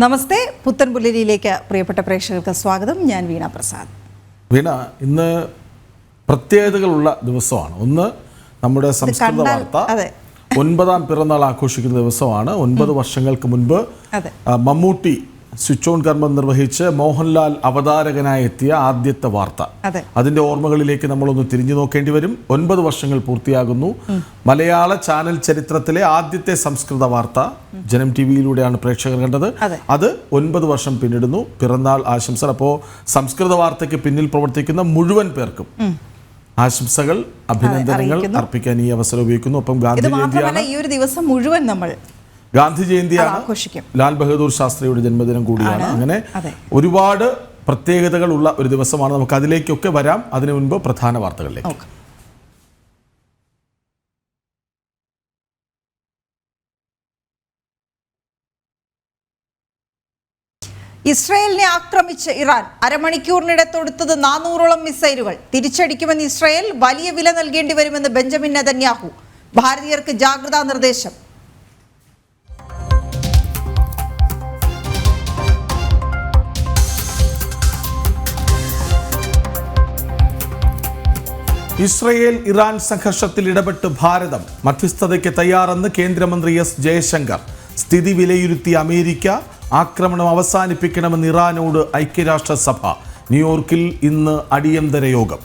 നമസ്തേ, പുത്തൻപുലരിയിലേക്ക് പ്രിയപ്പെട്ട പ്രേക്ഷകർക്ക് സ്വാഗതം. ഞാൻ വീണ പ്രസാദ്. വീണ, ഇന്ന് പ്രത്യേകതകളുള്ള ദിവസമാണ്. ഒന്ന്, നമ്മുടെ സംസ്കൃത വാർത്ത 9ാം പിറന്നാൾ ആഘോഷിക്കുന്ന ദിവസമാണ്. 9 വർഷങ്ങൾക്ക് മുൻപ് മമ്മൂട്ടി സ്വിച്ച് ഓൺ കർമ്മം നിർവഹിച്ച് മോഹൻലാൽ അവതാരകനായി എത്തിയ ആദ്യത്തെ വാർത്ത. അതിന്റെ ഓർമ്മകളിലേക്ക് നമ്മളൊന്ന് തിരിഞ്ഞു നോക്കേണ്ടി വരും. 9 വർഷങ്ങൾ പൂർത്തിയാകുന്നു. മലയാള ചാനൽ ചരിത്രത്തിലെ ആദ്യത്തെ സംസ്കൃത വാർത്ത ജനം ടിവിയിലൂടെയാണ് പ്രേക്ഷകർ കണ്ടത്. അത് 9 വർഷം പിന്നിടുന്നു. പിറന്നാൾ ആശംസകൾ. അപ്പോൾ സംസ്കൃത വാർത്തയ്ക്ക് പിന്നിൽ പ്രവർത്തിക്കുന്ന മുഴുവൻ പേർക്കും ആശംസകൾ, അഭിനന്ദനങ്ങൾ അർപ്പിക്കാൻ ഈ അവസരം ഉപയോഗിക്കുന്നു. ഒപ്പം ഗാന്ധി ജയന്തിയാണ്. ഈ ഒരു ദിവസം മുഴുവൻ നമ്മൾ ഗാന്ധി ജയന്തിയാണ്, ലാൽ ബഹദൂർ ശാസ്ത്രിയുടെ ജന്മദിനം കൂടിയാണ്. അങ്ങനെ ഒരുപാട് പ്രത്യേകതകളുള്ള ഒരു ദിവസമാണ്. നമുക്ക് അതിലേക്കൊക്കെ വരാം. അതിനു മുൻപ് പ്രധാന വാർത്തകളിലേക്ക്. ഇസ്രായേലിനെ ആക്രമിച്ച് ഇറാൻ അരമണിക്കൂറിനിടെ തൊടുത്തത് 400ഓളം മിസൈലുകൾ. തിരിച്ചടിക്കുമെന്ന് ഇസ്രായേൽ, വലിയ വില നൽകേണ്ടി വരുമെന്ന് ബെഞ്ചമിൻ നെതന്യാഹു. ഭാരതീയർക്ക് ജാഗ്രതാ നിർദ്ദേശം. ഇസ്രയേൽ ഇറാൻ സംഘർഷത്തിൽ ഇടപെട്ട് ഭാരതം. മധ്യസ്ഥതയ്ക്ക് തയ്യാറെന്ന് കേന്ദ്രമന്ത്രി എസ് ജയശങ്കർ. സ്ഥിതി വിലയിരുത്തിയ അമേരിക്ക. ആക്രമണം അവസാനിപ്പിക്കണമെന്ന് ഇറാനോട് ഐക്യരാഷ്ട്രസഭ. ന്യൂയോർക്കിൽ ഇന്ന് അടിയന്തര യോഗം.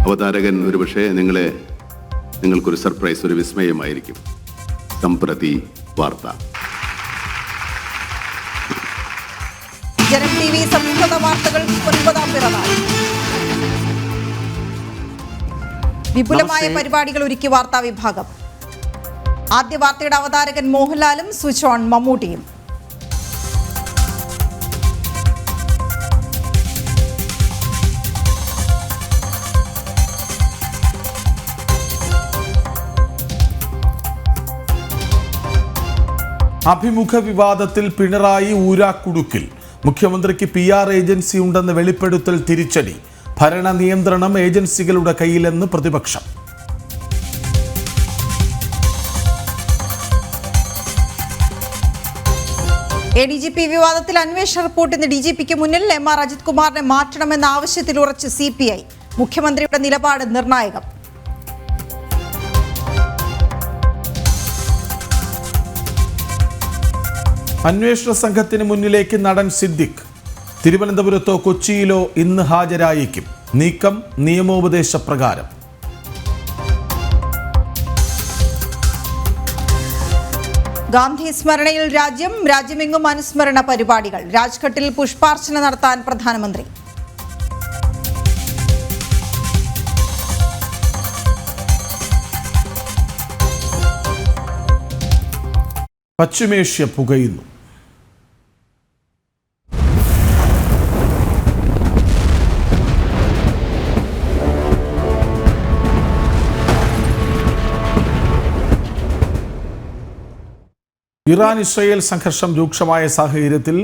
അവതാരകൻ ഒരുപക്ഷെ നിങ്ങൾക്കൊരു സർപ്രൈസ്, ഒരു വിസ്മയമായിരിക്കും. സംപ്രതി വാർത്ത. ജനം ടിവി സംസ്കൃത വാർത്തകൾ 9ാം പിറന്നാൾ. വിപുലമായ പരിപാടികൾ ഒരുക്കി വാർത്താ വിഭാഗം. ആദ്യ വാർത്തയുടെ അവതാരകൻ മോഹൻലാലും സ്വിച്ച് ഓൺ മമ്മൂട്ടിയും. അഭിമുഖ വിവാദത്തിൽ പിണറായി ഊരാക്കുടുക്കിൽ. മുഖ്യമന്ത്രിക്ക് PR ഏജൻസി ഉണ്ടെന്ന് വെളിപ്പെടുത്തൽ തിരിച്ചടി. ഭരണ നിയന്ത്രണം ഏജൻസികളുടെ കയ്യിലെന്ന് പ്രതിപക്ഷം. ADGP വിവാദത്തിൽ അന്വേഷണ റിപ്പോർട്ട് ഇന്ന് DGPക്ക് മുന്നിൽ. MR അജിത് കുമാറിനെ മാറ്റണമെന്ന ആവശ്യത്തിൽ ഉറച്ച് CPI. മുഖ്യമന്ത്രിയുടെ നിലപാട് നിർണായകം. അന്വേഷണ സംഘത്തിന് മുന്നിലേക്ക് നടൻ സിദ്ദിഖ്. തിരുവനന്തപുരത്തോ കൊച്ചിയിലോ ഇന്ന് ഹാജരായേക്കും. നീക്കം നിയമോപദേശപ്രകാരം. ഗാന്ധി സ്മരണയിൽ രാജ്യമെങ്ങും അനുസ്മരണ പരിപാടികൾ. രാജ്ഘട്ടിൽ പുഷ്പാർച്ചന നടത്താൻ പ്രധാനമന്ത്രി. പശ്ചിമേഷ്യ പുകയുന്നു. ഇറാൻ ഇസ്രയേൽ സംഘർഷം രൂക്ഷമായ സാഹചര്യത്തിൽ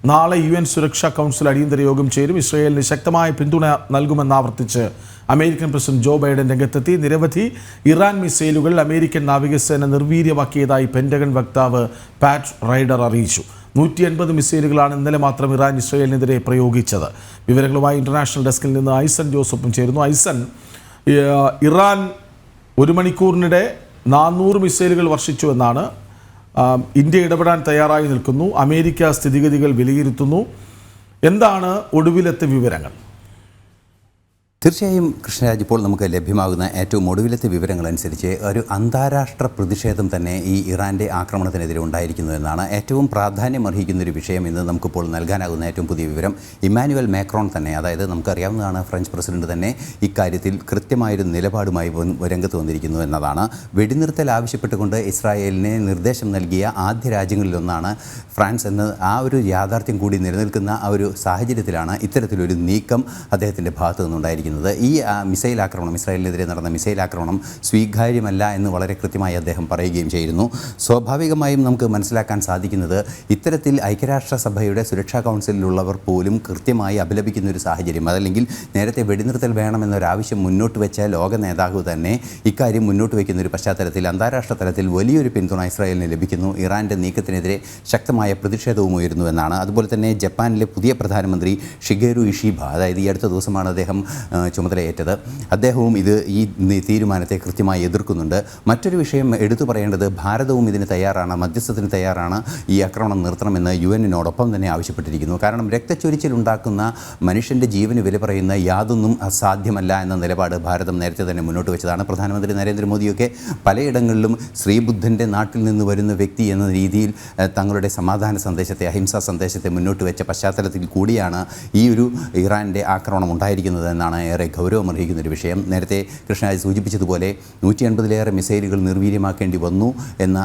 നാളെ UN സുരക്ഷാ കൗൺസിൽ അടിയന്തര യോഗം ചേരും. ഇസ്രയേലിന് ശക്തമായ പിന്തുണ നൽകുമെന്നാവർത്തിച്ച് അമേരിക്കൻ പ്രസിഡന്റ് ജോ ബൈഡൻ രംഗത്തെത്തി. നിരവധി ഇറാൻ മിസൈലുകൾ അമേരിക്കൻ നാവികസേന നിർവീര്യമാക്കിയതായി പെന്റഗൺ വക്താവ് പാറ്റ് റൈഡർ അറിയിച്ചു. 180 മിസൈലുകളാണ് ഇന്നലെ മാത്രം ഇറാൻ ഇസ്രയേലിനെതിരെ പ്രയോഗിച്ചത്. വിവരങ്ങളുമായി ഇന്റർനാഷണൽ ഡെസ്കിൽ നിന്ന് ഐസൻ ജോസഫും ചേരുന്നു. ഐസൻ, ഇറാൻ 1 മണിക്കൂറിനിടെ 400 മിസൈലുകൾ വർഷിച്ചുവെന്നാണ്. ഇന്ത്യ ഇടപെടാൻ തയ്യാറായി നിൽക്കുന്നു. അമേരിക്ക സ്ഥിതിഗതികൾ വിലയിരുത്തുന്നു. എന്താണ് ഒടുവിലത്തെ വിവരങ്ങൾ? തീർച്ചയായും കൃഷ്ണരാജ്, ഇപ്പോൾ നമുക്ക് ലഭ്യമാകുന്ന ഏറ്റവും ഒടുവിലത്തെ വിവരങ്ങളനുസരിച്ച് ഒരു അന്താരാഷ്ട്ര പ്രതിഷേധം തന്നെ ഈ ഇറാൻ്റെ ആക്രമണത്തിനെതിരെ ഉണ്ടായിരിക്കുന്നു എന്നാണ്. ഏറ്റവും പ്രാധാന്യമർഹിക്കുന്നൊരു വിഷയം ഇന്ന് നമുക്കിപ്പോൾ നൽകാനാകുന്ന ഏറ്റവും പുതിയ വിവരം. ഇമ്മാനുവൽ മാക്രോൺ തന്നെ, അതായത് നമുക്കറിയാവുന്നതാണ്, ഫ്രഞ്ച് പ്രസിഡന്റ് തന്നെ ഇക്കാര്യത്തിൽ കൃത്യമായൊരു നിലപാടുമായി രംഗത്ത് വന്നിരിക്കുന്നു എന്നതാണ്. വെടിനിർത്തൽ ആവശ്യപ്പെട്ടുകൊണ്ട് ഇസ്രായേലിന് നിർദ്ദേശം നൽകിയ ആദ്യ രാജ്യങ്ങളിലൊന്നാണ് ഫ്രാൻസ് എന്ന് ആ ഒരു യാഥാർത്ഥ്യം കൂടി നിലനിൽക്കുന്ന ആ ഒരു സാഹചര്യത്തിലാണ് ഇത്തരത്തിലൊരു നീക്കം അദ്ദേഹത്തിൻ്റെ ഭാഗത്തു നിന്നുണ്ടായിരിക്കുന്നത്. പറഞ്ഞിരിക്കുന്നത്. ഈ മിസൈൽ ആക്രമണം, ഇസ്രായേലിനെതിരെ നടന്ന മിസൈൽ ആക്രമണം സ്വീകാര്യമല്ല എന്ന് വളരെ കൃത്യമായി അദ്ദേഹം പറയുകയും ചെയ്യുന്നു. സ്വാഭാവികമായും നമുക്ക് മനസ്സിലാക്കാൻ സാധിക്കുന്നത് ഇത്തരത്തിൽ ഐക്യരാഷ്ട്രസഭയുടെ സുരക്ഷാ കൗൺസിലിലുള്ളവർ പോലും കൃത്യമായി അപലപിക്കുന്ന ഒരു സാഹചര്യം, അതല്ലെങ്കിൽ നേരത്തെ വെടിനിർത്തൽ വേണമെന്നൊരാവശ്യം മുന്നോട്ട് വെച്ച ലോക നേതാവ് തന്നെ ഇക്കാര്യം മുന്നോട്ട് വയ്ക്കുന്ന ഒരു പശ്ചാത്തലത്തിൽ അന്താരാഷ്ട്ര തലത്തിൽ വലിയൊരു പിന്തുണ ഇസ്രായേലിന് ലഭിക്കുന്നു. ഇറാൻ്റെ നീക്കത്തിനെതിരെ ശക്തമായ പ്രതിഷേധവും ഉയരുന്നു എന്നാണ്. അതുപോലെ തന്നെ ജപ്പാനിലെ പുതിയ പ്രധാനമന്ത്രി ഷിഗേരു ഇഷിബ, അതായത് ഈ അടുത്ത ദിവസമാണ് അദ്ദേഹം ചുമതലയേറ്റത്, അദ്ദേഹവും ഈ തീരുമാനത്തെ കൃത്യമായി എതിർക്കുന്നുണ്ട്. മറ്റൊരു വിഷയം എടുത്തു പറയേണ്ടത്, ഭാരതവും ഇതിന് തയ്യാറാണ്, മധ്യസ്ഥത്തിന് തയ്യാറാണ്, ഈ ആക്രമണം നിർത്തണമെന്ന് UN-നോടൊപ്പം തന്നെ ആവശ്യപ്പെട്ടിരിക്കുന്നു. കാരണം രക്തച്ചൊരിച്ചിലുണ്ടാക്കുന്ന മനുഷ്യൻ്റെ ജീവന് വില പറയുന്ന യാതൊന്നും അസാധ്യമല്ല എന്ന നിലപാട് ഭാരതം നേരത്തെ തന്നെ മുന്നോട്ട് വെച്ചതാണ്. പ്രധാനമന്ത്രി നരേന്ദ്രമോദിയൊക്കെ പലയിടങ്ങളിലും ശ്രീബുദ്ധൻ്റെ നാട്ടിൽ നിന്ന് വരുന്ന വ്യക്തി എന്ന രീതിയിൽ തങ്ങളുടെ സമാധാന സന്ദേശത്തെ, അഹിംസാ സന്ദേശത്തെ മുന്നോട്ട് വെച്ച പശ്ചാത്തലത്തിൽ കൂടിയാണ് ഈ ഒരു ഇറാൻ്റെ ആക്രമണം ഉണ്ടായിരിക്കുന്നത് എന്നാണ് ഏറെ ഗൗരവമർഹിക്കുന്നൊരു വിഷയം. നേരത്തെ കൃഷ്ണരാജ് സൂചിപ്പിച്ചതുപോലെ 150-ലേറെ മിസൈലുകൾ നിർവീര്യമാക്കേണ്ടി വന്നു എന്ന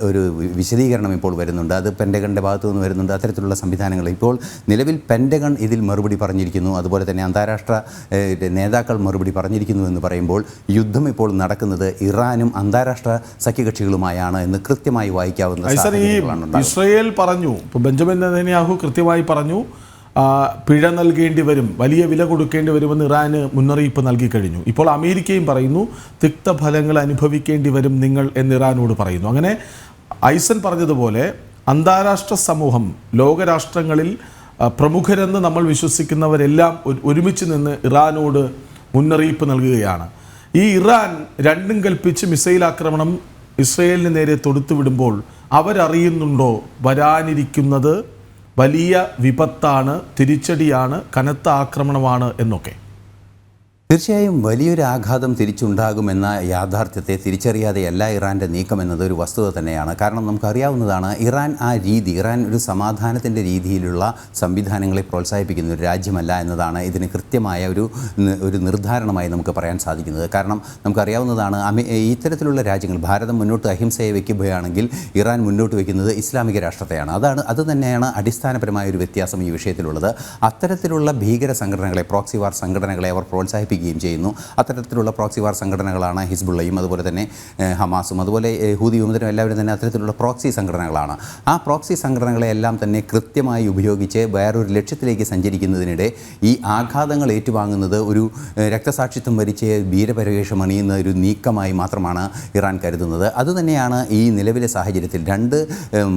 ഒരു വിശദീകരണം ഇപ്പോൾ വരുന്നുണ്ട്. അത് പെൻറ്റഗണിൻ്റെ ഭാഗത്തു നിന്ന് വരുന്നുണ്ട്. അത്തരത്തിലുള്ള സംവിധാനങ്ങൾ ഇപ്പോൾ നിലവിൽ പെൻറ്റഗൺ ഇതിൽ മറുപടി പറഞ്ഞിരിക്കുന്നു. അതുപോലെ തന്നെ അന്താരാഷ്ട്ര നേതാക്കൾ മറുപടി പറഞ്ഞിരിക്കുന്നു എന്ന് പറയുമ്പോൾ യുദ്ധം ഇപ്പോൾ നടക്കുന്നത് ഇറാനും അന്താരാഷ്ട്ര സഖ്യകക്ഷികളുമായാണ് എന്ന് കൃത്യമായി വായിക്കാവുന്ന സാഹചര്യങ്ങളാണ്. ഇസ്രയേൽ പറഞ്ഞു, ഇപ്പോൾ ബെഞ്ചമിൻ നെതന്യാഹു കൃത്യമായി പറഞ്ഞു, പിഴ നൽകേണ്ടി വരും, വലിയ വില കൊടുക്കേണ്ടി വരുമെന്ന് ഇറാന് മുന്നറിയിപ്പ് നൽകി കഴിഞ്ഞു. ഇപ്പോൾ അമേരിക്കയും പറയുന്നു തിക്തഫലങ്ങൾ അനുഭവിക്കേണ്ടി വരും നിങ്ങൾ എന്ന് ഇറാനോട് പറയുന്നു. അങ്ങനെ ഐസൻ പറഞ്ഞതുപോലെ അന്താരാഷ്ട്ര സമൂഹം, ലോകരാഷ്ട്രങ്ങളിൽ പ്രമുഖരെന്ന് നമ്മൾ വിശ്വസിക്കുന്നവരെല്ലാം ഒരുമിച്ച് നിന്ന് ഇറാനോട് മുന്നറിയിപ്പ് നൽകുകയാണ്. ഈ ഇറാൻ രണ്ടും കൽപ്പിച്ച് മിസൈൽ ആക്രമണം ഇസ്രയേലിന് നേരെ തൊടുത്തുവിടുമ്പോൾ അവരറിയുന്നുണ്ടോ വരാനിരിക്കുന്നത് വലിയ വിപത്താണ്, തിരിച്ചടിയാണ്, കനത്ത ആക്രമണമാണ് എന്നൊക്കെ? തീർച്ചയായും വലിയൊരു ആഘാതം തിരിച്ചുണ്ടാകുമെന്ന യാഥാർത്ഥ്യത്തെ തിരിച്ചറിയാതെയല്ല ഇറാൻ്റെ നീക്കം എന്നത് ഒരു വസ്തുത തന്നെയാണ്. കാരണം നമുക്കറിയാവുന്നതാണ്, ഇറാൻ ഒരു സമാധാനത്തിൻ്റെ രീതിയിലുള്ള സംവിധാനങ്ങളെ പ്രോത്സാഹിപ്പിക്കുന്ന ഒരു രാജ്യമല്ല എന്നതാണ് ഇതിന് കൃത്യമായ ഒരു നിർദ്ധാരണമായി നമുക്ക് പറയാൻ സാധിക്കുന്നത്. കാരണം നമുക്കറിയാവുന്നതാണ്, ഇത്തരത്തിലുള്ള രാജ്യങ്ങൾ, ഭാരതം മുന്നോട്ട് അഹിംസയെ വയ്ക്കുകയാണെങ്കിൽ ഇറാൻ മുന്നോട്ട് വയ്ക്കുന്നത് ഇസ്ലാമിക രാഷ്ട്രത്തെയാണ്. അത് തന്നെയാണ് അടിസ്ഥാനപരമായ ഒരു വ്യത്യാസം ഈ വിഷയത്തിലുള്ളത്. അത്തരത്തിലുള്ള ഭീകര സംഘടനകളെ, പ്രോക്സി വാർ സംഘടനകളെ അവർ പ്രോത്സാഹിപ്പിക്കുകയും ചെയ്യുന്നു. അത്തരത്തിലുള്ള പ്രോക്സി വാർ സംഘടനകളാണ് ഹിസ്ബുള്ളയും അതുപോലെ തന്നെ ഹമാസും അതുപോലെ ഹൂതി വിമതരും എല്ലാവരും തന്നെ അത്തരത്തിലുള്ള പ്രോക്സി സംഘടനകളാണ്. ആ പ്രോക്സി സംഘടനകളെല്ലാം തന്നെ കൃത്യമായി ഉപയോഗിച്ച് വേറൊരു ലക്ഷ്യത്തിലേക്ക് സഞ്ചരിക്കുന്നതിനിടെ ഈ ആഘാതങ്ങൾ ഏറ്റുവാങ്ങുന്നത് ഒരു രക്തസാക്ഷിത്വം വരിച്ച് വീരപരിവേഷം അണിയുന്ന ഒരു നീക്കമായി മാത്രമാണ് ഇറാൻ കരുതുന്നത്. അതുതന്നെയാണ് ഈ നിലവിലെ സാഹചര്യത്തിൽ രണ്ട്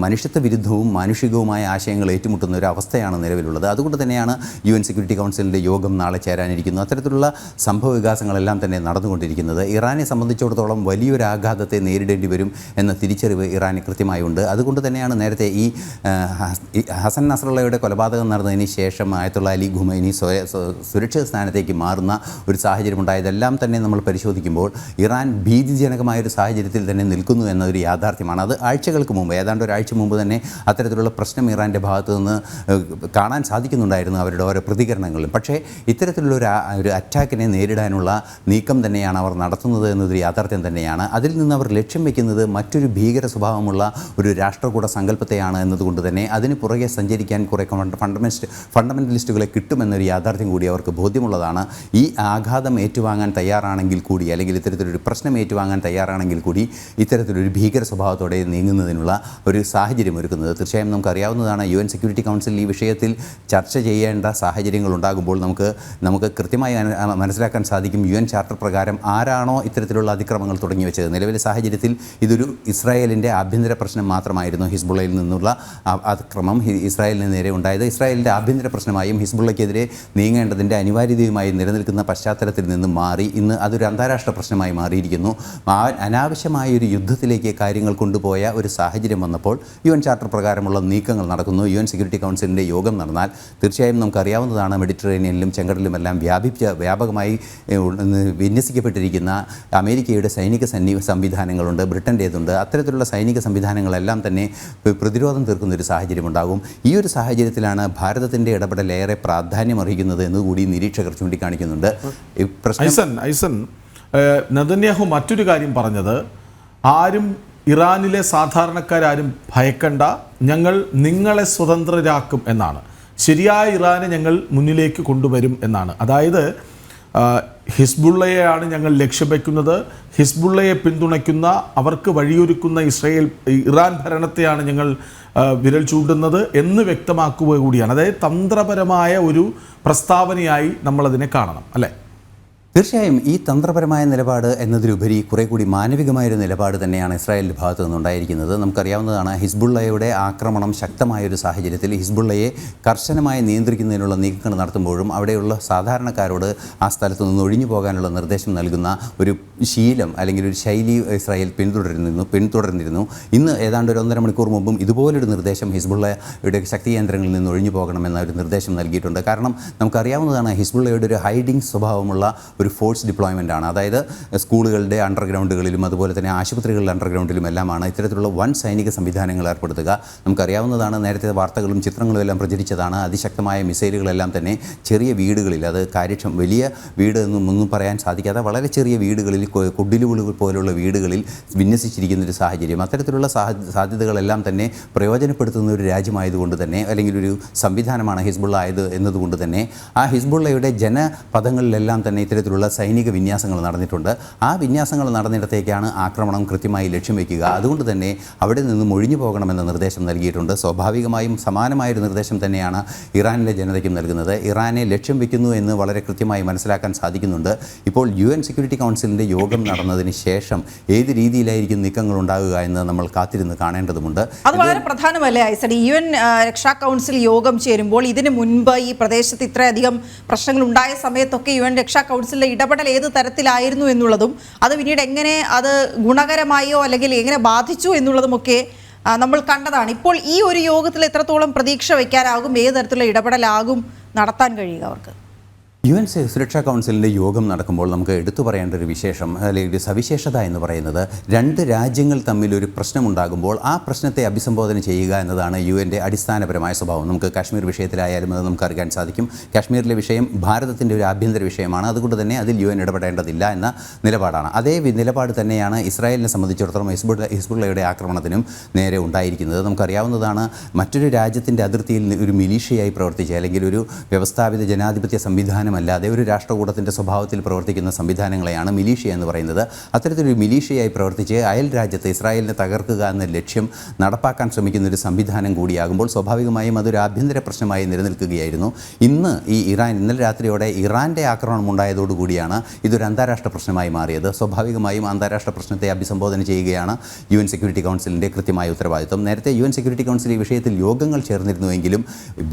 മനുഷ്യത്വ വിരുദ്ധവും മാനുഷികവുമായ ആശയങ്ങൾ ഏറ്റുമുട്ടുന്ന ഒരു അവസ്ഥയാണ് നിലവിലുള്ളത്. അതുകൊണ്ട് തന്നെയാണ് UN സെക്യൂരിറ്റി കൗൺസിലിൻ്റെ യോഗം നാളെ ചേരാനിരിക്കുന്നു. അത്തരത്തിലുള്ള സംഭവ വികാസങ്ങളെല്ലാം തന്നെ നടന്നുകൊണ്ടിരിക്കുന്നത്. ഇറാനെ സംബന്ധിച്ചിടത്തോളം വലിയൊരു ആഘാതത്തെ നേരിടേണ്ടി വരും എന്ന തിരിച്ചറിവ് ഇറാന് കൃത്യമായുണ്ട്. അതുകൊണ്ട് തന്നെയാണ് നേരത്തെ ഈ ഹസൻ നസ്രള്ളയുടെ കൊലപാതകം നടന്നതിന് ശേഷം ആയത്തുള്ള അലി ഖുമൈനി സുരക്ഷിത സ്ഥാനത്തേക്ക് മാറുന്ന ഒരു സാഹചര്യം ഉണ്ടായതെല്ലാം തന്നെ നമ്മൾ പരിശോധിക്കുമ്പോൾ ഇറാൻ ഭീതിജനകമായൊരു സാഹചര്യത്തിൽ തന്നെ നിൽക്കുന്നു എന്നൊരു യാഥാർത്ഥ്യമാണ്. അത് ആഴ്ചകൾക്ക് മുമ്പ്, ഏതാണ്ട് ഒരാഴ്ച മുമ്പ് തന്നെ അത്തരത്തിലുള്ള പ്രശ്നം ഇറാൻ്റെ ഭാഗത്തു നിന്ന് കാണാൻ സാധിക്കുന്നുണ്ടായിരുന്നു അവരുടെ ഓരോ പ്രതികരണങ്ങളിലും. പക്ഷേ ഇത്തരത്തിലുള്ള ഒരു അറ്റാക്കിനെ നേരിടാനുള്ള നീക്കം തന്നെയാണ് അവർ നടത്തുന്നത് എന്നതൊരു യാഥാർത്ഥ്യം തന്നെയാണ്. അതിൽ നിന്ന് അവർ ലക്ഷ്യം വയ്ക്കുന്നത് മറ്റൊരു ഭീകര സ്വഭാവമുള്ള ഒരു രാഷ്ട്രകൂട സങ്കല്പത്തെയാണ് എന്നതുകൊണ്ട് തന്നെ അതിന് പുറകെ സഞ്ചരിക്കാൻ കുറേ ഫണ്ടമെൻ്റലിസ്റ്റുകളെ കിട്ടുമെന്നൊരു യാഥാർത്ഥ്യം കൂടി അവർക്ക് ബോധ്യമുള്ളതാണ്. ഈ ആഘാതം ഏറ്റുവാങ്ങാൻ തയ്യാറാണെങ്കിൽ കൂടി, അല്ലെങ്കിൽ ഇത്തരത്തിലൊരു പ്രശ്നം ഏറ്റുവാങ്ങാൻ തയ്യാറാണെങ്കിൽ കൂടി ഇത്തരത്തിലൊരു ഭീകര സ്വഭാവത്തോടെ നീങ്ങുന്നതിനുള്ള ഒരു സാഹചര്യം ഒരുക്കുന്നത്. തീർച്ചയായും നമുക്കറിയാവുന്നതാണ്, UN സെക്യൂരിറ്റി കൗൺസിൽ ഈ വിഷയത്തിൽ ചർച്ച ചെയ്യേണ്ട സാഹചര്യങ്ങൾ ഉണ്ടാകുമ്പോൾ നമുക്ക് കൃത്യമായി മനസ്സിലാക്കാൻ സാധിക്കും UN ചാർട്ടർ പ്രകാരം ആരാണോ ഇത്തരത്തിലുള്ള അതിക്രമങ്ങൾ തുടങ്ങി വെച്ചത്. നിലവിലെ സാഹചര്യത്തിൽ ഇതൊരു ഇസ്രായേലിൻ്റെ ആഭ്യന്തര പ്രശ്നം മാത്രമായിരുന്നു. ഹിസ്ബുള്ളയിൽ നിന്നുള്ള ആക്രമണം ഇസ്രായേലിന് നേരെ ഉണ്ടായത് ഇസ്രായേലിൻ്റെ ആഭ്യന്തര പ്രശ്നമായും ഹിസ്ബുള്ളയ്ക്കെതിരെ നീങ്ങേണ്ടതിൻ്റെ അനിവാര്യതയുമായി നിലനിൽക്കുന്ന പശ്ചാത്തലത്തിൽ നിന്നും മാറി ഇന്ന് അതൊരു അന്താരാഷ്ട്ര പ്രശ്നമായി മാറിയിരിക്കുന്നു. അനാവശ്യമായൊരു യുദ്ധത്തിലേക്ക് കാര്യങ്ങൾ കൊണ്ടുപോയ ഒരു സാഹചര്യം വന്നപ്പോൾ UN ചാർട്ടർ പ്രകാരമുള്ള നീക്കങ്ങൾ നടക്കുന്നു. UN സെക്യൂരിറ്റി കൗൺസിലിൻ്റെ യോഗം നടന്നാൽ തീർച്ചയായും നമുക്കറിയാവുന്നതാണ്, മെഡിറ്ററേനിയനിലും ചെങ്കടലിലുമെല്ലാം വ്യാപകമായി വിന്യസിക്കപ്പെട്ടിരിക്കുന്ന അമേരിക്കയുടെ സൈനിക സംവിധാനങ്ങളുണ്ട്, ബ്രിട്ടൻ്റേതുണ്ട്. അത്തരത്തിലുള്ള സൈനിക സംവിധാനങ്ങളെല്ലാം തന്നെ പ്രതിരോധം തീർക്കുന്നൊരു സാഹചര്യമുണ്ടാകും. ഈ ഒരു സാഹചര്യത്തിലാണ് ഭാരതത്തിൻ്റെ ഇടപെടൽ ഏറെ പ്രാധാന്യമർഹിക്കുന്നത് എന്നുകൂടി നിരീക്ഷകർ ചൂണ്ടിക്കാണിക്കുന്നുണ്ട്. ഐസൻ, നെതന്യാഹു മറ്റൊരു കാര്യം പറഞ്ഞത്, ആരും ഇറാനിലെ സാധാരണക്കാരും ഭയക്കണ്ട, ഞങ്ങൾ നിങ്ങളെ സ്വതന്ത്രരാക്കും എന്നാണ്. ശരിയായ ഇറാനെ ഞങ്ങൾ മുന്നിലേക്ക് കൊണ്ടുവരും എന്നാണ്. അതായത് ഹിസ്ബുള്ളയെയാണ് ഞങ്ങൾ ലക്ഷ്യം വയ്ക്കുന്നത്, ഹിസ്ബുള്ളയെ പിന്തുണയ്ക്കുന്ന, അവർക്ക് വഴിയൊരുക്കുന്ന ഇറാൻ ഭരണത്തെയാണ് ഞങ്ങൾ വിരൽ ചൂണ്ടുന്നത് എന്ന് വ്യക്തമാക്കുക കൂടിയാണ്. അതായത് തന്ത്രപരമായ ഒരു പ്രസ്താവനയായി നമ്മളതിനെ കാണണം, അല്ലേ? തീർച്ചയായും ഈ തന്ത്രപരമായ നിലപാട് എന്നതിലുപരി കുറേ കൂടി മാനവികമായൊരു നിലപാട് തന്നെയാണ് ഇസ്രായേലിൻ്റെ ഭാഗത്തു നിന്നുണ്ടായിരിക്കുന്നത്. നമുക്കറിയാവുന്നതാണ്, ഹിസ്ബുള്ളയുടെ ആക്രമണം ശക്തമായൊരു സാഹചര്യത്തിൽ ഹിസ്ബുള്ളയെ കർശനമായി നിയന്ത്രിക്കുന്നതിനുള്ള നീക്കങ്ങൾ നടത്തുമ്പോഴും അവിടെയുള്ള സാധാരണക്കാരോട് ആ സ്ഥലത്ത് നിന്ന് ഒഴിഞ്ഞു പോകാനുള്ള നിർദ്ദേശം നൽകുന്ന ഒരു ശീലം അല്ലെങ്കിൽ ഒരു ശൈലി ഇസ്രായേൽ പിന്തുടർന്നിരുന്നു. ഇന്ന് ഏതാണ്ട് ഒരു 1.5 മണിക്കൂർ മുമ്പും ഇതുപോലൊരു നിർദ്ദേശം ഹിസ്ബുള്ളയുടെ ശക്തി കേന്ദ്രങ്ങളിൽ നിന്ന് ഒഴിഞ്ഞു പോകണമെന്ന ഒരു നിർദ്ദേശം നൽകിയിട്ടുണ്ട്. കാരണം നമുക്കറിയാവുന്നതാണ്, ഹിസ്ബുള്ളയുടെ ഒരു ഹൈഡിങ് സ്വഭാവമുള്ള ഒരു ഫോഴ്സ് ഡിപ്ലോയ്മെൻ്റ് ആണ്. അതായത് സ്കൂളുകളുടെ അണ്ടർഗ്രൗണ്ടുകളിലും അതുപോലെ തന്നെ ആശുപത്രികളുടെ അണ്ടർഗ്രൗണ്ടിലും എല്ലാമാണ് ഇത്തരത്തിലുള്ള വൻ സൈനിക സംവിധാനങ്ങൾ ഏർപ്പെടുത്തുക. നമുക്കറിയാവുന്നതാണ്, നേരത്തെ വാർത്തകളും ചിത്രങ്ങളും എല്ലാം പ്രചരിച്ചതാണ്, അതിശക്തമായ മിസൈലുകളെല്ലാം തന്നെ ചെറിയ വീടുകളിൽ, അത് വലിയ വീട് എന്നൊന്നും പറയാൻ സാധിക്കാത്ത വളരെ ചെറിയ വീടുകളിൽ, കുടിലുകൾ പോലുള്ള വീടുകളിൽ വിന്യസിച്ചിരിക്കുന്നൊരു സാഹചര്യം. അത്തരത്തിലുള്ള സാധ്യതകളെല്ലാം തന്നെ പ്രയോജനപ്പെടുത്തുന്ന ഒരു രാജ്യമായതുകൊണ്ട് തന്നെ, അല്ലെങ്കിൽ ഒരു സംവിധാനമാണ് ഹിസ്ബുള്ള ആയത് എന്നതുകൊണ്ട് തന്നെ, ആ ഹിസ്ബുള്ളയുടെ ജനപദങ്ങളിലെല്ലാം തന്നെ ഇത്തരത്തിലുള്ള സൈനിക വിന്യാസങ്ങൾ നടന്നിട്ടുണ്ട്. ആ വിന്യാസങ്ങൾ നടന്നിടത്തേക്കാണ് ആക്രമണം കൃത്യമായി ലക്ഷ്യം വയ്ക്കുക. അതുകൊണ്ട് തന്നെ അവിടെ നിന്നും ഒഴിഞ്ഞു പോകണമെന്ന നിർദ്ദേശം നൽകിയിട്ടുണ്ട്. സ്വാഭാവികമായും സമാനമായൊരു നിർദ്ദേശം തന്നെയാണ് ഇറാനിലെ ജനതയ്ക്കും നൽകുന്നത്. ഇറാനെ ലക്ഷ്യം വയ്ക്കുന്നു എന്ന് വളരെ കൃത്യമായി മനസ്സിലാക്കാൻ സാധിക്കുന്നുണ്ട്. ഇപ്പോൾ UN സെക്യൂരിറ്റി കൗൺസിലിൻ്റെ യോഗം നടന്നതിന് ശേഷം ഏത് രീതിയിലായിരിക്കും നീക്കങ്ങൾ ഉണ്ടാകുക എന്ന് നമ്മൾ കാത്തിരുന്ന് കാണേണ്ടതുമുണ്ട്. അത് വളരെ പ്രധാനമല്ലേ ഐസഡി? UN രക്ഷാ കൗൺസിൽ യോഗം ചേരുമ്പോൾ ഇതിനു മുൻപ് ഈ പ്രദേശത്ത് ഇത്രയധികം പ്രശ്നങ്ങൾ ഉണ്ടായ സമയത്തൊക്കെ UN രക്ഷാ കൗൺസിലിന്റെ ഇടപെടൽ ഏത് തരത്തിലായിരുന്നു എന്നുള്ളതും അത് പിന്നീട് എങ്ങനെ അത് ഗുണകരമായോ അല്ലെങ്കിൽ എങ്ങനെ ബാധിച്ചു എന്നുള്ളതുമൊക്കെ നമ്മൾ കണ്ടതാണ്. ഇപ്പോൾ ഈ ഒരു യോഗത്തിൽ എത്രത്തോളം പ്രതീക്ഷ വയ്ക്കാനാകും? ഏത് തരത്തിലുള്ള ഇടപെടലാകും നടത്താൻ കഴിയുക അവർക്ക്? UN സുരക്ഷാ കൗൺസിലിൻ്റെ യോഗം നടക്കുമ്പോൾ നമുക്ക് എടുത്തു പറയേണ്ട ഒരു വിശേഷം അല്ലെങ്കിൽ ഒരു സവിശേഷത എന്ന് പറയുന്നത്, 2 രാജ്യങ്ങൾ തമ്മിൽ ഒരു പ്രശ്നമുണ്ടാകുമ്പോൾ ആ പ്രശ്നത്തെ അഭിസംബോധന ചെയ്യുക എന്നതാണ് UNൻ്റെ അടിസ്ഥാനപരമായ സ്വഭാവം. നമുക്ക് കാശ്മീർ വിഷയത്തിലായാലും അത് നമുക്ക് അറിയാൻ സാധിക്കും. കാശ്മീരിലെ വിഷയം ഭാരതത്തിൻ്റെ ഒരു ആഭ്യന്തര വിഷയമാണ്, അതുകൊണ്ട് തന്നെ അതിൽ UN ഇടപെടേണ്ടതില്ല എന്ന നിലപാടാണ്. അതേ നിലപാട് തന്നെയാണ് ഇസ്രായേലിനെ സംബന്ധിച്ചിടത്തോളം ഹിസ്ബുള്ളയുടെ ആക്രമണത്തിനും നേരെ ഉണ്ടായിരിക്കുന്നത്. നമുക്കറിയാവുന്നതാണ്, മറ്റൊരു രാജ്യത്തിൻ്റെ അതിർത്തിയിൽ ഒരു മിലീഷ്യയായി പ്രവർത്തിച്ച അല്ലെങ്കിൽ ഒരു വ്യവസ്ഥാപിത ജനാധിപത്യ സംവിധാനം അല്ലാതെ ഒരു രാഷ്ട്രകൂടത്തിൻ്റെ സ്വഭാവത്തിൽ പ്രവർത്തിക്കുന്ന സംവിധാനങ്ങളെയാണ് മിലീഷ്യ എന്ന് പറയുന്നത്. അത്തരത്തിലൊരു മിലീഷ്യയായി പ്രവർത്തിച്ച് അയൽ രാജ്യത്ത് ഇസ്രായേലിനെ തകർക്കുക എന്ന ലക്ഷ്യം നടപ്പാക്കാൻ ശ്രമിക്കുന്ന ഒരു സംവിധാനം കൂടിയാകുമ്പോൾ സ്വാഭാവികമായും അതൊരു ആഭ്യന്തര പ്രശ്നമായി നിലനിൽക്കുകയായിരുന്നു. ഇന്നലെ രാത്രിയോടെ ഇറാൻ്റെ ആക്രമണം ഉണ്ടായതോടുകൂടിയാണ് ഇതൊരു അന്താരാഷ്ട്ര പ്രശ്നമായി മാറിയത്. സ്വാഭാവികമായും അന്താരാഷ്ട്ര പ്രശ്നത്തെ അഭിസംബോധന ചെയ്യുകയാണ് UN സെക്യൂരിറ്റി കൗൺസിലിൻ്റെ കൃത്യമായ ഉത്തരവാദിത്വം. നേരത്തെ UN സെക്യൂരിറ്റി കൗൺസിൽ ഈ വിഷയത്തിൽ യോഗങ്ങൾ ചേർന്നിരുന്നുവെങ്കിലും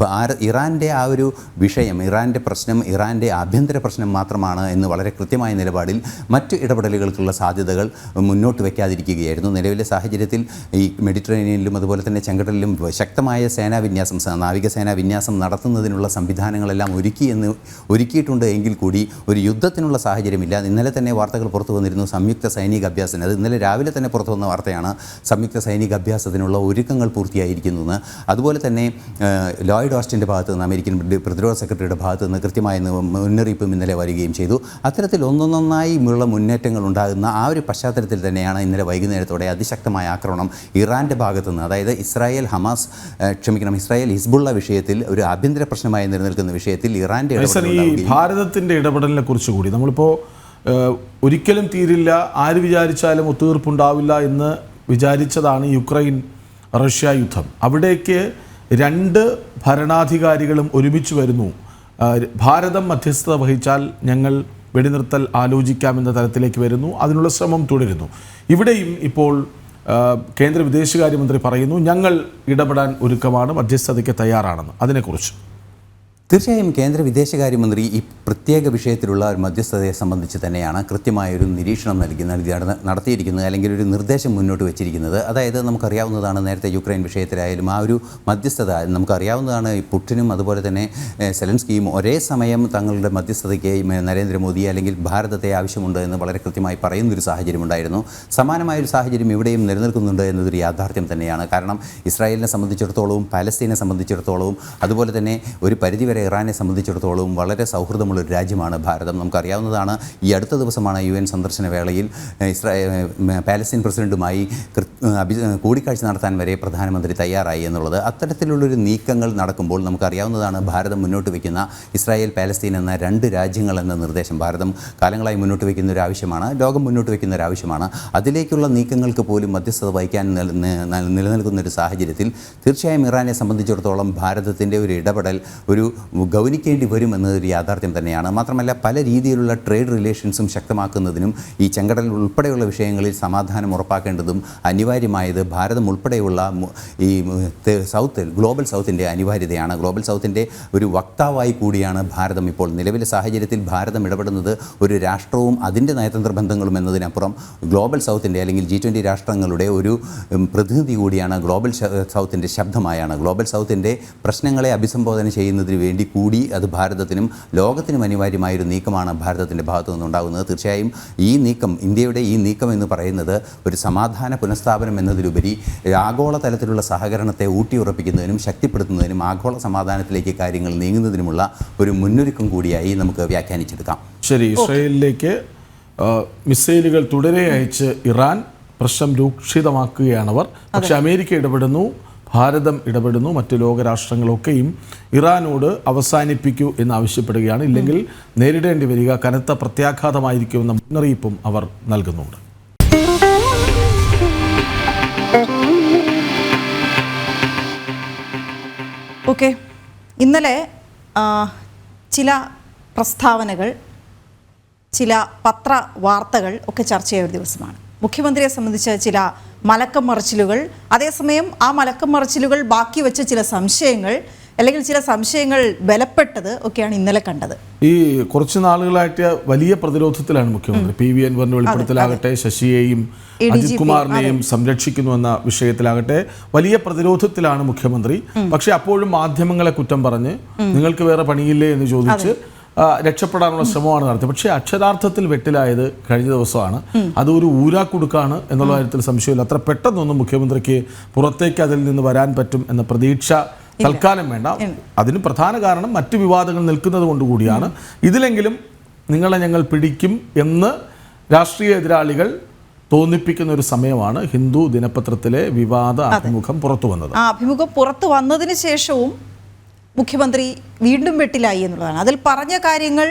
ഇറാൻ്റെ ആ ഒരു വിഷയം, ഇറാൻ്റെ പ്രശ്നം ഇറാൻ്റെ ആഭ്യന്തര പ്രശ്നം മാത്രമാണ് എന്ന് വളരെ കൃത്യമായ നിലപാടിൽ മറ്റ് ഇടപെടലുകൾക്കുള്ള സാധ്യതകൾ മുന്നോട്ട് വയ്ക്കാതിരിക്കുകയായിരുന്നു. നിലവിലെ സാഹചര്യത്തിൽ ഈ മെഡിറ്ററേനിയനിലും അതുപോലെ തന്നെ ചെങ്കടലിലും ശക്തമായ നാവികസേനാ വിന്യാസം നടത്തുന്നതിനുള്ള സംവിധാനങ്ങളെല്ലാം ഒരുക്കിയിട്ടുണ്ട് എങ്കിൽ കൂടി ഒരു യുദ്ധത്തിനുള്ള സാഹചര്യമില്ല. ഇന്നലെ തന്നെ വാർത്തകൾ പുറത്തു വന്നിരുന്നു സംയുക്ത സൈനിക അഭ്യാസത്തിന്. അത് ഇന്നലെ രാവിലെ തന്നെ പുറത്തു വന്ന വാർത്തയാണ്. സംയുക്ത സൈനിക അഭ്യാസത്തിനുള്ള ഒരുക്കങ്ങൾ പൂർത്തിയായിരിക്കുന്നു എന്ന്. അതുപോലെ തന്നെ ലോയിഡ് ഓസ്റ്റിൻ്റെ ഭാഗത്ത് നിന്ന്, അമേരിക്കൻ പ്രതിരോധ സെക്രട്ടറിയുടെ ഭാഗത്ത് നിന്ന് കൃത്യമായ മുന്നറിയിപ്പും ഇന്നലെ വരികയും ചെയ്തു. അത്തരത്തിൽ ഒന്നൊന്നായി ഉള്ള മുന്നേറ്റങ്ങൾ ഉണ്ടാകുന്ന ആ ഒരു പശ്ചാത്തലത്തിൽ തന്നെയാണ് ഇന്നലെ വൈകുന്നേരത്തോടെ അതിശക്തമായ ആക്രമണം ഇറാൻ്റെ ഭാഗത്തുനിന്ന്, അതായത് ഇസ്രായേൽ ഹിസ്ബുള്ള വിഷയത്തിൽ ഒരു ആഭ്യന്തര പ്രശ്നമായി നിലനിൽക്കുന്ന വിഷയത്തിൽ ഇറാൻ്റെ ഭാരതത്തിൻ്റെ ഇടപെടലിനെ കുറിച്ച് കൂടി നമ്മളിപ്പോൾ ഒരിക്കലും തീരില്ല, ആര് വിചാരിച്ചാലും ഒത്തുതീർപ്പുണ്ടാവില്ല എന്ന് വിചാരിച്ചതാണ് യുക്രൈൻ റഷ്യ യുദ്ധം. അവിടേക്ക് 2 ഭരണാധികാരികളും ഒരുമിച്ച് വരുന്നു. ഭാരതം മധ്യസ്ഥത വഹിച്ചാൽ ഞങ്ങൾ വെടിനിർത്തൽ ആലോചിക്കാമെന്ന തരത്തിലേക്ക് വരുന്നു. അതിനുള്ള ശ്രമം തുടരുന്നു. ഇവിടെയും ഇപ്പോൾ കേന്ദ്ര വിദേശകാര്യമന്ത്രി പറയുന്നു, ഞങ്ങൾ ഇടപെടാൻ ഒരുക്കമാണ്, മധ്യസ്ഥതയ്ക്ക് തയ്യാറാണെന്ന്. അതിനെക്കുറിച്ച് തീർച്ചയായും കേന്ദ്ര വിദേശകാര്യമന്ത്രി ഈ പ്രത്യേക വിഷയത്തിലുള്ള ഒരു മധ്യസ്ഥതയെ സംബന്ധിച്ച് തന്നെയാണ് കൃത്യമായൊരു നിരീക്ഷണം നടത്തിയിരിക്കുന്നത്, അല്ലെങ്കിൽ ഒരു നിർദ്ദേശം മുന്നോട്ട് വെച്ചിരിക്കുന്നത്. അതായത് നമുക്കറിയാവുന്നതാണ്, നേരത്തെ യുക്രൈൻ വിഷയത്തിലായാലും ആ ഒരു മധ്യസ്ഥത നമുക്കറിയാവുന്നതാണ്. പുടിനും അതുപോലെ തന്നെ സെലൻസ്കിയും ഒരേ സമയം തങ്ങളുടെ മധ്യസ്ഥതയ്ക്ക് നരേന്ദ്രമോദി അല്ലെങ്കിൽ ഭാരതത്തെ ആവശ്യമുണ്ട് എന്ന് വളരെ കൃത്യമായി പറയുന്നൊരു സാഹചര്യമുണ്ടായിരുന്നു. സമാനമായൊരു സാഹചര്യം ഇവിടെയും നിലനിൽക്കുന്നുണ്ട് എന്നതൊരു യാഥാർത്ഥ്യം തന്നെയാണ്. കാരണം ഇസ്രായേലിനെ സംബന്ധിച്ചിടത്തോളവും പാലസ്തീനെ സംബന്ധിച്ചിടത്തോളവും അതുപോലെ തന്നെ ഒരു പരിധിവരെ വരെ ഇറാനെ സംബന്ധിച്ചിടത്തോളം വളരെ സൗഹൃദമുള്ളൊരു രാജ്യമാണ് ഭാരതം. നമുക്കറിയാവുന്നതാണ്, ഈ അടുത്ത ദിവസമാണ് UN സന്ദർശന വേളയിൽ പാലസ്തീൻ പ്രസിഡന്റുമായി കൂടിക്കാഴ്ച നടത്താൻ വരെ പ്രധാനമന്ത്രി തയ്യാറായി എന്നുള്ളത്. അത്തരത്തിലുള്ളൊരു നീക്കങ്ങൾ നടക്കുമ്പോൾ നമുക്കറിയാവുന്നതാണ് ഭാരതം മുന്നോട്ട് വയ്ക്കുന്ന ഇസ്രായേൽ പാലസ്തീൻ എന്ന രണ്ട് രാജ്യങ്ങൾ എന്ന നിർദ്ദേശം ഭാരതം കാലങ്ങളായി മുന്നോട്ട് വയ്ക്കുന്ന ഒരു ആവശ്യമാണ്, ലോകം മുന്നോട്ട് വയ്ക്കുന്ന ഒരു ആവശ്യമാണ്. അതിലേക്കുള്ള നീക്കങ്ങൾക്ക് പോലും മധ്യസ്ഥത വഹിക്കാൻ നിലനിൽക്കുന്ന ഒരു സാഹചര്യത്തിൽ തീർച്ചയായും ഇറാനെ സംബന്ധിച്ചിടത്തോളം ഭാരതത്തിൻ്റെ ഒരു ഇടപെടൽ ഒരു ഗൗനിക്കേണ്ടി വരുമെന്നതൊരു യാഥാർത്ഥ്യം തന്നെയാണ്. മാത്രമല്ല പല രീതിയിലുള്ള ട്രേഡ് റിലേഷൻസും ശക്തമാക്കുന്നതിനും ഈ ചെങ്കടൽ ഉൾപ്പെടെയുള്ള വിഷയങ്ങളിൽ സമാധാനം ഉറപ്പാക്കേണ്ടതും അനിവാര്യമായത് ഭാരതം ഉൾപ്പെടെയുള്ള ഈ ഗ്ലോബൽ സൗത്തിൻ്റെ അനിവാര്യതയാണ്. ഗ്ലോബൽ സൗത്തിൻ്റെ ഒരു വക്താവായി കൂടിയാണ് ഭാരതം ഇപ്പോൾ. നിലവിലെ സാഹചര്യത്തിൽ ഭാരതം ഇടപെടുന്നത് ഒരു രാഷ്ട്രവും അതിൻ്റെ നയതന്ത്ര ബന്ധങ്ങളും എന്നതിനപ്പുറം ഗ്ലോബൽ സൗത്തിൻ്റെ അല്ലെങ്കിൽ G20 രാഷ്ട്രങ്ങളുടെ ഒരു പ്രതിനിധി കൂടിയാണ്. ഗ്ലോബൽ സൗത്തിൻ്റെ ശബ്ദമായാണ്. ഗ്ലോബൽ സൗത്തിൻ്റെ പ്രശ്നങ്ങളെ അഭിസംബോധന ചെയ്യുന്നതിന് വേണ്ടി കൂടി അത് ഭാരതത്തിനും ലോകത്തിനും അനിവാര്യമായൊരു നീക്കമാണ് ഭാരതത്തിൻ്റെ ഭാഗത്തു നിന്നുണ്ടാകുന്നത്. തീർച്ചയായും ഈ നീക്കം, ഇന്ത്യയുടെ ഈ നീക്കം എന്ന് പറയുന്നത് ഒരു സമാധാന പുനഃസ്ഥാപനം എന്നതിലുപരി ആഗോള തലത്തിലുള്ള സഹകരണത്തെ ഊട്ടിയുറപ്പിക്കുന്നതിനും ശക്തിപ്പെടുത്തുന്നതിനും ആഗോള സമാധാനത്തിലേക്ക് കാര്യങ്ങൾ നീങ്ങുന്നതിനുമുള്ള ഒരു മുന്നൊരുക്കം കൂടിയായി നമുക്ക് വ്യാഖ്യാനിച്ചെടുക്കാം. ശരി, ഇസ്രായേലിലേക്ക് മിസൈലുകൾ തുടരെ അയച്ച് ഇറാൻ പ്രശ്നം രൂക്ഷിതമാക്കുകയാണവർ. പക്ഷെ അമേരിക്ക ഇടപെടുന്നു, ഭാരതം ഇടപെടുന്നു, മറ്റ് ലോകരാഷ്ട്രങ്ങളൊക്കെയും ഇറാനോട് അവസാനിപ്പിക്കൂ എന്ന് ആവശ്യപ്പെടുകയാണ്. ഇല്ലെങ്കിൽ നേരിടേണ്ടി വരിക കനത്ത പ്രത്യാഘാതമായിരിക്കുമെന്ന മുന്നറിയിപ്പും അവർ നൽകുന്നുണ്ട്. ഓക്കെ, ഇന്നലെ ചില പ്രസ്താവനകൾ, ചില പത്രവാർത്തകൾ ഒക്കെ ചർച്ച ചെയ്ത ഒരു ദിവസമാണ്. മുഖ്യമന്ത്രിയെ സംബന്ധിച്ച ചില മലക്കം മറിച്ചിലുകൾ, അതേസമയം ആ മലക്കം മറിച്ചിലുകൾ ബാക്കി വെച്ച ചില സംശയങ്ങൾ അല്ലെങ്കിൽ ചില സംശയങ്ങൾ ബലപ്പെട്ടത് ഒക്കെയാണ് ഇന്നലെ കണ്ടത്. ഈ കുറച്ച് നാളുകളായിട്ട് വലിയ പ്രതിരോധത്തിലാണ് മുഖ്യമന്ത്രി. PV അൻവറിന്റെ വെളിപ്പെടുത്തലാകട്ടെ, ശശിയെയും അജിത് കുമാറിനെയും സംരക്ഷിക്കുന്നുവെന്ന വിഷയത്തിലാകട്ടെ വലിയ പ്രതിരോധത്തിലാണ് മുഖ്യമന്ത്രി. പക്ഷെ അപ്പോഴും മാധ്യമങ്ങളെ കുറ്റം പറഞ്ഞ് നിങ്ങൾക്ക് വേറെ പണിയില്ലേ എന്ന് ചോദിച്ച് രക്ഷപ്പെടാനുള്ള ശ്രമമാണ് നടത്തിയത്. പക്ഷേ അക്ഷരാർത്ഥത്തിൽ വെട്ടിലായത് കഴിഞ്ഞ ദിവസമാണ്. അതൊരു ഊരാക്കുടുക്കാണ് എന്നുള്ള കാര്യത്തിൽ സംശയമില്ല. അത്ര പെട്ടെന്നൊന്നും മുഖ്യമന്ത്രിക്ക് പുറത്തേക്ക് അതിൽ നിന്ന് വരാൻ പറ്റും എന്ന പ്രതീക്ഷ തൽക്കാലം വേണ്ട. അതിന് പ്രധാന കാരണം മറ്റ് വിവാദങ്ങൾ നിൽക്കുന്നത് കൊണ്ടുകൂടിയാണ്. ഇതിലെങ്കിലും നിങ്ങളെ ഞങ്ങൾ പിടിക്കും എന്ന് രാഷ്ട്രീയ എതിരാളികൾ തോന്നിപ്പിക്കുന്ന ഒരു സമയമാണ് ഹിന്ദു ദിനപത്രത്തിലെ വിവാദ അഭിമുഖം പുറത്തു വന്നത്. ആ അഭിമുഖം പുറത്തു വന്നതിന് ശേഷവും മുഖ്യമന്ത്രി വീണ്ടും വെട്ടിലായി എന്നുള്ളതാണ്. അതിൽ പറഞ്ഞ കാര്യങ്ങൾ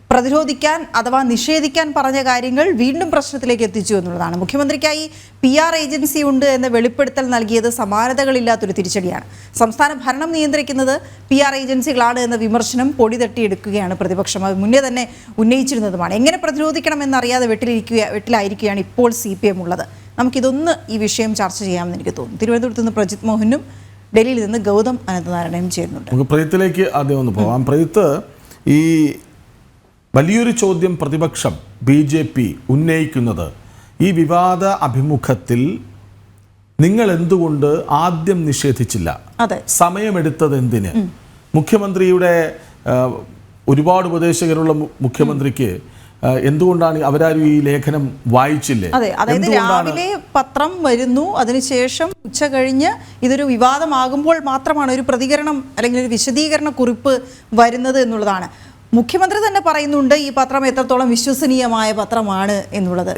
പ്രതിരോധിക്കാൻ അഥവാ നിഷേധിക്കാൻ പറഞ്ഞ കാര്യങ്ങൾ വീണ്ടും പ്രശ്നത്തിലേക്ക് എത്തിച്ചു എന്നുള്ളതാണ്. മുഖ്യമന്ത്രിക്കായി PR ഏജൻസി ഉണ്ട് എന്ന വെളിപ്പെടുത്തൽ നൽകിയത് സമാനതകളില്ലാത്തൊരു തിരിച്ചടിയാണ്. സംസ്ഥാന ഭരണം നിയന്ത്രിക്കുന്നത് PR ഏജൻസികളാണ് എന്ന വിമർശനം പൊടി തട്ടിയെടുക്കുകയാണ് പ്രതിപക്ഷം. അത് മുന്നേ തന്നെ ഉന്നയിച്ചിരുന്നതുമാണ്. എങ്ങനെ പ്രതിരോധിക്കണമെന്നറിയാതെ വെട്ടിലായിരിക്കുകയാണ് ഇപ്പോൾ CPM ഉള്ളത്. നമുക്കിതൊന്ന് ഈ വിഷയം ചർച്ച ചെയ്യാമെന്ന് എനിക്ക് തോന്നുന്നു. തിരുവനന്തപുരത്ത് നിന്ന് പ്രജിത് മോഹനും ഡൽഹിയിൽ നിന്ന് ഗൗതം അനന്തനാരായണനും ചേരുന്നുണ്ട്. നമുക്ക് പ്രജിത്തിലേക്ക് ആദ്യം ഒന്ന് പോകാം. പ്രജിത്ത്, ഈ വലിയൊരു ചോദ്യം പ്രതിപക്ഷം BJP ഉന്നയിക്കുന്നത് ഈ വിവാദ അഭിമുഖത്തിൽ നിങ്ങൾ എന്തുകൊണ്ട് ആദ്യം നിഷേധിച്ചില്ല, സമയമെടുത്തത് എന്തിന്? മുഖ്യമന്ത്രിയുടെ ഒരുപാട് ഉപദേശകരുള്ള മുഖ്യമന്ത്രിക്ക് എന്തുകൊണ്ടാണ് അവരാരും ഈ ലേഖനം വായിച്ചില്ലേ? അതെ, അതായത് രാവിലെ പത്രം വരുന്നു, അതിനുശേഷം ഉച്ച കഴിഞ്ഞ് ഇതൊരു വിവാദമാകുമ്പോൾ മാത്രമാണ് ഒരു പ്രതികരണം അല്ലെങ്കിൽ ഒരു വിശദീകരണ കുറിപ്പ് വരുന്നത് എന്നുള്ളതാണ്. മുഖ്യമന്ത്രി തന്നെ പറയുന്നുണ്ട് ഈ പത്രം എത്രത്തോളം വിശ്വസനീയമായ പത്രമാണ് എന്നുള്ളത്.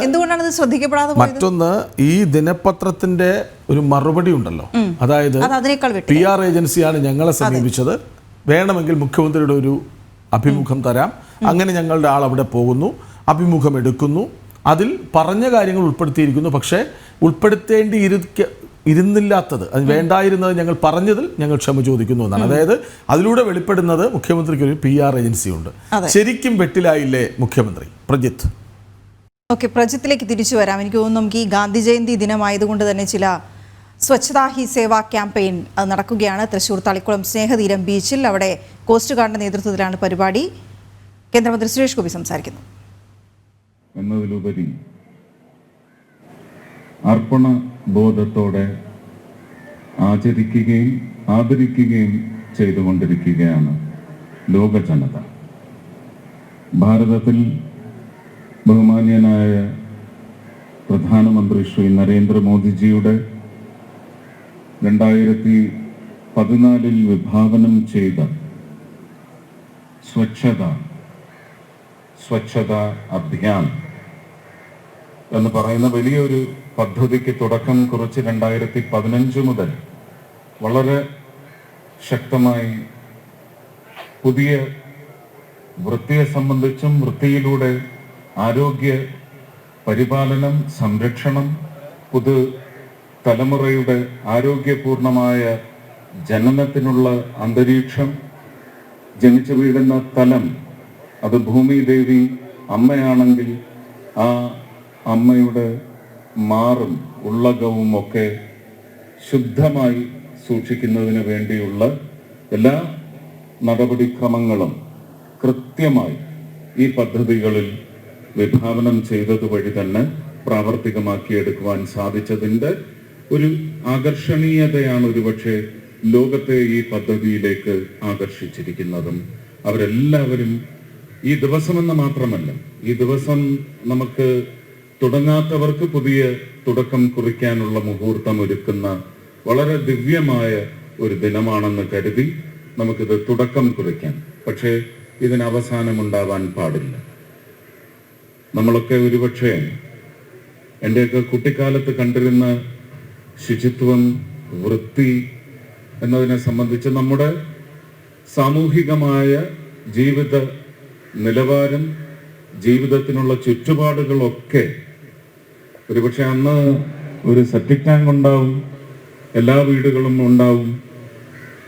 എന്തുകൊണ്ടാണ് ഇത് ശ്രദ്ധിക്കപ്പെടാതെ? മറ്റൊന്ന്, ഈ ദിനപത്രത്തിന്റെ ഒരു മറുപടി ഉണ്ടല്ലോ, അതായത് PR ഏജൻസിയാണ് ഞങ്ങളെ സമീപിച്ചത്, വേണമെങ്കിൽ മുഖ്യമന്ത്രിയുടെ ഒരു അഭിമുഖം തരാം, അങ്ങനെ ഞങ്ങളുടെ ആൾ അവിടെ പോകുന്നു, അഭിമുഖം എടുക്കുന്നു, അതിൽ പറഞ്ഞ കാര്യങ്ങൾ ഉൾപ്പെടുത്തിയിരിക്കുന്നു, പക്ഷേ ഇരുന്നില്ലാത്തത്, അത് വേണ്ടായിരുന്നത് ഞങ്ങൾ പറഞ്ഞതിൽ ഞങ്ങൾ ക്ഷമ ചോദിക്കുന്നു എന്നാണ്. അതായത് അതിലൂടെ വെളിപ്പെടുന്നത് മുഖ്യമന്ത്രിക്ക് ഒരു PR ഏജൻസി ഉണ്ട്. ശരിക്കും വെട്ടിലായില്ലേ മുഖ്യമന്ത്രി? പ്രജിത്ത്. ഓക്കെ, പ്രജിത്തിലേക്ക് തിരിച്ചു വരാം. എനിക്ക് തോന്നുന്നു നമുക്ക് ഈ ഗാന്ധി ജയന്തി ദിനമായതുകൊണ്ട് തന്നെ ചില സ്വച്ഛതാ ഹി സേവ ക്യാമ്പയിൻ അത് നടക്കുകയാണ്. തൃശ്ശൂർ തളിക്കുളം സ്നേഹതീരം ബീച്ചിൽ അവിടെ കോസ്റ്റ് ഗാർഡിന്റെ നേതൃത്വത്തിലാണ് പരിപാടി. കേന്ദ്രമന്ത്രി സുരേഷ് ഗോപി സംസാരിക്കുന്നു. എന്നതിലുപരി അർപ്പണ ബോധത്തോടെ ആചരിക്കുകയും ആദരിക്കുകയും ചെയ്തുകൊണ്ടിരിക്കുകയാണ് ലോക ജനത. ഭാരതത്തിൽ ബഹുമാന്യനായ പ്രധാനമന്ത്രി ശ്രീ നരേന്ദ്രമോദിജിയുടെ 2014 വിഭാവനം ചെയ്ത സ്വച്ഛത അഭിയാൻ എന്ന് പറയുന്ന വലിയൊരു പദ്ധതിക്ക് തുടക്കം കുറിച്ച് 2015 മുതൽ വളരെ ശക്തമായി പുതിയ വൃത്തിയെ സംബന്ധിച്ചും വൃത്തിയിലൂടെ ആരോഗ്യ പരിപാലനം, സംരക്ഷണം, പുതു തലമുറയുടെ ആരോഗ്യപൂർണമായ ജനനത്തിനുള്ള അന്തരീക്ഷം, ജനിച്ചു വീഴുന്ന തലം, അത് ഭൂമി ദേവി അമ്മയാണെങ്കിൽ ആ അമ്മയുടെ മാറും ഉള്ളകവും ഒക്കെ ശുദ്ധമായി സൂക്ഷിക്കുന്നതിന് വേണ്ടിയുള്ള എല്ലാ നടപടിക്രമങ്ങളും കൃത്യമായി ഈ പദ്ധതികളിൽ വിഭാവനം ചെയ്തതുവഴി തന്നെ പ്രാവർത്തികമാക്കിയെടുക്കുവാൻ സാധിച്ചതിൻ്റെ ഒരു ആകർഷണീയതയാണ് ഒരുപക്ഷെ ലോകത്തെ ഈ പദ്ധതിയിലേക്ക് ആകർഷിച്ചിരിക്കുന്നതും. അവരെല്ലാവരും ഈ ദിവസമെന്ന് മാത്രമല്ല, ഈ ദിവസം നമുക്ക് തുടങ്ങാത്തവർക്ക് പുതിയ തുടക്കം കുറിക്കാനുള്ള മുഹൂർത്തം ഒരുക്കുന്ന വളരെ ദിവ്യമായ ഒരു ദിനമാണെന്ന് കരുതി നമുക്കിത് തുടക്കം കുറിക്കാം. പക്ഷേ ഇതിന് അവസാനമുണ്ടാവാൻ പാടില്ല. നമ്മളൊക്കെ ഒരുപക്ഷെ എൻ്റെയൊക്കെ കുട്ടിക്കാലത്ത് കണ്ടിരുന്ന ശുചിത്വം, വൃത്തി എന്നതിനെ സംബന്ധിച്ച് നമ്മുടെ സാമൂഹികമായ ജീവിത നിലവാരം, ജീവിതത്തിനുള്ള ചുറ്റുപാടുകളൊക്കെ ഒരുപക്ഷെ അന്ന് ഒരു സെപ്റ്റിക് ടാങ്ക് ഉണ്ടാവും, എല്ലാ വീടുകളും ഉണ്ടാവും.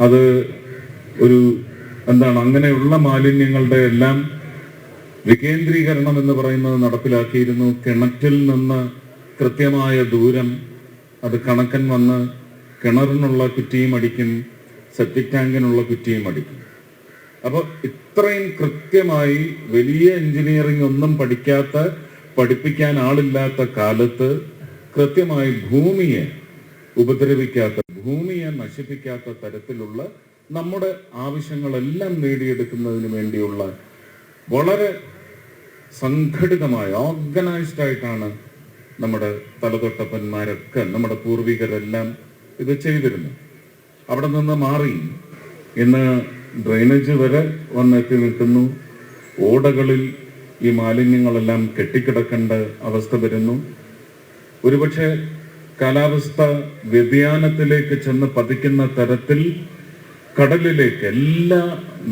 അത് ഒരു അങ്ങനെയുള്ള മാലിന്യങ്ങളുടെ എല്ലാം വികേന്ദ്രീകരണം എന്ന് പറയുന്നത് നടപ്പിലാക്കിയിരുന്നു. കിണറ്റിൽ നിന്ന് കൃത്യമായ ദൂരം, അത് കണക്കൻ വന്ന് കിണറിനുള്ള കുറ്റിയും അടിക്കും, സെപ്റ്റിക് ടാങ്കിനുള്ള കുറ്റിയും അടിക്കും. അപ്പോൾ ഇത്രയും കൃത്യമായി വലിയ എഞ്ചിനീയറിംഗ് ഒന്നും പഠിപ്പിക്കാൻ ആളില്ലാത്ത കാലത്ത് കൃത്യമായി ഭൂമിയെ ഉപദ്രവിക്കാത്ത, ഭൂമിയെ നശിപ്പിക്കാത്ത തരത്തിലുള്ള നമ്മുടെ ആവശ്യങ്ങളെല്ലാം നേടിയെടുക്കുന്നതിന് വേണ്ടിയുള്ള വളരെ സംഘടിതമായ, ഓർഗനൈസ്ഡ് ആയിട്ടാണ് നമ്മുടെ തലതൊട്ടപ്പന്മാരൊക്കെ, നമ്മുടെ പൂർവികരെല്ലാം ഇത് ചെയ്തിരുന്നു. അവിടെ നിന്ന് മാറി ഇന്ന് ഡ്രെയിനേജ് വരെ വന്നെത്തി നിൽക്കുന്നു. ഓടകളിൽ ഈ മാലിന്യങ്ങളെല്ലാം കെട്ടിക്കിടക്കേണ്ട അവസ്ഥ വരുന്നു. ഒരുപക്ഷെ കാലാവസ്ഥ വ്യതിയാനത്തിലേക്ക് ചെന്ന് പതിക്കുന്ന തരത്തിൽ കടലിലേക്ക്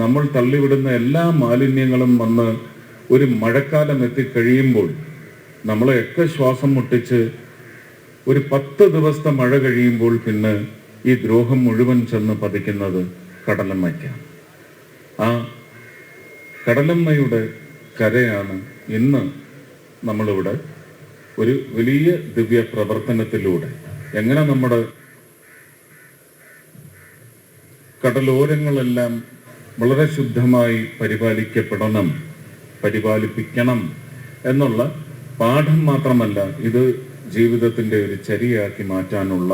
നമ്മൾ തള്ളിവിടുന്ന എല്ലാ മാലിന്യങ്ങളും വന്ന് ഒരു മഴക്കാലം എത്തിക്കഴിയുമ്പോൾ നമ്മളെയൊക്കെ ശ്വാസം മുട്ടിച്ച് ഒരു 10 ദിവസത്തെ മഴ കഴിയുമ്പോൾ പിന്നെ ഈ ദ്രോഹം മുഴുവൻ ചെന്ന് പതിക്കുന്നത് കടലമ്മയ്ക്കാണ്. ആ കടലമ്മയുടെ കരയാണ് ഇന്ന് നമ്മളിവിടെ ഒരു വലിയ ദിവ്യ പ്രവർത്തനത്തിലൂടെ എങ്ങനെ നമ്മുടെ കടലോരങ്ങളെല്ലാം വളരെ ശുദ്ധമായി പരിപാലിപ്പിക്കണം എന്നുള്ള പാഠം മാത്രമല്ല, ഇത് ജീവിതത്തിൻ്റെ ഒരു ചര്യയാക്കി മാറ്റാനുള്ള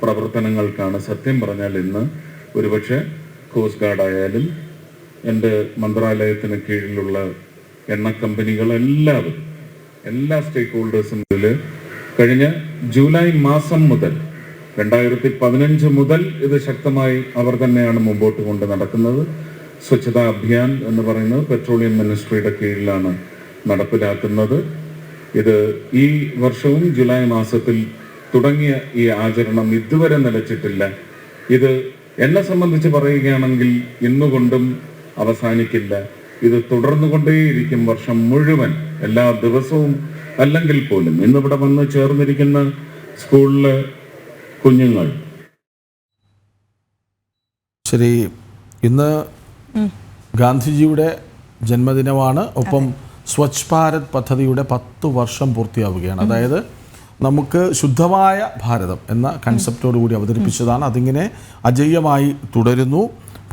പ്രവർത്തനങ്ങൾക്കാണ് സത്യം പറഞ്ഞാൽ ഇന്ന് ഒരുപക്ഷെ കോസ്റ്റ് ഗാർഡ് ആയാലും എൻ്റെ മന്ത്രാലയത്തിന് കീഴിലുള്ള എണ്ണ കമ്പനികളെല്ലാവരും, എല്ലാ സ്റ്റേക്ക് ഹോൾഡേഴ്സും കഴിഞ്ഞ ജൂലൈ മാസം മുതൽ 2015 മുതൽ ഇത് ശക്തമായി അവർ തന്നെയാണ് മുമ്പോട്ട് കൊണ്ട് നടക്കുന്നത്. സ്വച്ഛതാ അഭിയാൻ എന്ന് പറയുന്നത് പെട്രോളിയം മിനിസ്ട്രിയുടെ കീഴിലാണ് നടപ്പിലാക്കുന്നത്. ഇത് ഈ വർഷവും ജൂലൈ മാസത്തിൽ തുടങ്ങിയ ഈ ആചരണം ഇതുവരെ നിലച്ചിട്ടില്ല. ഇത് എന്നെ സംബന്ധിച്ച് പറയുകയാണെങ്കിൽ ഇന്നുകൊണ്ടും അവസാനിക്കില്ല. ഇത് തുടർന്നുകൊണ്ടേയിരിക്കും വർഷം മുഴുവൻ, എല്ലാ ദിവസവും അല്ലെങ്കിൽ പോലും. ഇന്നിവിടെ വന്ന് ചേർന്നിരിക്കുന്ന സ്കൂളിലെ കുഞ്ഞുങ്ങൾ. ശരി, ഇന്ന് ഗാന്ധിജിയുടെ ജന്മദിനമാണ്. ഒപ്പം സ്വച്ഛ് ഭാരത് പദ്ധതിയുടെ 10 വർഷം പൂർത്തിയാവുകയാണ്. അതായത് നമുക്ക് ശുദ്ധമായ ഭാരതം എന്ന കൺസെപ്റ്റോടുകൂടി അവതരിപ്പിച്ചതാണ്. അതിങ്ങനെ അജയ്യമായി തുടരുന്നു.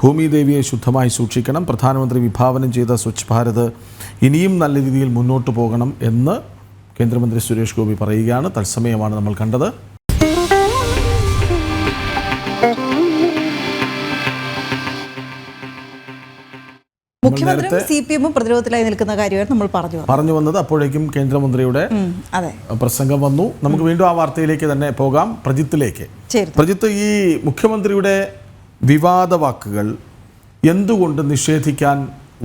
ഭൂമി ദേവിയെ ശുദ്ധമായി സൂക്ഷിക്കണം. പ്രധാനമന്ത്രി വിഭാവനം ചെയ്ത സ്വച്ഛ് ഭാരത് ഇനിയും നല്ല രീതിയിൽ മുന്നോട്ട് പോകണം എന്ന് കേന്ദ്രമന്ത്രി സുരേഷ് ഗോപി പറയുകയാണ്. തത്സമയമാണ് നമ്മൾ കണ്ടത്. മുഖ്യമന്ത്രിയും CPM പ്രതിരോധത്തിലായി നിൽക്കുന്ന കാര്യമാണ് നമ്മൾ പറഞ്ഞു വന്നത്. അപ്പോഴേക്കും കേന്ദ്രമന്ത്രിയുടെ പ്രസംഗം വന്നു. നമുക്ക് വീണ്ടും ആ വാർത്തയിലേക്ക് തന്നെ പോകാം, പ്രജിത്തിലേക്ക്. പ്രജിത്ത്, ഈ മുഖ്യമന്ത്രിയുടെ വിവാദ വാക്കുകൾ എന്തുകൊണ്ട് നിഷേധിക്കാൻ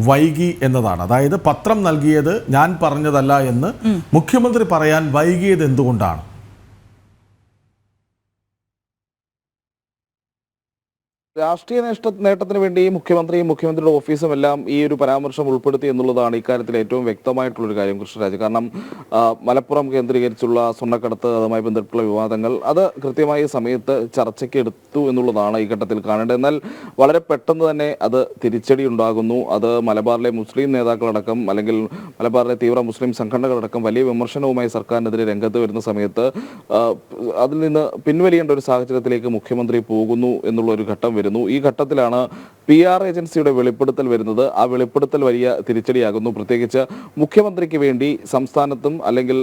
വൈകി എന്നതാണ്. അതായത് പത്രം നൽകിയത് ഞാൻ പറഞ്ഞതല്ല എന്ന് മുഖ്യമന്ത്രി പറയാൻ വൈകിയത് എന്തുകൊണ്ടാണ്? രാഷ്ട്രീയ നേട്ടത്തിന് വേണ്ടി മുഖ്യമന്ത്രിയും മുഖ്യമന്ത്രിയുടെ ഓഫീസും എല്ലാം ഈ ഒരു പരാമർശം ഉൾപ്പെടുത്തി എന്നുള്ളതാണ് ഇക്കാര്യത്തിൽ ഏറ്റവും വ്യക്തമായിട്ടുള്ളൊരു കാര്യം കൃഷ്ണരാജ്. കാരണം മലപ്പുറം കേന്ദ്രീകരിച്ചുള്ള സ്വർണ്ണക്കടത്ത്, അതുമായി ബന്ധപ്പെട്ടുള്ള വിവാദങ്ങൾ അത് കൃത്യമായി സമയത്ത് ചർച്ചയ്ക്ക് എടുത്തു എന്നുള്ളതാണ് ഈ ഘട്ടത്തിൽ കാണേണ്ടത്. എന്നാൽ വളരെ പെട്ടെന്ന് തന്നെ അത് തിരിച്ചടി ഉണ്ടാകുന്നു. അത് മലബാറിലെ മുസ്ലിം നേതാക്കളടക്കം അല്ലെങ്കിൽ മലബാറിലെ തീവ്ര മുസ്ലിം സംഘടനകളടക്കം വലിയ വിമർശനവുമായി സർക്കാരിനെതിരെ രംഗത്ത് വരുന്ന സമയത്ത് അതിൽ നിന്ന് പിൻവലിയേണ്ട ഒരു സാഹചര്യത്തിലേക്ക് മുഖ്യമന്ത്രി പോകുന്നു എന്നുള്ള ഒരു ഘട്ടം വരുന്നു. ഈ ഘട്ടത്തിലാണ് PR ഏജൻസിയുടെ വെളിപ്പെടുത്തൽ വരുന്നത്. ആ വെളിപ്പെടുത്തൽ വലിയ തിരിച്ചടിയാകുന്നു. പ്രത്യേകിച്ച് മുഖ്യമന്ത്രിക്ക് വേണ്ടി സംസ്ഥാനത്തും അല്ലെങ്കിൽ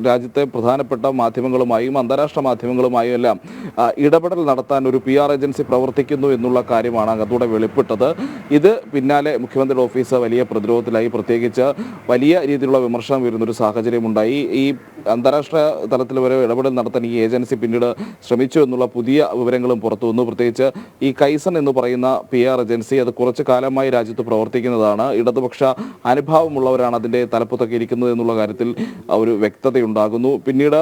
രാജ്യത്തെ പ്രധാനപ്പെട്ട മാധ്യമങ്ങളുമായും അന്താരാഷ്ട്ര മാധ്യമങ്ങളുമായും എല്ലാം ഇടപെടൽ നടത്താൻ ഒരു PR ഏജൻസി പ്രവർത്തിക്കുന്നു എന്നുള്ള കാര്യമാണ് അതോടെ വെളിപ്പെട്ടത്. ഇത് പിന്നാലെ മുഖ്യമന്ത്രിയുടെ ഓഫീസ് വലിയ പ്രതിരോധത്തിലായി. പ്രത്യേകിച്ച് വലിയ രീതിയിലുള്ള വിമർശനം വരുന്നൊരു സാഹചര്യമുണ്ടായി. ഈ അന്താരാഷ്ട്ര തലത്തിൽ വരെ ഇടപെടൽ നടത്താൻ ഈ ഏജൻസി പിന്നീട് ശ്രമിച്ചു എന്നുള്ള പുതിയ വിവരങ്ങളും പുറത്തു വന്നു. പ്രത്യേകിച്ച് ഈ കൈസൺ എന്ന് പറയുന്ന PR ഏജൻസി അത് കുറച്ചു കാലമായി രാജ്യത്ത് പ്രവർത്തിക്കുന്നതാണ്. ഇടതുപക്ഷ അനുഭാവമുള്ളവരാണ് അതിൻ്റെ തലപ്പത്തൊക്കെ ഇരിക്കുന്നത് എന്നുള്ള കാര്യത്തിൽ ഒരു വ്യക്തതയുണ്ടാകുന്നു. പിന്നീട്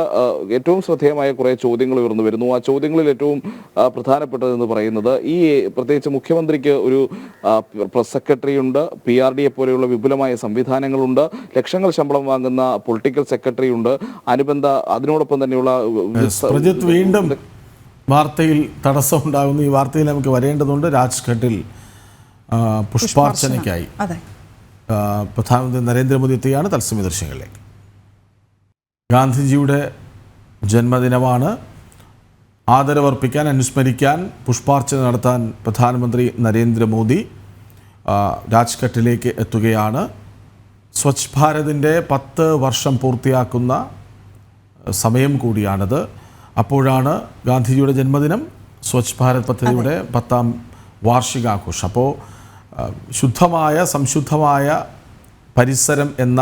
ഏറ്റവും ശ്രദ്ധേയമായ കുറേ ചോദ്യങ്ങൾ ഉയർന്നു വരുന്നു. ആ ചോദ്യങ്ങളിൽ ഏറ്റവും പ്രധാനപ്പെട്ടതെന്ന് പറയുന്നത് ഈ പ്രത്യേകിച്ച് മുഖ്യമന്ത്രിക്ക് ഒരു പ്രസ് സെക്രട്ടറി ഉണ്ട്, PRDയെ പോലെയുള്ള വിപുലമായ സംവിധാനങ്ങളുണ്ട്, ലക്ഷങ്ങൾ ശമ്പളം വാങ്ങുന്ന പൊളിറ്റിക്കൽ സെക്രട്ടറി ഉണ്ട്, അനുബന്ധ അതിനോടൊപ്പം തന്നെയുള്ള വീണ്ടും വാർത്തയിൽ തടസ്സം ഉണ്ടാകുന്നു. ഈ വാർത്തയിൽ നമുക്ക് വരേണ്ടതുണ്ട്. രാജ്ഘട്ടിൽ പുഷ്പാർച്ചനയ്ക്കായി പ്രധാനമന്ത്രി നരേന്ദ്രമോദി എത്തുകയാണ്. തത്സമയ ദൃശ്യങ്ങളിലേക്ക്. ഗാന്ധിജിയുടെ ജന്മദിനമാണ്. ആദരവർപ്പിക്കാൻ, അനുസ്മരിക്കാൻ, പുഷ്പാർച്ചന നടത്താൻ പ്രധാനമന്ത്രി നരേന്ദ്രമോദി രാജ്ഘട്ടിലേക്ക് എത്തുകയാണ്. സ്വച്ഛ് ഭാരതിൻ്റെ 10 വർഷം പൂർത്തിയാക്കുന്ന സമയം കൂടിയാണിത്. അപ്പോഴാണ് ഗാന്ധിജിയുടെ ജന്മദിനം, സ്വച്ഛ് ഭാരത് പദ്ധതിയുടെ 10ാം വാർഷികാഘോഷം. അപ്പോൾ ശുദ്ധമായ സംശുദ്ധമായ പരിസരം എന്ന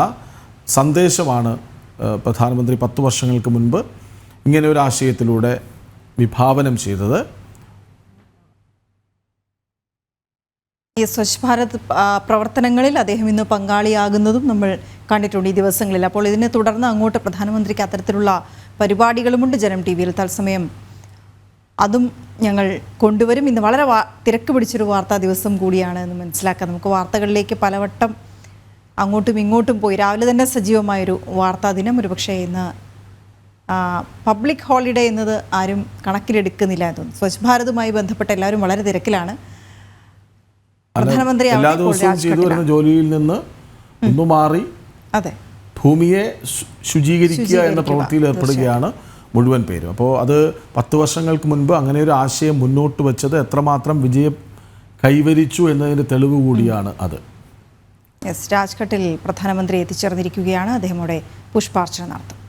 സന്ദേശമാണ് പ്രധാനമന്ത്രി 10 വർഷങ്ങൾക്ക് മുൻപ് ഇങ്ങനെ ഒരു ആശയത്തിലൂടെ വിഭാവനം ചെയ്തത്. ഈ സ്വച്ഛ് ഭാരത് പ്രവർത്തനങ്ങളിൽ അദ്ദേഹം ഇന്ന് പങ്കാളിയാകുന്നതും നമ്മൾ കണ്ടിട്ടുണ്ട് ഈ ദിവസങ്ങളിൽ. അപ്പോൾ ഇതിനെ തുടർന്ന് അങ്ങോട്ട് പ്രധാനമന്ത്രിക്ക് അത്തരത്തിലുള്ള പരിപാടികളുമുണ്ട്. ജനം TV-യിൽ തത്സമയം അതും ഞങ്ങൾ കൊണ്ടുവരും. ഇന്ന് വളരെ തിരക്ക് പിടിച്ചൊരു വാർത്താ ദിവസം കൂടിയാണ് എന്ന് മനസ്സിലാക്കാം. നമുക്ക് വാർത്തകളിലേക്ക് പലവട്ടം അങ്ങോട്ടും ഇങ്ങോട്ടും പോയി. രാവിലെ തന്നെ സജീവമായൊരു വാർത്താ ദിനം. ഒരുപക്ഷെ ഇന്ന് പബ്ലിക് ഹോളിഡേ എന്നത് ആരും കണക്കിലെടുക്കുന്നില്ല എന്ന് തോന്നുന്നു. സ്വച്ഛ് ഭാരതുമായി ബന്ധപ്പെട്ട എല്ലാവരും വളരെ തിരക്കിലാണ്. പ്രധാനമന്ത്രി എല്ലാ ദിവസവും ചെയ്തു വരുന്ന ജോലിയിൽ നിന്ന് ഒന്ന് മാറി ഭൂമിയെ ശുചീകരിക്കുക എന്ന പ്രവൃത്തിയിൽ ഏർപ്പെടുകയാണ് മുഴുവൻ പേരും. അപ്പോൾ അത് 10 വർഷങ്ങൾക്ക് മുൻപ് അങ്ങനെ ഒരു ആശയം മുന്നോട്ട് വെച്ചത് എത്രമാത്രം വിജയം കൈവരിച്ചു എന്നതിൻ്റെ തെളിവ് കൂടിയാണ് അത്. രാജ്ഘട്ടിൽ പ്രധാനമന്ത്രി എത്തിച്ചേർന്നിരിക്കുകയാണ്. അദ്ദേഹം അവിടെ പുഷ്പാർച്ചന നടത്തും.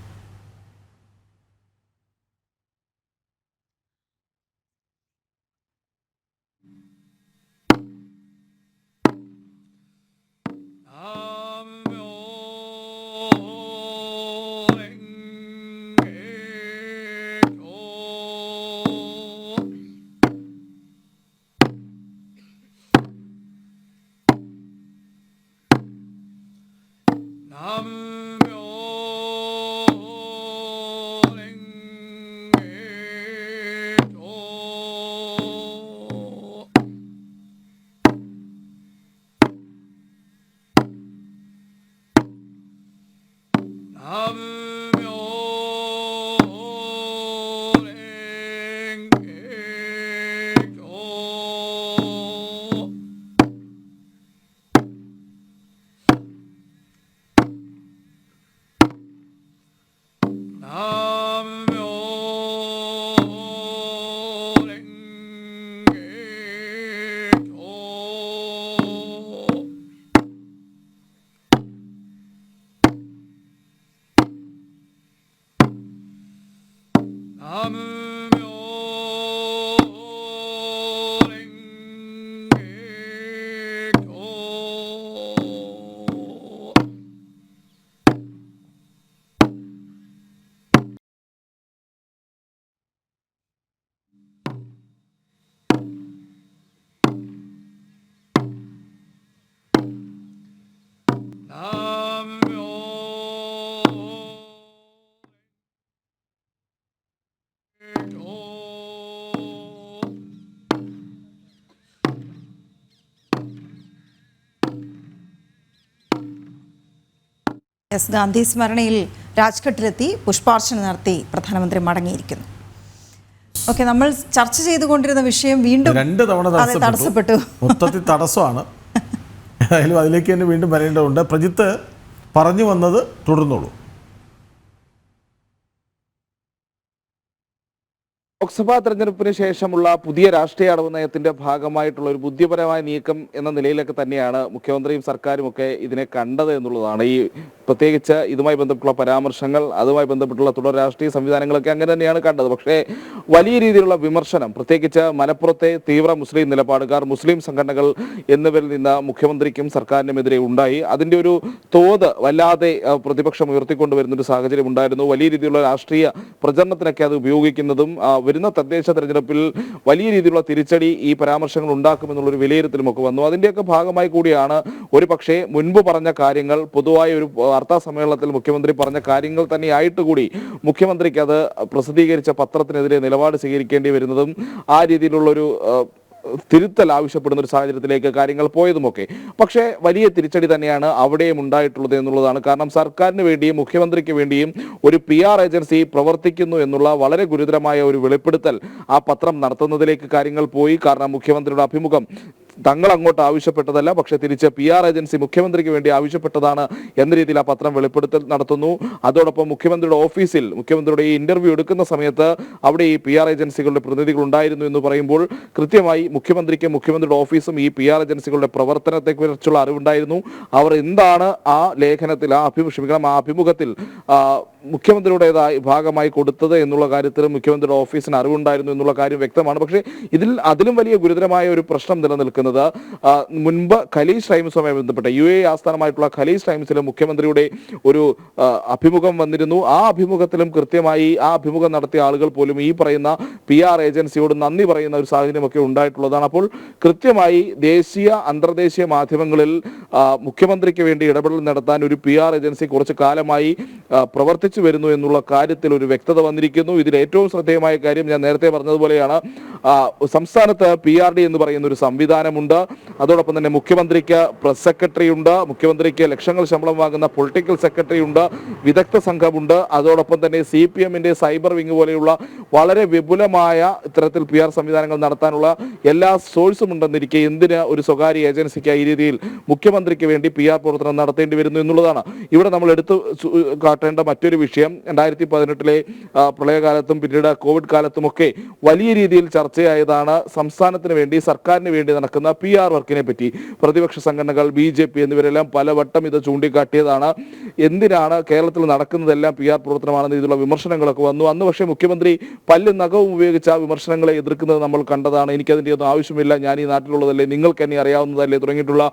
എസ് ഗാന്ധി സ്മരണയിൽ രാജ്ഘട്ടിലെത്തി പുഷ്പാർച്ചന നടത്തി പ്രധാനമന്ത്രി മടങ്ങിയിരിക്കുന്നു. ഓക്കെ, നമ്മൾ ചർച്ച ചെയ്തുകൊണ്ടിരുന്ന വിഷയം വീണ്ടും 2 തവണ തടസ്സപ്പെട്ടു. മൊത്തത്തിൽ തടസ്സമാണ്. ഏതായാലും അതിലേക്ക് തന്നെ വീണ്ടും വരേണ്ടതുണ്ട്. പ്രജിത്ത് പറഞ്ഞു വന്നത് തുടർന്നോളൂ. ലോക്സഭാ തെരഞ്ഞെടുപ്പിന് ശേഷമുള്ള പുതിയ രാഷ്ട്രീയ അടവ് നയത്തിന്റെ ഭാഗമായിട്ടുള്ള ഒരു ബുദ്ധിപരമായ നീക്കം എന്ന നിലയിലൊക്കെ തന്നെയാണ് മുഖ്യമന്ത്രിയും സർക്കാരും ഒക്കെ ഇതിനെ കണ്ടത് എന്നുള്ളതാണ്. ഈ പ്രത്യേകിച്ച് ഇതുമായി ബന്ധപ്പെട്ടുള്ള പരാമർശങ്ങൾ, അതുമായി ബന്ധപ്പെട്ടുള്ള തുടർ രാഷ്ട്രീയ സംവിധാനങ്ങളൊക്കെ അങ്ങനെ തന്നെയാണ് കണ്ടത്. പക്ഷേ വലിയ രീതിയിലുള്ള വിമർശനം, പ്രത്യേകിച്ച് മലപ്പുറത്തെ തീവ്ര മുസ്ലിം നിലപാടുകാർ, മുസ്ലിം സംഘടനകൾ എന്നിവരിൽ നിന്ന് മുഖ്യമന്ത്രിക്കും സർക്കാരിനുമെതിരെ ഉണ്ടായി. അതിൻ്റെ ഒരു തോത് വല്ലാതെ പ്രതിപക്ഷം ഉയർത്തിക്കൊണ്ടുവരുന്ന ഒരു സാഹചര്യം ഉണ്ടായിരുന്നു. വലിയ രീതിയിലുള്ള രാഷ്ട്രീയ പ്രചരണത്തിനൊക്കെ അത് ഉപയോഗിക്കുന്നതും വരുന്ന തദ്ദേശ തെരഞ്ഞെടുപ്പിൽ വലിയ രീതിയിലുള്ള തിരിച്ചടി ഈ പരാമർശങ്ങൾ ഉണ്ടാക്കുമെന്നുള്ളൊരു വിലയിരുത്തലുമൊക്കെ വന്നു. അതിൻ്റെയൊക്കെ ഭാഗമായി കൂടിയാണ് ഒരു പക്ഷേ മുൻപ് പറഞ്ഞ കാര്യങ്ങൾ, പൊതുവായ ഒരു വാർത്താ സമ്മേളനത്തിൽ മുഖ്യമന്ത്രി പറഞ്ഞ കാര്യങ്ങൾ തന്നെയായിട്ട് കൂടി മുഖ്യമന്ത്രിക്ക് അത് പ്രസിദ്ധീകരിച്ച പത്രത്തിനെതിരെ നിലപാട് സ്വീകരിക്കേണ്ടി വരുന്നതും ആ രീതിയിലുള്ളൊരു തിരുത്തൽ ആവശ്യപ്പെടുന്ന ഒരു സാഹചര്യത്തിലേക്ക് കാര്യങ്ങൾ പോയതുമൊക്കെ. പക്ഷേ വലിയ തിരിച്ചടി തന്നെയാണ് അവിടെയും ഉണ്ടായിട്ടുള്ളത് എന്നുള്ളതാണ്. കാരണം സർക്കാരിന് വേണ്ടിയും മുഖ്യമന്ത്രിക്ക് വേണ്ടിയും ഒരു PR ഏജൻസി പ്രവർത്തിക്കുന്നു എന്നുള്ള വളരെ ഗുരുതരമായ ഒരു വെളിപ്പെടുത്തൽ ആ പത്രം നടത്തുന്നതിലേക്ക് കാര്യങ്ങൾ പോയി. കാരണം മുഖ്യമന്ത്രിയുടെ അഭിമുഖം തങ്ങൾ അങ്ങോട്ട് ആവശ്യപ്പെട്ടതല്ല, പക്ഷെ തിരിച്ച് PR ഏജൻസി മുഖ്യമന്ത്രിക്ക് വേണ്ടി ആവശ്യപ്പെട്ടതാണ് എന്ന രീതിയിൽ ആ പത്രം വെളിപ്പെടുത്തൽ നടത്തുന്നു. അതോടൊപ്പം മുഖ്യമന്ത്രിയുടെ ഓഫീസിൽ മുഖ്യമന്ത്രിയുടെ ഈ ഇന്റർവ്യൂ എടുക്കുന്ന സമയത്ത് അവിടെ ഈ PR ഏജൻസികളുടെ പ്രതിനിധികൾ ഉണ്ടായിരുന്നു എന്ന് പറയുമ്പോൾ കൃത്യമായി മുഖ്യമന്ത്രിക്കും മുഖ്യമന്ത്രിയുടെ ഓഫീസും ഈ PR ഏജൻസികളുടെ പ്രവർത്തനത്തെക്കുറിച്ചുള്ള അറിവുണ്ടായിരുന്നു. അവർ എന്താണ് ആ ലേഖനത്തിൽ, ആ അഭിമുഖത്തിൽ മുഖ്യമന്ത്രിയുടേതായി ഭാഗമായി കൊടുത്തത് എന്നുള്ള കാര്യത്തിൽ മുഖ്യമന്ത്രിയുടെ ഓഫീസിന് അറിവുണ്ടായിരുന്നു എന്നുള്ള കാര്യം വ്യക്തമാണ്. പക്ഷേ അതിലും വലിയ ഗുരുതരമായ ഒരു പ്രശ്നം നിലനിൽക്കുന്നത് മുൻപ് ഖലീജ് ടൈംസുമായി ബന്ധപ്പെട്ട UAE ആസ്ഥാനമായിട്ടുള്ള ഖലീജ് ടൈംസിലെ മുഖ്യമന്ത്രിയുടെ ഒരു അഭിമുഖം വന്നിരുന്നു. ആ അഭിമുഖത്തിലും കൃത്യമായി ആ അഭിമുഖം നടത്തിയ ആളുകൾ പോലും ഈ പറയുന്ന PR ഏജൻസിയോട് നന്ദി പറയുന്ന ഒരു സാഹചര്യമൊക്കെ ഉണ്ടായിട്ടുള്ളതാണ്. അപ്പോൾ കൃത്യമായി ദേശീയ അന്തർദേശീയ മാധ്യമങ്ങളിൽ മുഖ്യമന്ത്രിക്ക് വേണ്ടി ഇടപെടൽ നടത്താൻ ഒരു PR ഏജൻസി കുറച്ചു കാലമായി പ്രവർത്തിച്ചു വരുന്നു എന്നുള്ള കാര്യത്തിൽ ഒരു വ്യക്തത വന്നിരിക്കുന്നു. ഇതിൽ ഏറ്റവും ശ്രദ്ധേയമായ കാര്യം ഞാൻ നേരത്തെ പറഞ്ഞതുപോലെയാണ്, സംസ്ഥാനത്ത് PRD എന്ന് പറയുന്ന ഒരു സംവിധാനമുണ്ട്. അതോടൊപ്പം തന്നെ മുഖ്യമന്ത്രിക്ക് പ്രസ് സെക്രട്ടറി ഉണ്ട്, മുഖ്യമന്ത്രിക്ക് ലക്ഷങ്ങൾ ശമ്പളം വാങ്ങുന്ന പൊളിറ്റിക്കൽ സെക്രട്ടറി ഉണ്ട്, വിദഗ്ധ സംഘമുണ്ട്. അതോടൊപ്പം തന്നെ CPMന്റെ സൈബർ വിങ് പോലെയുള്ള വളരെ വിപുലമായ ഇത്തരത്തിൽ PR സംവിധാനങ്ങൾ നടത്താനുള്ള എല്ലാ സോഴ്സും ഉണ്ടെന്നിരിക്കെ എന്തിന് ഒരു സ്വകാര്യ ഏജൻസിക്ക് ഈ രീതിയിൽ മുഖ്യമന്ത്രിക്ക് വേണ്ടി PR പ്രവർത്തനം നടത്തേണ്ടി വരുന്നു എന്നുള്ളതാണ് ഇവിടെ നമ്മൾ എടുത്തു കാട്ടേണ്ട മറ്റൊരു വിഷയം. 2018 പ്രളയകാലത്തും പിന്നീട് കോവിഡ് കാലത്തുമൊക്കെ വലിയ രീതിയിൽ ചർച്ചയായതാണ് സംസ്ഥാനത്തിന് വേണ്ടി, സർക്കാരിന് വേണ്ടി നടക്കുന്ന PR വർക്കിനെ പറ്റി. പ്രതിപക്ഷ സംഘടനകൾ, BJP എന്നിവരെല്ലാം പലവട്ടം ഇത് ചൂണ്ടിക്കാട്ടിയതാണ്. എന്തിനാണ് കേരളത്തിൽ നടക്കുന്നതെല്ലാം PR പ്രവർത്തനമാണെന്ന് ഇതിലുള്ള വിമർശനങ്ങളൊക്കെ വന്നു. അന്ന് പക്ഷേ മുഖ്യമന്ത്രി പല്ലും നഖവും ഉപയോഗിച്ച് ആ വിമർശനങ്ങളെ എതിർക്കുന്നത് നമ്മൾ കണ്ടതാണ്. എനിക്കതിൻ്റെ ഒന്നും ആവശ്യമില്ല, ഞാൻ ഈ നാട്ടിലുള്ളതല്ലേ, നിങ്ങൾക്ക് എന്നെ അറിയാവുന്നതല്ലേ തുടങ്ങിയിട്ടുള്ള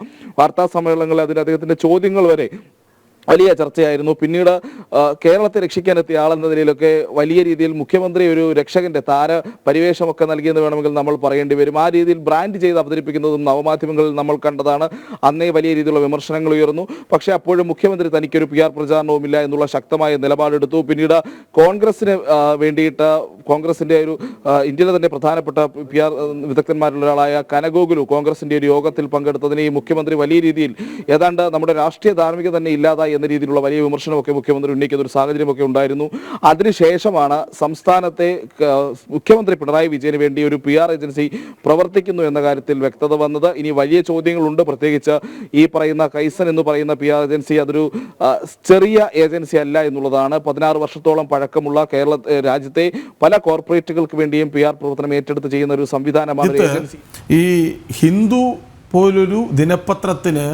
വാർത്താ സമ്മേളനങ്ങളിൽ അതിന് അദ്ദേഹത്തിൻ്റെ ചോദ്യങ്ങൾ വരെ വലിയ ചർച്ചയായിരുന്നു. പിന്നീട് കേരളത്തെ രക്ഷിക്കാനെത്തിയ ആളെന്ന നിലയിലൊക്കെ വലിയ രീതിയിൽ മുഖ്യമന്ത്രി ഒരു രക്ഷകന്റെ താര പരിവേഷമൊക്കെ നൽകിയെന്ന് വേണമെങ്കിൽ നമ്മൾ പറയേണ്ടി വരും. ആ രീതിയിൽ ബ്രാൻഡ് ചെയ്ത് അവതരിപ്പിക്കുന്നതും നവമാധ്യമങ്ങളിൽ നമ്മൾ കണ്ടതാണ്. അന്നേ വലിയ രീതിയിലുള്ള വിമർശനങ്ങൾ ഉയർന്നു. പക്ഷേ അപ്പോഴും മുഖ്യമന്ത്രി തനിക്കൊരു PR പ്രചാരണവുമില്ല എന്നുള്ള ശക്തമായ നിലപാടെടുത്തു. പിന്നീട് കോൺഗ്രസിന് വേണ്ടിയിട്ട് കോൺഗ്രസിന്റെ ഒരു ഇന്ത്യയിലെ തന്നെ പ്രധാനപ്പെട്ട PR വിദഗ്ധന്മാരിൽ ഒരാളായ കനഗോകുലു കോൺഗ്രസിന്റെ ഒരു യോഗത്തിൽ പങ്കെടുത്തതിന് ഈ മുഖ്യമന്ത്രി വലിയ രീതിയിൽ ഏതാണ്ട് നമ്മുടെ രാഷ്ട്രീയ ധാർമ്മികത തന്നെ ഇല്ലാതായി എന്ന രീതിയിലുള്ള വലിയ വിമർശനമൊക്കെ മുഖ്യമന്ത്രി ഉന്നയിക്കുന്ന ഒരു സാഹചര്യമൊക്കെ ഉണ്ടായിരുന്നു. അതിനുശേഷമാണ് സംസ്ഥാനത്തെ മുഖ്യമന്ത്രി പിണറായി വിജയന് വേണ്ടി ഒരു PR ഏജൻസി പ്രവർത്തിക്കുന്നു എന്ന കാര്യത്തിൽ വ്യക്തത വന്നത്. ഇനി വലിയ ചോദ്യങ്ങളുണ്ട്. പ്രത്യേകിച്ച് ഈ പറയുന്ന കൈസൻ എന്ന് പറയുന്ന PR ഏജൻസി അതൊരു ചെറിയ ഏജൻസി അല്ല എന്നുള്ളതാണ്. 16 വർഷത്തോളം പഴക്കമുള്ള രാജ്യത്തെ പല കോർപ്പറേറ്റുകൾക്ക് വേണ്ടിയും PR പ്രവർത്തനം ഏറ്റെടുത്ത് ചെയ്യുന്ന ഒരു സംവിധാനമാണ് ഏജൻസി. ഈ ഹിന്ദു പോലൊരു ദിനപത്രത്തിന്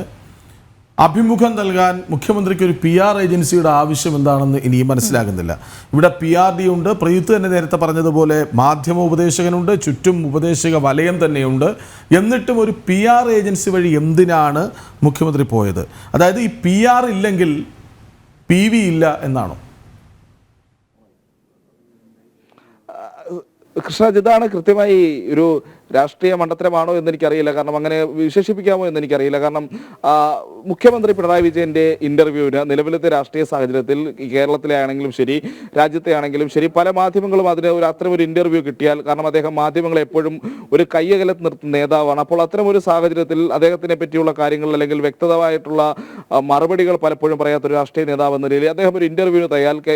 അഭിമുഖം നൽകാൻ മുഖ്യമന്ത്രിക്ക് ഒരു PR ഏജൻസിയുടെ ആവശ്യം എന്താണെന്ന് ഇനിയും മനസ്സിലാകുന്നില്ല. ഇവിടെ PRD ഉണ്ട്, പ്രയുക്ത് തന്നെ നേരത്തെ പറഞ്ഞതുപോലെ മാധ്യമ ഉപദേശകനുണ്ട്, ചുറ്റും ഉപദേശക വലയം തന്നെയുണ്ട്. എന്നിട്ടും ഒരു PR ഏജൻസി വഴി എന്തിനാണ് മുഖ്യമന്ത്രി പോയത്? അതായത് ഈ PR ഇല്ലെങ്കിൽ PV ഇല്ല എന്നാണോ? കൃഷ്ണജിത്ത്, ഇതാണ് കൃത്യമായി ഒരു രാഷ്ട്രീയ മണ്ടത്തരമാണോ എന്നെനിക്കറിയില്ല, കാരണം അങ്ങനെ വിശേഷിപ്പിക്കാമോ എന്നെനിക്കറിയില്ല. കാരണം മുഖ്യമന്ത്രി പിണറായി വിജയന്റെ ഇന്റർവ്യൂവിന് നിലവിലത്തെ രാഷ്ട്രീയ സാഹചര്യത്തിൽ കേരളത്തിലെ ആണെങ്കിലും ശരി, രാജ്യത്തെ ആണെങ്കിലും ശരി, പല മാധ്യമങ്ങളും അതിന് അത്തരം ഒരു ഇന്റർവ്യൂ കിട്ടിയാൽ, കാരണം അദ്ദേഹം മാധ്യമങ്ങളെ എപ്പോഴും ഒരു കയ്യകലത്ത് നിർത്തുന്ന നേതാവാണ്, അപ്പോൾ അത്തരം ഒരു സാഹചര്യത്തിൽ അദ്ദേഹത്തിനെ പറ്റിയുള്ള കാര്യങ്ങൾ അല്ലെങ്കിൽ വ്യക്തമായിട്ടുള്ള മറുപടികൾ പലപ്പോഴും പറയാത്തൊരു രാഷ്ട്രീയ നേതാവ് എന്ന നിലയിൽ അദ്ദേഹം ഒരു ഇന്റർവ്യൂവിന്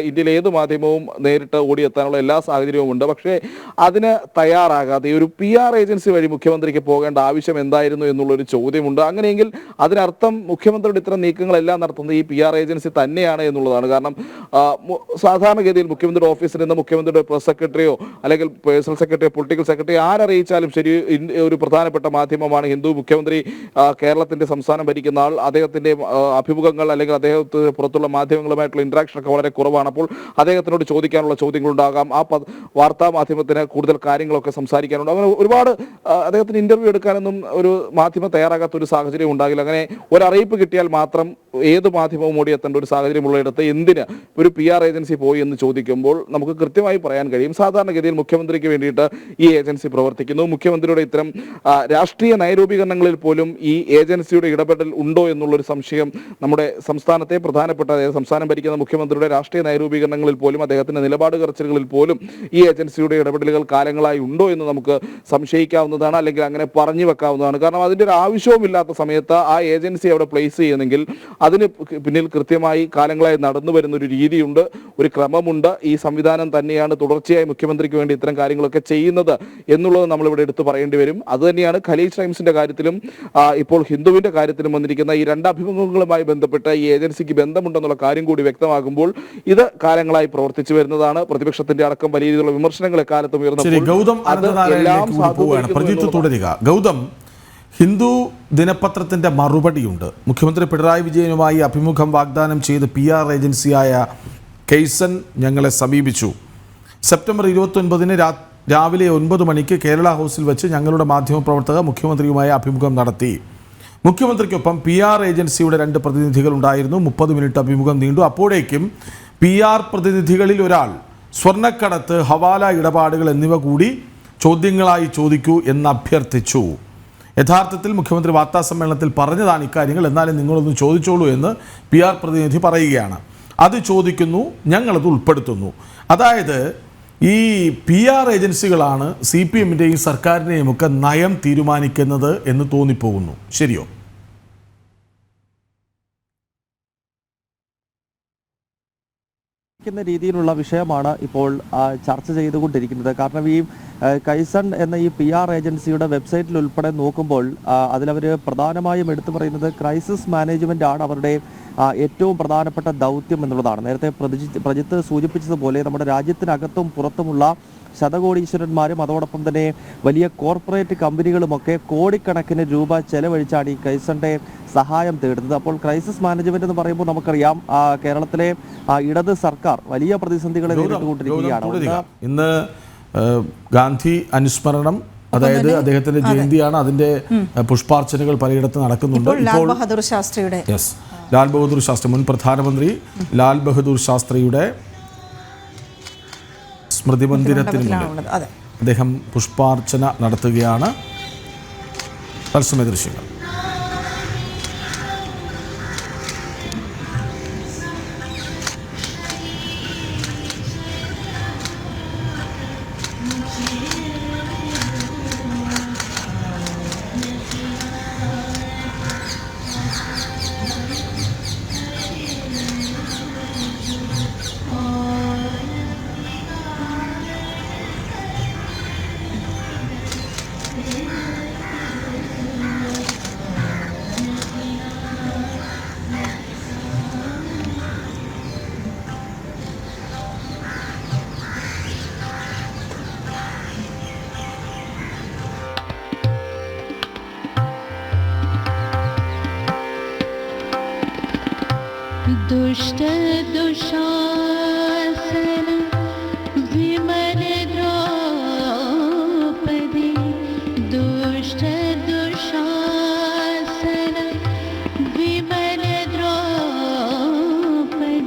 ഇന്ത്യയിലെ ഏത് മാധ്യമവും നേരിട്ട് ഓടിയെത്താനുള്ള എല്ലാ സാഹചര്യവും ഉണ്ട്. പക്ഷേ അതിന് തയ്യാറാകാതെ ഒരു PR ഏജൻസി വഴി മുഖ്യമന്ത്രിക്ക് പോകേണ്ട ആവശ്യം എന്തായിരുന്നു എന്നുള്ളൊരു ചോദ്യമുണ്ട്. അങ്ങനെയെങ്കിൽ അതിനർത്ഥം മുഖ്യമന്ത്രിയുടെ ഇത്തരം നീക്കങ്ങളെല്ലാം നടത്തുന്നത് ഈ PR ഏജൻസി തന്നെയാണ് എന്നുള്ളതാണ്. കാരണം സാധാരണഗതിയിൽ മുഖ്യമന്ത്രിയുടെ ഓഫീസിൽ നിന്ന് മുഖ്യമന്ത്രിയുടെ പ്രസ് സെക്രട്ടറിയോ അല്ലെങ്കിൽ പേഴ്സണൽ സെക്രട്ടറിയോ പൊളിറ്റിക്കൽ സെക്രട്ടറി ആരറിയിച്ചാലും ശരി, ഒരു പ്രധാനപ്പെട്ട മാധ്യമമാണ് ഹിന്ദു. മുഖ്യമന്ത്രി കേരളത്തിന്റെ സംസ്ഥാനം ഭരിക്കുന്ന ആൾ, അദ്ദേഹത്തിന്റെ അഭിമുഖങ്ങൾ അല്ലെങ്കിൽ അദ്ദേഹത്തിന് പുറത്തുള്ള മാധ്യമങ്ങളുമായിട്ടുള്ള ഇന്ററാക്ഷൻ ഒക്കെ വളരെ കുറവാണ്. അപ്പോൾ അദ്ദേഹത്തിനോട് ചോദിക്കാനുള്ള ചോദ്യങ്ങളുണ്ടാകാം, ആ വാർത്താ മാധ്യമത്തിന് കൂടുതൽ കാര്യങ്ങളൊക്കെ സംസാരിക്കാനുണ്ട്. അങ്ങനെ ഒരുപാട് അദ്ദേഹത്തിന് ഇന്റർവ്യൂ എടുക്കാനൊന്നും ഒരു മാധ്യമം തയ്യാറാകാത്ത ഒരു സാഹചര്യം ഉണ്ടാകില്ല. അങ്ങനെ ഒരു അറിയിപ്പ് കിട്ടിയാൽ മാത്രം ഏത് മാധ്യമവും ഓടിയെത്തേണ്ട ഒരു സാഹചര്യമുള്ളിടത്ത് എന്തിന് ഒരു PR ഏജൻസി പോയി എന്ന് ചോദിക്കുമ്പോൾ നമുക്ക് കൃത്യമായി പറയാൻ കഴിയും, സാധാരണഗതിയിൽ മുഖ്യമന്ത്രിക്ക് വേണ്ടിയിട്ട് ഈ ഏജൻസി പ്രവർത്തിക്കുന്നു. മുഖ്യമന്ത്രിയുടെ ഇത്തരം രാഷ്ട്രീയ നയരൂപീകരണങ്ങളിൽ പോലും ഈ ഏജൻസിയുടെ ഇടപെടൽ ഉണ്ടോ എന്നുള്ളൊരു സംശയം നമ്മുടെ സംസ്ഥാനത്തെ പ്രധാനപ്പെട്ട, അതായത് സംസ്ഥാനം ഭരിക്കുന്ന മുഖ്യമന്ത്രിയുടെ രാഷ്ട്രീയ നയരൂപീകരണങ്ങളിൽ പോലും അദ്ദേഹത്തിന്റെ നിലപാട് കർച്ചലുകളിൽ പോലും ഈ ഏജൻസിയുടെ ഇടപെടലുകൾ കാലങ്ങളായി ഉണ്ടോ എന്ന് നമുക്ക് സംശയിക്കാവുന്നതാണ്, അല്ലെങ്കിൽ അങ്ങനെ പറഞ്ഞു വെക്കാവുന്നതാണ്. കാരണം അതിൻ്റെ ഒരു ആവശ്യവുമില്ലാത്ത സമയത്ത് ആ ഏജൻസി അവിടെ പ്ലേസ് ചെയ്യുന്നെങ്കിൽ അതിന് പിന്നിൽ കൃത്യമായി കാലങ്ങളായി നടന്നു വരുന്ന ഒരു രീതിയുണ്ട്, ഒരു ക്രമമുണ്ട്. ഈ സംവിധാനം തന്നെയാണ് തുടർച്ചയായി മുഖ്യമന്ത്രിക്ക് വേണ്ടി ഇത്തരം കാര്യങ്ങളൊക്കെ ചെയ്യുന്നത് എന്നുള്ളത് നമ്മളിവിടെ എടുത്തു പറയേണ്ടി വരും. അതുതന്നെയാണ് ഖലീജ് ടൈംസിന്റെ കാര്യത്തിലും ഇപ്പോൾ ഹിന്ദുവിന്റെ കാര്യത്തിലും വന്നിരിക്കുന്ന ഈ രണ്ട് അഭിമുഖങ്ങളുമായി ബന്ധപ്പെട്ട് ഈ ഏജൻസിക്ക് ബന്ധമുണ്ടെന്നുള്ള കാര്യം കൂടി വ്യക്തമാകുമ്പോൾ ഇത് കാലങ്ങളായി പ്രവർത്തിച്ചു വരുന്നതാണ്. പ്രതിപക്ഷത്തിന്റെ അടക്കം വലിയ രീതിയിലുള്ള വിമർശനങ്ങൾ എക്കാലത്തും ഗൗതം, ഹിന്ദു ദിനപത്രത്തിന്റെ മറുപടിയുണ്ട്. മുഖ്യമന്ത്രി പിണറായി വിജയനുമായി അഭിമുഖം വാഗ്ദാനം ചെയ്ത് PR ഏജൻസിയായ കെയ്സൺ ഞങ്ങളെ സമീപിച്ചു. സെപ്റ്റംബർ 29 രാവിലെ 9 മണിക്ക് കേരള ഹൗസിൽ വെച്ച് ഞങ്ങളുടെ മാധ്യമപ്രവർത്തകർ മുഖ്യമന്ത്രിയുമായി അഭിമുഖം നടത്തി. മുഖ്യമന്ത്രിക്കൊപ്പം PR ഏജൻസിയുടെ 2 പ്രതിനിധികൾ ഉണ്ടായിരുന്നു. 30 മിനിറ്റ് അഭിമുഖം നീണ്ടു. അപ്പോഴേക്കും PR പ്രതിനിധികളിൽ ഒരാൾ സ്വർണ്ണക്കടത്ത്, ഹവാല ഇടപാടുകൾ എന്നിവ കൂടി ചോദ്യങ്ങളായി ചോദിക്കൂ എന്ന് അഭ്യർത്ഥിച്ചു. യഥാർത്ഥത്തിൽ മുഖ്യമന്ത്രി വാർത്താസമ്മേളനത്തിൽ പറഞ്ഞതാണ് ഇക്കാര്യങ്ങൾ, എന്നാലും നിങ്ങളൊന്ന് ചോദിച്ചോളൂ എന്ന് PR പ്രതിനിധി പറയുകയാണ്. അത് ചോദിക്കുന്നു, ഞങ്ങളത് ഉൾപ്പെടുത്തുന്നു. അതായത് ഈ PR ഏജൻസികളാണ് CPMൻ്റെയും സർക്കാരിൻ്റെയും ഒക്കെ നയം തീരുമാനിക്കുന്നത് എന്ന് തോന്നിപ്പോകുന്നു. ശരിയോ? രീതിയിലുള്ള വിഷയമാണ് ഇപ്പോൾ ചർച്ച ചെയ്തുകൊണ്ടിരിക്കുന്നത്. കാരണം ഈ കൈസൺ എന്ന ഈ PR ഏജൻസിയുടെ വെബ്സൈറ്റിൽ ഉൾപ്പെടെ നോക്കുമ്പോൾ അതിലവർ പ്രധാനമായും എടുത്തു പറയുന്നത് ക്രൈസിസ് മാനേജ്മെന്റ് ആണ് അവരുടെ ഏറ്റവും പ്രധാനപ്പെട്ട ദൗത്യം എന്നുള്ളതാണ്. നേരത്തെ പ്രജിത്ത് സൂചിപ്പിച്ചതുപോലെ നമ്മുടെ രാജ്യത്തിനകത്തും പുറത്തുമുള്ള ശതകോടീശ്വരന്മാരും അതോടൊപ്പം തന്നെ വലിയ കോർപ്പറേറ്റ് കമ്പനികളുമൊക്കെ കോടിക്കണക്കിന് രൂപ ചെലവഴിച്ചാണ് ഈ കൈസന്റെ സഹായം തേടുന്നത്. അപ്പോൾ ക്രൈസിസ് മാനേജ്മെന്റ് എന്ന് പറയുമ്പോൾ നമുക്കറിയാം കേരളത്തിലെ ഇടത് സർക്കാർ വലിയ പ്രതിസന്ധികളെ നേരിട്ടുകൊണ്ടിരിക്കുകയാണ്. ഇന്ന് ഗാന്ധി അനുസ്മരണം, അതായത് അദ്ദേഹത്തിന്റെ ജയന്തിയാണ്. അതിന്റെ പുഷ്പാർച്ചനകൾ പലയിടത്ത് നടക്കുന്നുണ്ട്. ലാൽ ബഹദൂർ ശാസ്ത്രിയുടെ ലാൽ ബഹദൂർ ശാസ്ത്രി, മുൻ പ്രധാനമന്ത്രി ലാൽ ബഹദൂർ ശാസ്ത്രിയുടെ സ്മൃതി മന്ദിരത്തിന് മുന്നിൽ അദ്ദേഹം പുഷ്പാർച്ചന നടത്തുകയാണ്. തത്സമയ ദൃശ്യങ്ങൾ. दुष्ट दुशासन विमल द्रौपदी, दुष्ट दुशासन विमल द्रौपदी,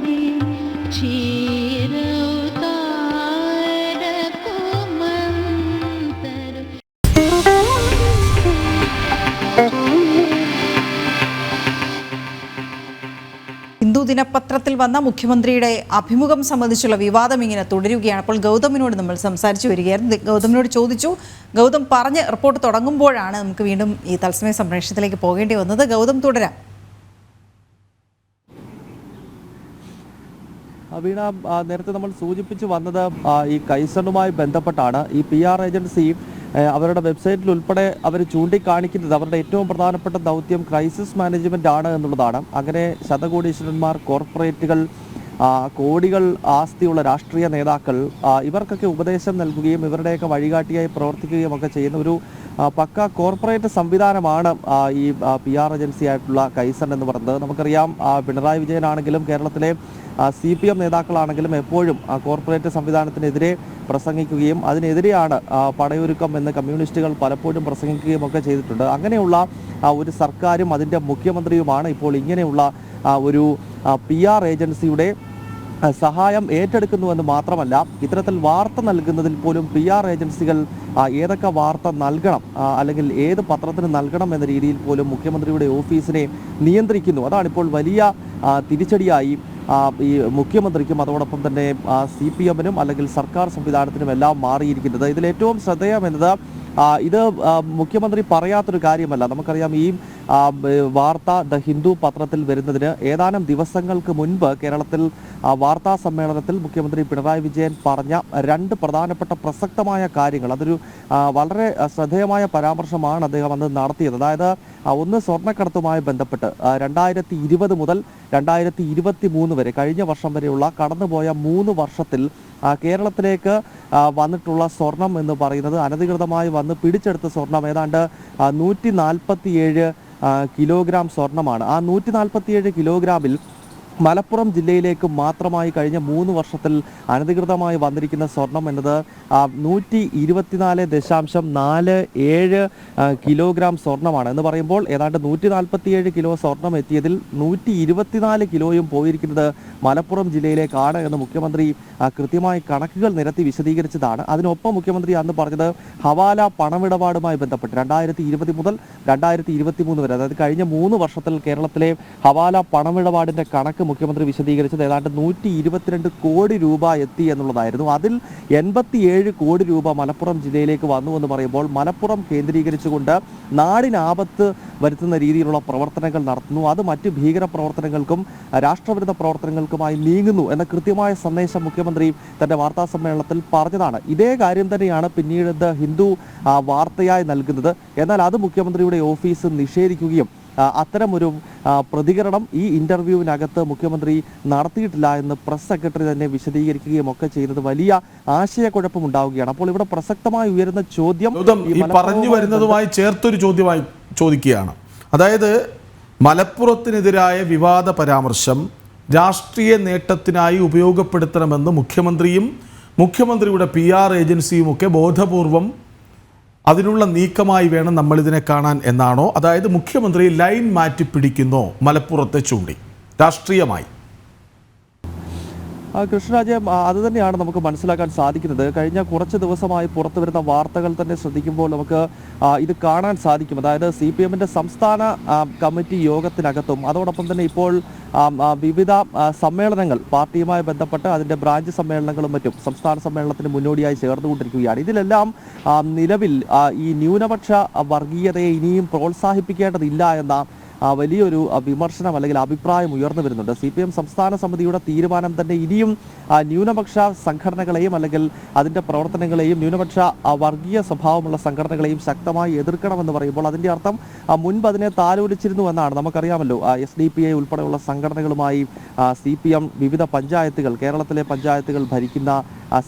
चीर उतार कुमंतर। ദിനപത്രത്തിൽ വന്ന മുഖ്യമന്ത്രിയുടെ അഭിമുഖം സംബന്ധിച്ചുള്ള വിവാദം ഇങ്ങനെ തുടരുകയാണ്. അപ്പോൾ ഗൗതമിനോട് നമ്മൾ സംസാരിച്ചു വരികയായിരുന്നു. ഗൗതമിനോട് ചോദിച്ചു. ഗൗതം പറഞ്ഞ് റിപ്പോർട്ട് തുടങ്ങുമ്പോഴാണ് നമുക്ക് വീണ്ടും ഈ തത്സമയ സംപ്രേഷണത്തിലേക്ക് പോകേണ്ടി വന്നത്. ഗൗതം, തുടരാം. വീണ, നേരത്തെ നമ്മൾ സൂചിപ്പിച്ചു വന്നത് ഈ കൈസണുമായി ബന്ധപ്പെട്ടാണ്. ഈ PR ഏജൻസി അവരുടെ വെബ്സൈറ്റിൽ ഉൾപ്പെടെ അവർ ചൂണ്ടിക്കാണിക്കുന്നത് അവരുടെ ഏറ്റവും പ്രധാനപ്പെട്ട ദൗത്യം ക്രൈസിസ് മാനേജ്മെന്റ് ആണ് എന്നുള്ളതാണ്. അങ്ങനെ ശതകോടീശ്വരന്മാർ, കോർപ്പറേറ്റുകൾ, കോടികൾ ആസ്തിയുള്ള രാഷ്ട്രീയ നേതാക്കൾ ഇവർക്കൊക്കെ ഉപദേശം നൽകുകയും ഇവരുടെയൊക്കെ വഴികാട്ടിയായി പ്രവർത്തിക്കുകയും ഒക്കെ ചെയ്യുന്ന ഒരു പക്ക കോർപ്പറേറ്റ് സംവിധാനമാണ് ഈ PR ഏജൻസി ആയിട്ടുള്ള കൈസൺ എന്ന് പറയുന്നത്. നമുക്കറിയാം, പിണറായി വിജയനാണെങ്കിലും കേരളത്തിലെ CPM നേതാക്കളാണെങ്കിലും എപ്പോഴും കോർപ്പറേറ്റ് സംവിധാനത്തിനെതിരെ പ്രസംഗിക്കുകയും അതിനെതിരെയാണ് പടയൊരുക്കം എന്ന് കമ്മ്യൂണിസ്റ്റുകൾ പലപ്പോഴും പ്രസംഗിക്കുകയും ഒക്കെ ചെയ്തിട്ടുണ്ട്. അങ്ങനെയുള്ള ഒരു സർക്കാരും അതിൻ്റെ മുഖ്യമന്ത്രിയുമാണ് ഇപ്പോൾ ഇങ്ങനെയുള്ള ഒരു PR ഏജൻസിയുടെ സഹായം ഏറ്റെടുക്കുന്നുവെന്ന് മാത്രമല്ല, ഇത്തരത്തിൽ വാർത്ത നൽകുന്നതിൽ പോലും PR ഏജൻസികൾ ഏതൊക്കെ വാർത്ത നൽകണം അല്ലെങ്കിൽ ഏത് പത്രത്തിന് നൽകണം എന്ന രീതിയിൽ പോലും മുഖ്യമന്ത്രിയുടെ ഓഫീസിനെ നിയന്ത്രിക്കുന്നു. അതാണിപ്പോൾ വലിയ തിരിച്ചടിയായി ഈ മുഖ്യമന്ത്രിക്കും അതോടൊപ്പം തന്നെ CPM-നും അല്ലെങ്കിൽ സർക്കാർ സംവിധാനത്തിനും എല്ലാം മാറിയിരിക്കുന്നത്. ഇതിലേറ്റവും ശ്രദ്ധേയമെന്നത് ഇത് മുഖ്യമന്ത്രി പറയാത്തൊരു കാര്യമല്ല. നമുക്കറിയാം, ഈ വാർത്ത ദ ഹിന്ദു പത്രത്തിൽ വരുന്നതിന് ഏതാനും ദിവസങ്ങൾക്ക് മുൻപ് കേരളത്തിൽ വാർത്താ സമ്മേളനത്തിൽ മുഖ്യമന്ത്രി പിണറായി വിജയൻ പറഞ്ഞ രണ്ട് പ്രധാനപ്പെട്ട പ്രസക്തമായ കാര്യങ്ങൾ, അതൊരു വളരെ ശ്രദ്ധേയമായ പരാമർശമാണ് അദ്ദേഹം അന്ന് നടത്തിയത്. അതായത് ഒന്ന്, സ്വർണ്ണക്കടത്തുമായി ബന്ധപ്പെട്ട് 2020 മുതൽ 2023 വരെ കഴിഞ്ഞ വർഷം വരെയുള്ള കടന്നുപോയ 3 വർഷത്തിൽ കേരളത്തിലേക്ക് വന്നിട്ടുള്ള സ്വർണം എന്ന് പറയുന്നത് അനധികൃതമായി വന്ന് പിടിച്ചെടുത്ത സ്വർണം ഏതാണ്ട് 147 കിലോഗ്രാം സ്വർണമാണ്. ആ 147 കിലോഗ്രാമിൽ മലപ്പുറം ജില്ലയിലേക്ക് മാത്രമായി കഴിഞ്ഞ 3 വർഷത്തിൽ അനധികൃതമായി വന്നിരിക്കുന്ന സ്വർണം എന്നത് 124.47 കിലോഗ്രാം സ്വർണമാണ്. എന്ന് പറയുമ്പോൾ ഏതാണ്ട് 147 കിലോ സ്വർണം എത്തിയതിൽ 124 കിലോയും പോയിരിക്കുന്നത് മലപ്പുറം ജില്ലയിലേക്കാണ് എന്ന് മുഖ്യമന്ത്രി കൃത്യമായി കണക്കുകൾ നിരത്തി വിശദീകരിച്ചതാണ്. അതിനൊപ്പം മുഖ്യമന്ത്രി അന്ന് പറഞ്ഞത് ഹവാല പണമിടപാടുമായി ബന്ധപ്പെട്ട് 2020 മുതൽ 2023 വരെ, അതായത് കഴിഞ്ഞ 3 വർഷത്തിൽ കേരളത്തിലെ ഹവാല പണമിടപാടിന്റെ കണക്ക് മുഖ്യമന്ത്രി വിശദീകരിച്ചത് ഏതാണ്ട് 122 കോടി രൂപ എത്തി എന്നുള്ളതായിരുന്നു. അതിൽ 87 കോടി രൂപ മലപ്പുറം ജില്ലയിലേക്ക് വന്നു എന്ന് പറയുമ്പോൾ മലപ്പുറം കേന്ദ്രീകരിച്ചുകൊണ്ട് നാടിനാപത്ത് വരുത്തുന്ന രീതിയിലുള്ള പ്രവർത്തനങ്ങൾ നടത്തുന്നു, അത് മറ്റ് ഭീകര പ്രവർത്തനങ്ങൾക്കും രാഷ്ട്രവിരുദ്ധ പ്രവർത്തനങ്ങൾക്കുമായി നീങ്ങുന്നു എന്ന കൃത്യമായ സന്ദേശം മുഖ്യമന്ത്രി തന്റെ വാർത്താ സമ്മേളനത്തിൽ പറഞ്ഞതാണ്. ഇതേ കാര്യം തന്നെയാണ് പിന്നീട് ഹിന്ദു വാർത്തയായി നൽകുന്നത്. എന്നാൽ അത് മുഖ്യമന്ത്രിയുടെ ഓഫീസ് നിഷേധിക്കുകയും അത്തരമൊരു പ്രതികരണം ഈ ഇന്റർവ്യൂവിനകത്ത് മുഖ്യമന്ത്രി നടത്തിയിട്ടില്ല എന്ന് പ്രസ് സെക്രട്ടറി തന്നെ വിശദീകരിക്കുകയും ഒക്കെ ചെയ്യുന്നത് വലിയ ആശയക്കുഴപ്പം ഉണ്ടാവുകയാണ്. അപ്പോൾ ഇവിടെ പ്രസക്തമായി ഉയരുന്ന ചോദ്യം ഈ പറഞ്ഞു വരുന്നതുമായി ചേർത്തൊരു ചോദ്യമായി ചോദിക്കുകയാണ്. അതായത് മലപ്പുറത്തിനെതിരായ വിവാദ പരാമർശം രാഷ്ട്രീയ നേട്ടത്തിനായി ഉപയോഗപ്പെടുത്തണമെന്ന് മുഖ്യമന്ത്രിയുടെ PR ഏജൻസിയുമൊക്കെ ബോധപൂർവം അതിനുള്ള നീക്കമായി വേണം നമ്മളിതിനെ കാണാൻ എന്നാണോ? അതായത് മുഖ്യമന്ത്രി ലൈൻ മാറ്റിപ്പിടിക്കുന്നോ മലപ്പുറത്തെ ചൂണ്ടി രാഷ്ട്രീയമായി? കൃഷ്ണരാജ്, അത് തന്നെയാണ് നമുക്ക് മനസ്സിലാക്കാൻ സാധിക്കുന്നത്. കഴിഞ്ഞ കുറച്ച് ദിവസമായി പുറത്തു വരുന്ന വാർത്തകൾ തന്നെ ശ്രദ്ധിക്കുമ്പോൾ നമുക്ക് ഇത് കാണാൻ സാധിക്കും. അതായത് CPM-ന്റെ സംസ്ഥാന കമ്മിറ്റി യോഗത്തിനകത്തും അതോടൊപ്പം തന്നെ ഇപ്പോൾ വിവിധ സമ്മേളനങ്ങൾ പാർട്ടിയുമായി ബന്ധപ്പെട്ട് അതിൻ്റെ ബ്രാഞ്ച് സമ്മേളനങ്ങളും മറ്റും സംസ്ഥാന സമ്മേളനത്തിന് മുന്നോടിയായി ചേർന്നുകൊണ്ടിരിക്കുകയാണ്. ഇതിലെല്ലാം നിലവിൽ ഈ ന്യൂനപക്ഷ വർഗീയതയെ ഇനിയും പ്രോത്സാഹിപ്പിക്കേണ്ടതില്ല എന്ന വലിയൊരു വിമർശനം അല്ലെങ്കിൽ അഭിപ്രായം ഉയർന്നു വരുന്നുണ്ട്. CPM സംസ്ഥാന സമിതിയുടെ തീരുമാനം തന്നെ ഇനിയും ന്യൂനപക്ഷ സംഘടനകളെയും അല്ലെങ്കിൽ അതിൻ്റെ പ്രവർത്തനങ്ങളെയും ന്യൂനപക്ഷ വർഗീയ സ്വഭാവമുള്ള സംഘടനകളെയും ശക്തമായി എതിർക്കണമെന്ന് പറയുമ്പോൾ അതിൻ്റെ അർത്ഥം മുൻപ് അതിനെ താലോലിച്ചിരുന്നു എന്നാണ്. നമുക്കറിയാമല്ലോ, SDPI ഉൾപ്പെടെയുള്ള സംഘടനകളുമായി CPM വിവിധ പഞ്ചായത്തുകൾ, കേരളത്തിലെ പഞ്ചായത്തുകൾ ഭരിക്കുന്ന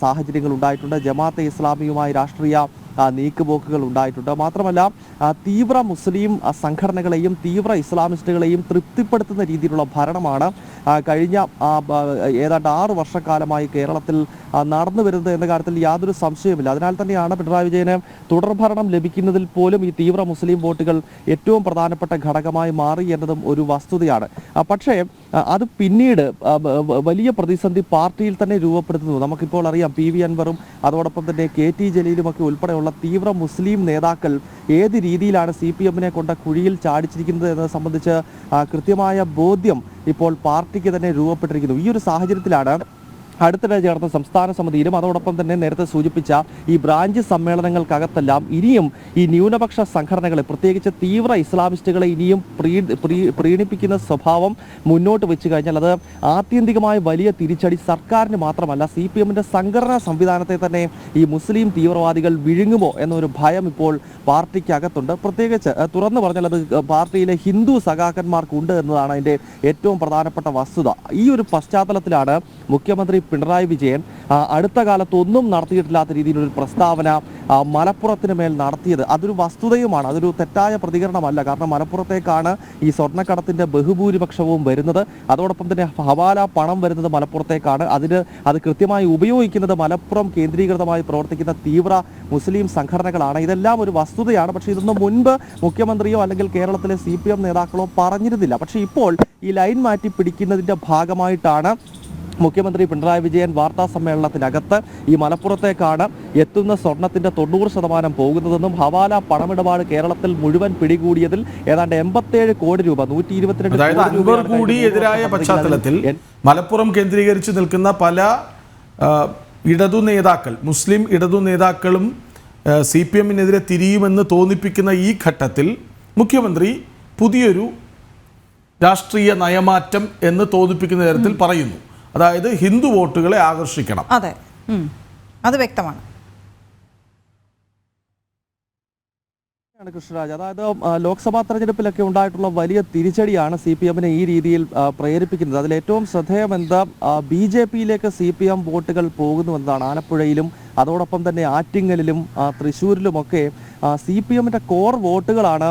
സാഹചര്യങ്ങൾ ഉണ്ടായിട്ടുണ്ട്. ജമാഅത്തെ ഇസ്ലാമിയുമായി രാഷ്ട്രീയ നീക്കുപോക്കുകൾ ഉണ്ടായിട്ടുണ്ട്. മാത്രമല്ല, തീവ്ര മുസ്ലിം സംഘടനകളെയും തീവ്ര ഇസ്ലാമിസ്റ്റുകളെയും തൃപ്തിപ്പെടുത്തുന്ന രീതിയിലുള്ള ഭരണമാണ് കഴിഞ്ഞ ഏതാണ്ട് 6 വർഷക്കാലമായി കേരളത്തിൽ നടന്നു വരുന്നത് എന്ന കാര്യത്തിൽ യാതൊരു സംശയവുമില്ല. അതിനാൽ തന്നെയാണ് പിണറായി വിജയന് തുടർഭരണം ലഭിക്കുന്നതിൽ പോലും ഈ തീവ്ര മുസ്ലിം വോട്ടുകൾ ഏറ്റവും പ്രധാനപ്പെട്ട ഘടകമായി മാറി എന്നതും ഒരു വസ്തുതയാണ്. പക്ഷേ അത് പിന്നീട് വലിയ പ്രതിസന്ധി പാർട്ടിയിൽ തന്നെ രൂപപ്പെടുത്തുന്നു. നമുക്കിപ്പോൾ അറിയാം, PV അൻവറും അതോടൊപ്പം തന്നെ KT ജലീലുമൊക്കെ ഉൾപ്പെടെയുള്ള ഉൾപ്പെടെയുള്ള തീവ്ര മുസ്ലിം നേതാക്കൾ ഏത് രീതിയിലാണ് CPM-നെ കൊണ്ട് കുഴിയിൽ ചാടിച്ചിരിക്കുന്നത് എന്നത് സംബന്ധിച്ച് കൃത്യമായ ബോധ്യം ഇപ്പോൾ പാർട്ടിക്ക് തന്നെ രൂപപ്പെട്ടിരിക്കുന്നു. ഈ ഒരു സാഹചര്യത്തിലാണ് അടുത്തിടെ ചേർന്ന സംസ്ഥാന സമിതിയിലും അതോടൊപ്പം തന്നെ നേരത്തെ സൂചിപ്പിച്ച ഈ ബ്രാഞ്ച് സമ്മേളനങ്ങൾക്കകത്തെല്ലാം ഇനിയും ഈ ന്യൂനപക്ഷ സംഘടനകളെ, പ്രത്യേകിച്ച് തീവ്ര ഇസ്ലാമിസ്റ്റുകളെ ഇനിയും പ്രീണിപ്പിക്കുന്ന സ്വഭാവം മുന്നോട്ട് വെച്ച് കഴിഞ്ഞാൽ അത് ആത്യന്തികമായ വലിയ തിരിച്ചടി സർക്കാരിന് മാത്രമല്ല CPM-ന്റെ സംഘടനാ സംവിധാനത്തെ തന്നെ ഈ മുസ്ലിം തീവ്രവാദികൾ വിഴുങ്ങുമോ എന്നൊരു ഭയം ഇപ്പോൾ പാർട്ടിക്കകത്തുണ്ട്. പ്രത്യേകിച്ച് തുറന്നു പറഞ്ഞാൽ അത് പാർട്ടിയിലെ ഹിന്ദു സഖാക്കന്മാർക്കുണ്ട് എന്നതാണ് അതിൻ്റെ ഏറ്റവും പ്രധാനപ്പെട്ട വസ്തുത. ഈ ഒരു പശ്ചാത്തലത്തിലാണ് മുഖ്യമന്ത്രി പിണറായി വിജയൻ അടുത്ത കാലത്ത് ഒന്നും നടത്തിയിട്ടില്ലാത്ത രീതിയിലൊരു പ്രസ്താവന മലപ്പുറത്തിന് മേൽ നടത്തിയത്. അതൊരു വസ്തുതയുമാണ്, അതൊരു തെറ്റായ പ്രതികരണമല്ല. കാരണം മലപ്പുറത്തേക്കാണ് ഈ സ്വർണ്ണക്കടത്തിൻ്റെ ബഹുഭൂരിപക്ഷവും വരുന്നത്. അതോടൊപ്പം തന്നെ ഹവാല പണം വരുന്നത് മലപ്പുറത്തേക്കാണ്. അത് കൃത്യമായി ഉപയോഗിക്കുന്നത് മലപ്പുറം കേന്ദ്രീകൃതമായി പ്രവർത്തിക്കുന്ന തീവ്ര മുസ്ലിം സംഘടനകളാണ്. ഇതെല്ലാം ഒരു വസ്തുതയാണ്. പക്ഷേ ഇതൊന്നും മുൻപ് മുഖ്യമന്ത്രിയോ അല്ലെങ്കിൽ കേരളത്തിലെ CPM നേതാക്കളോ പറഞ്ഞിരുന്നില്ല. പക്ഷേ ഇപ്പോൾ ഈ ലൈൻ മാറ്റി പിടിക്കുന്നതിൻ്റെ ഭാഗമായിട്ടാണ് മുഖ്യമന്ത്രി പിണറായി വിജയൻ വാർത്താ സമ്മേളനത്തിനകത്ത് ഈ മലപ്പുറത്തേക്കാണ് എത്തുന്ന സ്വർണത്തിന്റെ 90% പോകുന്നതെന്നും ഹവാല പണമിടപാട് കേരളത്തിൽ മുഴുവൻ പിടികൂടിയതിൽ ഏതാണ്ട് 87 കോടി രൂപ 122 കോടി കൂടി എതിരായ പശ്ചാത്തലത്തിൽ മലപ്പുറം കേന്ദ്രീകരിച്ച് നിൽക്കുന്ന പല ഇടതു നേതാക്കൾ, മുസ്ലിം ഇടതു നേതാക്കളും CPM-നെതിരെ തിരിയുമെന്ന് തോന്നിപ്പിക്കുന്ന ഈ ഘട്ടത്തിൽ മുഖ്യമന്ത്രി പുതിയൊരു രാഷ്ട്രീയ നയമാറ്റം എന്ന് തോന്നിപ്പിക്കുന്ന തരത്തിൽ പറയുന്നു. അതായത് ഹിന്ദു വോട്ടുകളെ ആകർഷിക്കണം. അതെ, അത് വ്യക്തമാണ്. കൃഷ്ണരാജ്, അതായത് ലോക്സഭാ തെരഞ്ഞെടുപ്പിലൊക്കെ ഉണ്ടായിട്ടുള്ള വലിയ തിരിച്ചടിയാണ് CPM-നെ ഈ രീതിയിൽ പ്രേരിപ്പിക്കുന്നത്. അതിൽ ഏറ്റവും ശ്രദ്ധേയമെന്ത് BJP-യിലേക്ക് CPM വോട്ടുകൾ പോകുന്നുവെന്നതാണ്. ആലപ്പുഴയിലും അതോടൊപ്പം തന്നെ ആറ്റിങ്ങലിലും തൃശ്ശൂരിലുമൊക്കെ CPM-ന്റെ കോർ വോട്ടുകളാണ്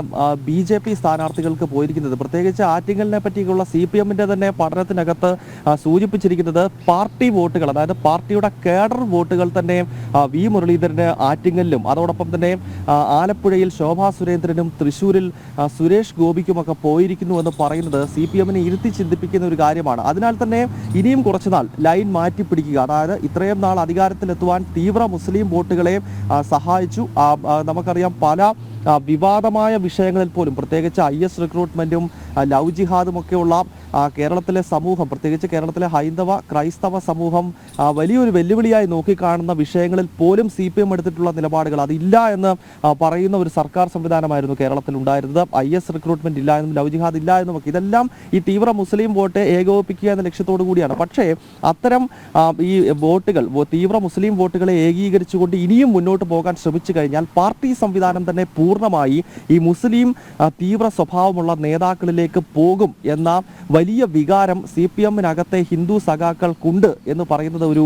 BJP സ്ഥാനാർത്ഥികൾക്ക് പോയിരിക്കുന്നത്. പ്രത്യേകിച്ച് ആറ്റിങ്ങലിനെ പറ്റിയുള്ള CPM-ന്റെ തന്നെ പഠനത്തിനകത്ത് സൂചിപ്പിച്ചിരിക്കുന്നത് പാർട്ടി വോട്ടുകൾ, അതായത് പാർട്ടിയുടെ കേഡർ വോട്ടുകൾ തന്നെ വി മുരളീധരന് ആറ്റിങ്ങലിലും അതോടൊപ്പം തന്നെ ആലപ്പുഴയിൽ ശോഭാ സുരേന്ദ്രനും തൃശ്ശൂരിൽ സുരേഷ് ഗോപിക്കുമൊക്കെ പോയിരിക്കുന്നു എന്ന് പറയുന്നത് CPM-നെ ഇരുത്തി ചിന്തിപ്പിക്കുന്ന ഒരു കാര്യമാണ്. അതിനാൽ തന്നെ ഇനിയും കുറച്ചുനാൾ ലൈൻ മാറ്റി പിടിക്കുക, അതായത് ഇത്രയും നാൾ അധികാരത്തിലെത്തുവാൻ തീവ്ര മുസ്ലിം വോട്ടുകളെ സഹായിച്ചു. നമുക്കറിയാം പല വിവാദമായ വിഷയങ്ങളിൽ പോലും, പ്രത്യേകിച്ച് IS റിക്രൂട്ട്മെന്റും ലവ് ജിഹാദും ഒക്കെയുള്ള കേരളത്തിലെ സമൂഹം, പ്രത്യേകിച്ച് കേരളത്തിലെ ഹൈന്ദവ ക്രൈസ്തവ സമൂഹം വലിയൊരു വെല്ലുവിളിയായി നോക്കിക്കാണുന്ന വിഷയങ്ങളിൽ പോലും CPM എടുത്തിട്ടുള്ള നിലപാടുകൾ അതില്ല എന്ന് പറയുന്ന ഒരു സർക്കാർ സംവിധാനമായിരുന്നു കേരളത്തിൽ ഉണ്ടായിരുന്നത്. IS റിക്രൂട്ട്മെന്റ് ഇല്ല എന്നും ലവ് ജിഹാദ് ഇല്ല എന്നും ഒക്കെ, ഇതെല്ലാം ഈ തീവ്ര മുസ്ലിം വോട്ട് ഏകോപിപ്പിക്കുക എന്ന ലക്ഷ്യത്തോടു കൂടിയാണ്. പക്ഷേ അത്തരം ഈ വോട്ടുകൾ, തീവ്ര മുസ്ലിം വോട്ടുകളെ ഏകീകരിച്ചുകൊണ്ട് ഇനിയും മുന്നോട്ട് പോകാൻ ശ്രമിച്ചു കഴിഞ്ഞാൽ പാർട്ടി സംവിധാനം തന്നെ പൂർണ്ണമായി ഈ മുസ്ലിം തീവ്ര സ്വഭാവമുള്ള നേതാക്കളിലേക്ക് പോകും എന്ന വലിയ വികാരം CPM-നകത്തെ ഹിന്ദു സഖാക്കൾക്കുണ്ട് എന്ന് പറയുന്നത് ഒരു